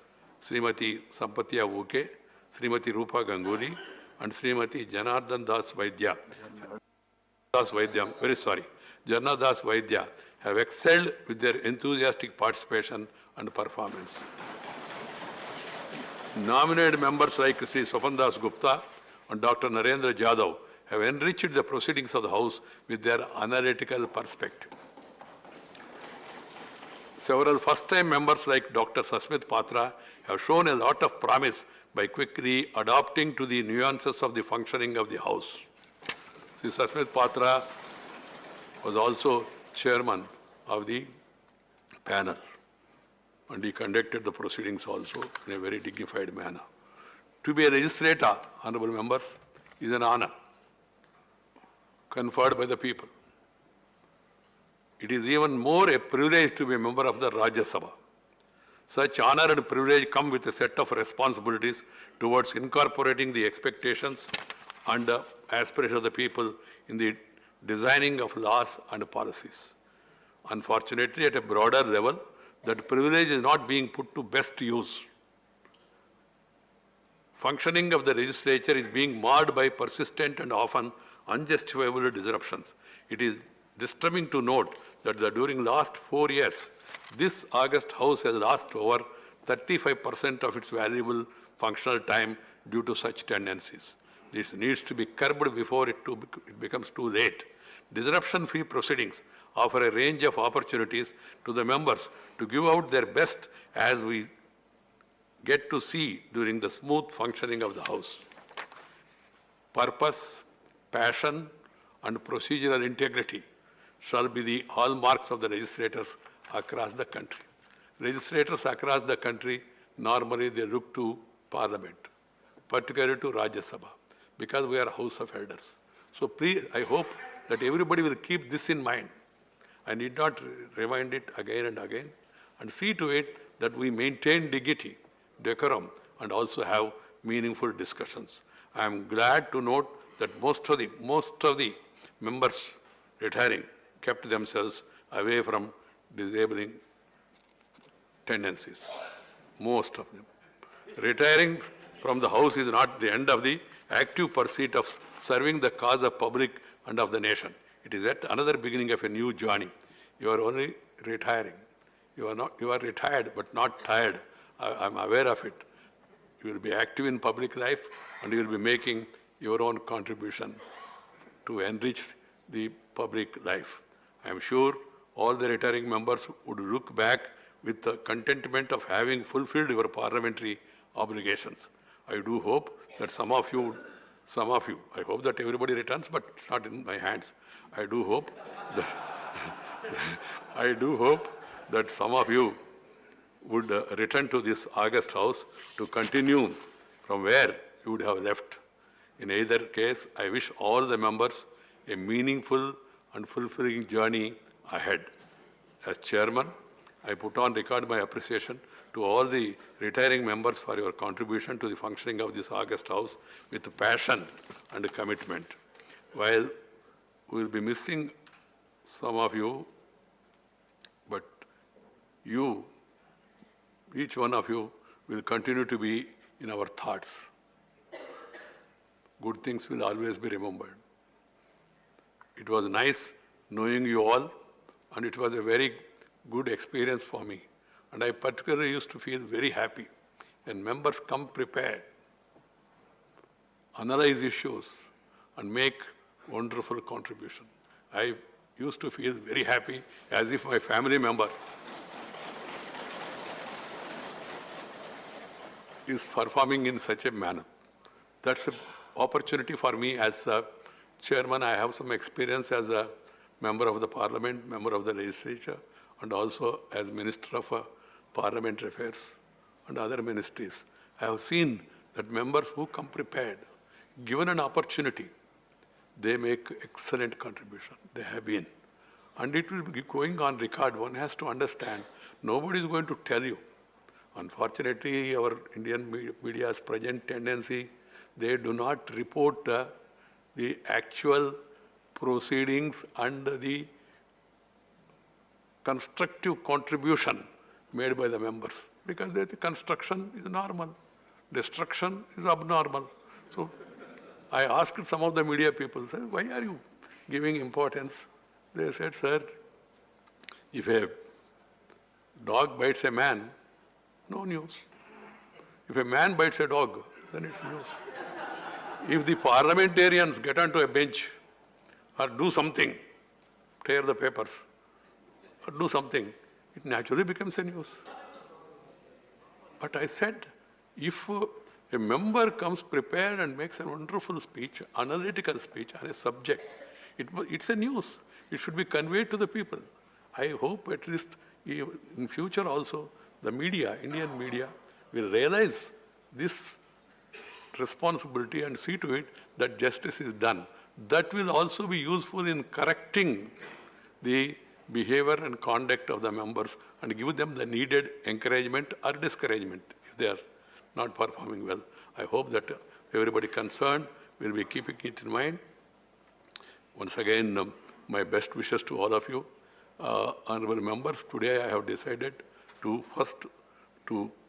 Srimati Sampatya Uke, Srimati Rupa Ganguly, and Srimati Janardhan Das Vaidya, Janardhan Das Vaidya have excelled with their enthusiastic participation and performance. Nominated members like Sri Swapandas Gupta and Dr. Narendra Jadhav have enriched the proceedings of the House with their analytical perspective. Several first-time members like Dr. Sasmit Patra have shown a lot of promise by quickly adapting to the nuances of the functioning of the House. Sri Sasmit Patra was also chairman of the panel, and he conducted the proceedings also in a very dignified manner. To be a legislator, honorable members, is an honor conferred by the people. It is even more a privilege to be a member of the Rajya Sabha. Such honor and privilege come with a set of responsibilities towards incorporating the expectations and aspirations of the people in the designing of laws and policies. Unfortunately, at a broader level, that privilege is not being put to best use. Functioning of the legislature is being marred by persistent and often unjustifiable disruptions. It is disturbing to note that during last 4 years, this august House has lost over 35% of its valuable functional time due to such tendencies. This needs to be curbed before it becomes too late. Disruption-free proceedings offer a range of opportunities to the members to give out their best, as we get to see during the smooth functioning of the House. Purpose, passion, and procedural integrity shall be the hallmarks of the legislators across the country. Legislators across the country, normally they look to Parliament, particularly to Rajya Sabha, because we are a House of Elders. So please, I hope that everybody will keep this in mind. I need not remind it again and again, and see to it that we maintain dignity, decorum, and also have meaningful discussions. I am glad to note that most of the members retiring kept themselves away from disabling tendencies, most of them. Retiring from the House is not the end of the active pursuit of serving the cause of public and of the nation. It is yet another beginning of a new journey. You are only retiring. You are retired but not tired. I am aware of it. You will be active in public life and you will be making your own contribution to enrich the public life. I am sure all the retiring members would look back with the contentment of having fulfilled your parliamentary obligations. I do hope that some of you, I hope that everybody returns, but it's not in my hands. I do hope that some of you would return to this august House to continue from where you would have left. In either case, I wish all the members a meaningful and fulfilling journey ahead. As chairman, I put on record my appreciation to all the retiring members for your contribution to the functioning of this august House with passion and commitment. While we will be missing some of you, but you, each one of you, will continue to be in our thoughts. Good things will always be remembered. It was nice knowing you all, and it was a very good experience for me. And I particularly used to feel very happy when members come prepared, analyze issues, and make wonderful contribution. I used to feel very happy, as if my family member is performing in such a manner. That's an opportunity for me as a chairman. I have some experience as a member of the parliament, member of the legislature, and also as Minister of Parliamentary Affairs and other ministries. I have seen that members who come prepared, given an opportunity, they make excellent contribution. They have been. And it will be going on record. One has to understand, nobody is going to tell you. Unfortunately, our Indian media's present tendency, they do not report the actual proceedings and the constructive contribution made by the members, because the construction is normal, destruction is abnormal. So I asked some of the media people, why are you giving importance? They said, sir, if a dog bites a man, no news. If a man bites a dog, then it's news. If the parliamentarians get onto a bench or do something, tear the papers, or do something, it naturally becomes a news. But I said, if a member comes prepared and makes a wonderful speech, analytical speech on a subject, it's a news. It should be conveyed to the people. I hope at least in future also, the media, Indian media, will realize this responsibility and see to it that justice is done. That will also be useful in correcting the behavior and conduct of the members and give them the needed encouragement or discouragement if they are not performing well. I hope that everybody concerned will be keeping it in mind. Once again, my best wishes to all of you. Honorable members, today I have decided to first,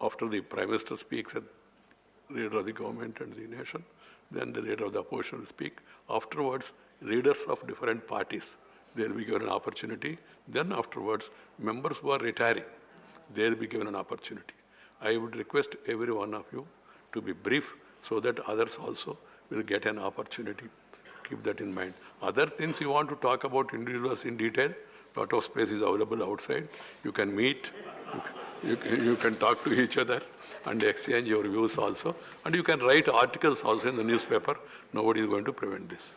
after the Prime Minister speaks at leader of the government and the nation, then the leader of the opposition will speak. Afterwards, leaders of different parties, they will be given an opportunity. Then afterwards, members who are retiring, they will be given an opportunity. I would request every one of you to be brief so that others also will get an opportunity. Keep that in mind. Other things you want to talk about individuals in detail, lot of space is available outside. You can meet, you can talk to each other and exchange your views also. And you can write articles also in the newspaper. Nobody is going to prevent this.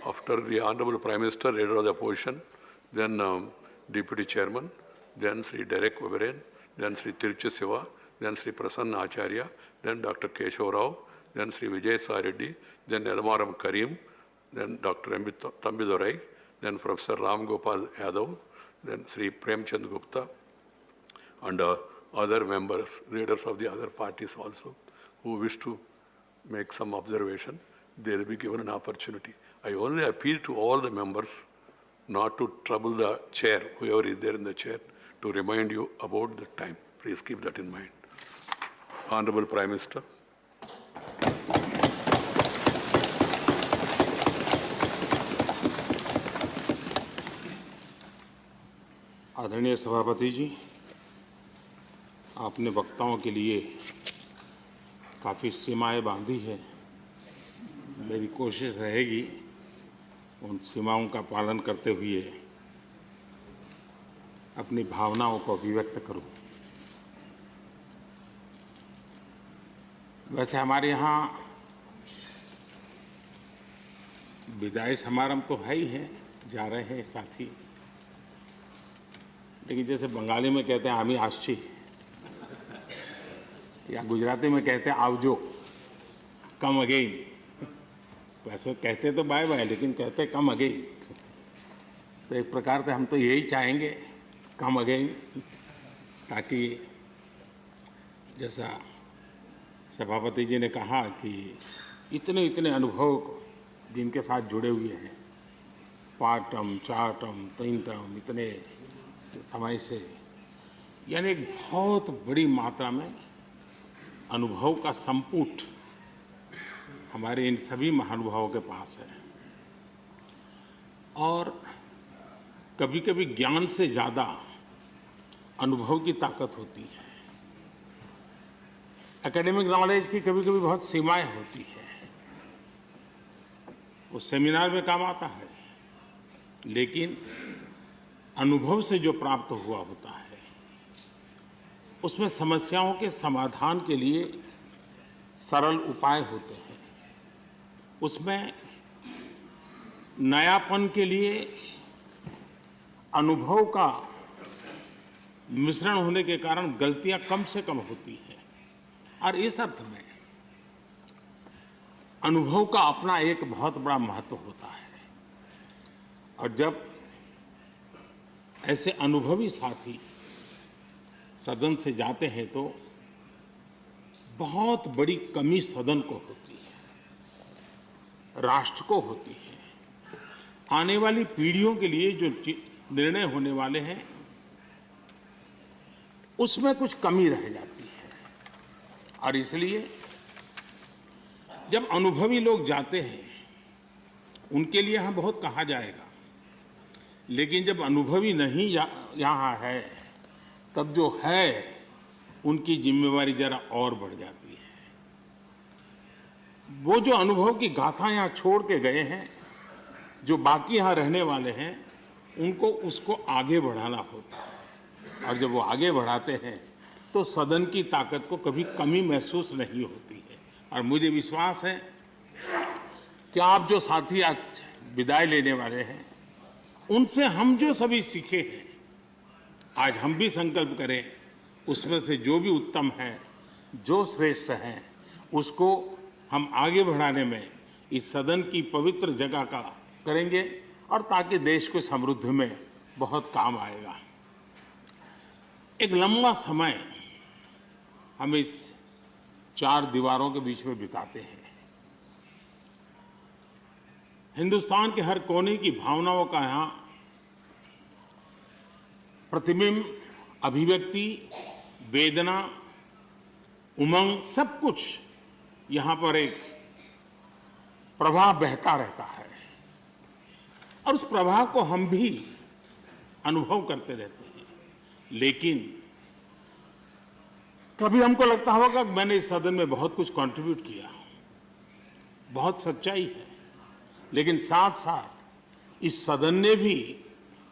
After the Honorable Prime Minister, Leader of the Opposition, then Deputy Chairman, then Sri Derek Oberyn, then Sri Tiruchi Siva, then Sri Prasanna Acharya, then Dr. Keshav Rao, then Sri Vijay Sareddy, then Elmaram Karim, then Dr. Tambidorai, then Professor Ram Gopal Yadav, then Sri Premchand Gupta, and other members, leaders of the other parties also, who wish to make some observation, they will be given an opportunity. I only appeal to all the members not to trouble the chair, whoever is there in the chair, to remind you about the time. Please keep that in mind. Honorable Prime Minister. आदरणीय सभापति जी, आपने वक्ताओं के लिए काफ़ी सीमाएं बांधी है। मेरी कोशिश रहेगी उन सीमाओं का पालन करते हुए अपनी भावनाओं को अभिव्यक्त करूं। वैसे हमारे यहाँ विदाई समारंभ तो है ही है, जा रहे हैं साथी, लेकिन जैसे बंगाली में कहते हैं आमी आश्ची, या गुजराती में कहते हैं आवजो, कम अगेन। वैसे कहते तो बाय बाय, लेकिन कहते कम अगेन। तो एक प्रकार से हम तो यही चाहेंगे, कम अगेन, ताकि जैसा सभापति जी ने कहा कि इतने अनुभव जिनके साथ जुड़े हुए हैं, 5 टर्म 4 टर्म 3 टर्म इतने समय से, यानी एक बहुत बड़ी मात्रा में अनुभव का संपुट हमारे इन सभी महानुभावों के पास है। और कभी कभी ज्ञान से ज़्यादा अनुभव की ताकत होती है। एकेडमिक नॉलेज की कभी कभी बहुत सीमाएं होती है, वो सेमिनार में काम आता है, लेकिन अनुभव से जो प्राप्त हुआ होता है उसमें समस्याओं के समाधान के लिए सरल उपाय होते हैं, उसमें नयापन के लिए अनुभव का मिश्रण होने के कारण गलतियां कम से कम होती हैं। और इस अर्थ में अनुभव का अपना एक बहुत बड़ा महत्व होता है। और जब ऐसे अनुभवी साथी सदन से जाते हैं तो बहुत बड़ी कमी सदन को होती है, राष्ट्र को होती है। आने वाली पीढ़ियों के लिए जो निर्णय होने वाले हैं उसमें कुछ कमी रह जाती है। और इसलिए जब अनुभवी लोग जाते हैं उनके लिए यहाँ बहुत कहा जाएगा, लेकिन जब अनुभवी नहीं यहाँ है तब जो है उनकी जिम्मेवारी जरा और बढ़ जाती है। वो जो अनुभव की गाथा यहाँ छोड़ के गए हैं, जो बाकी यहाँ रहने वाले हैं, उनको उसको आगे बढ़ाना होता है। और जब वो आगे बढ़ाते हैं तो सदन की ताकत को कभी कमी महसूस नहीं होती है। और मुझे विश्वास है कि आप जो साथी आज विदाई लेने वाले हैं उनसे हम जो सभी सीखे हैं, आज हम भी संकल्प करें उसमें से जो भी उत्तम है, जो श्रेष्ठ है, उसको हम आगे बढ़ाने में इस सदन की पवित्र जगह का करेंगे, और ताकि देश को समृद्धि में बहुत काम आएगा। एक लंबा समय हम इस 4 दीवारों के बीच में बिताते हैं। हिंदुस्तान के हर कोने की भावनाओं का यहाँ प्रतिबिंब, अभिव्यक्ति, वेदना, उमंग, सब कुछ यहाँ पर एक प्रवाह बहता रहता है। और उस प्रवाह को हम भी अनुभव करते रहते हैं। लेकिन कभी हमको लगता होगा कि मैंने इस सदन में बहुत कुछ कंट्रीब्यूट किया, बहुत सच्चाई है, लेकिन साथ साथ इस सदन ने भी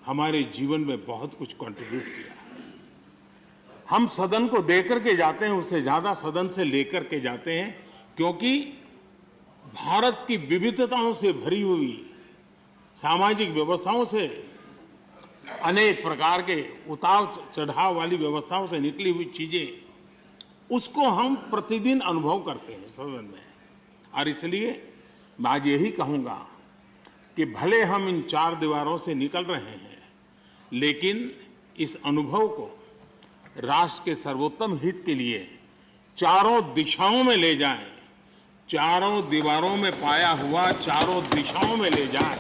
हमारे जीवन में बहुत कुछ कंट्रीब्यूट किया। हम सदन को देकर के जाते हैं, उससे ज्यादा सदन से लेकर के जाते हैं, क्योंकि भारत की विविधताओं से भरी हुई सामाजिक व्यवस्थाओं से, अनेक प्रकार के उतार चढ़ाव वाली व्यवस्थाओं से निकली हुई चीजें, उसको हम प्रतिदिन अनुभव करते हैं सदन में। और इसलिए मैं आज यही कहूंगा कि भले हम इन 4 दीवारों से निकल रहे हैं, लेकिन इस अनुभव को राष्ट्र के सर्वोत्तम हित के लिए चारों दिशाओं में ले जाएं, चारों दीवारों में पाया हुआ चारों दिशाओं में ले जाएं।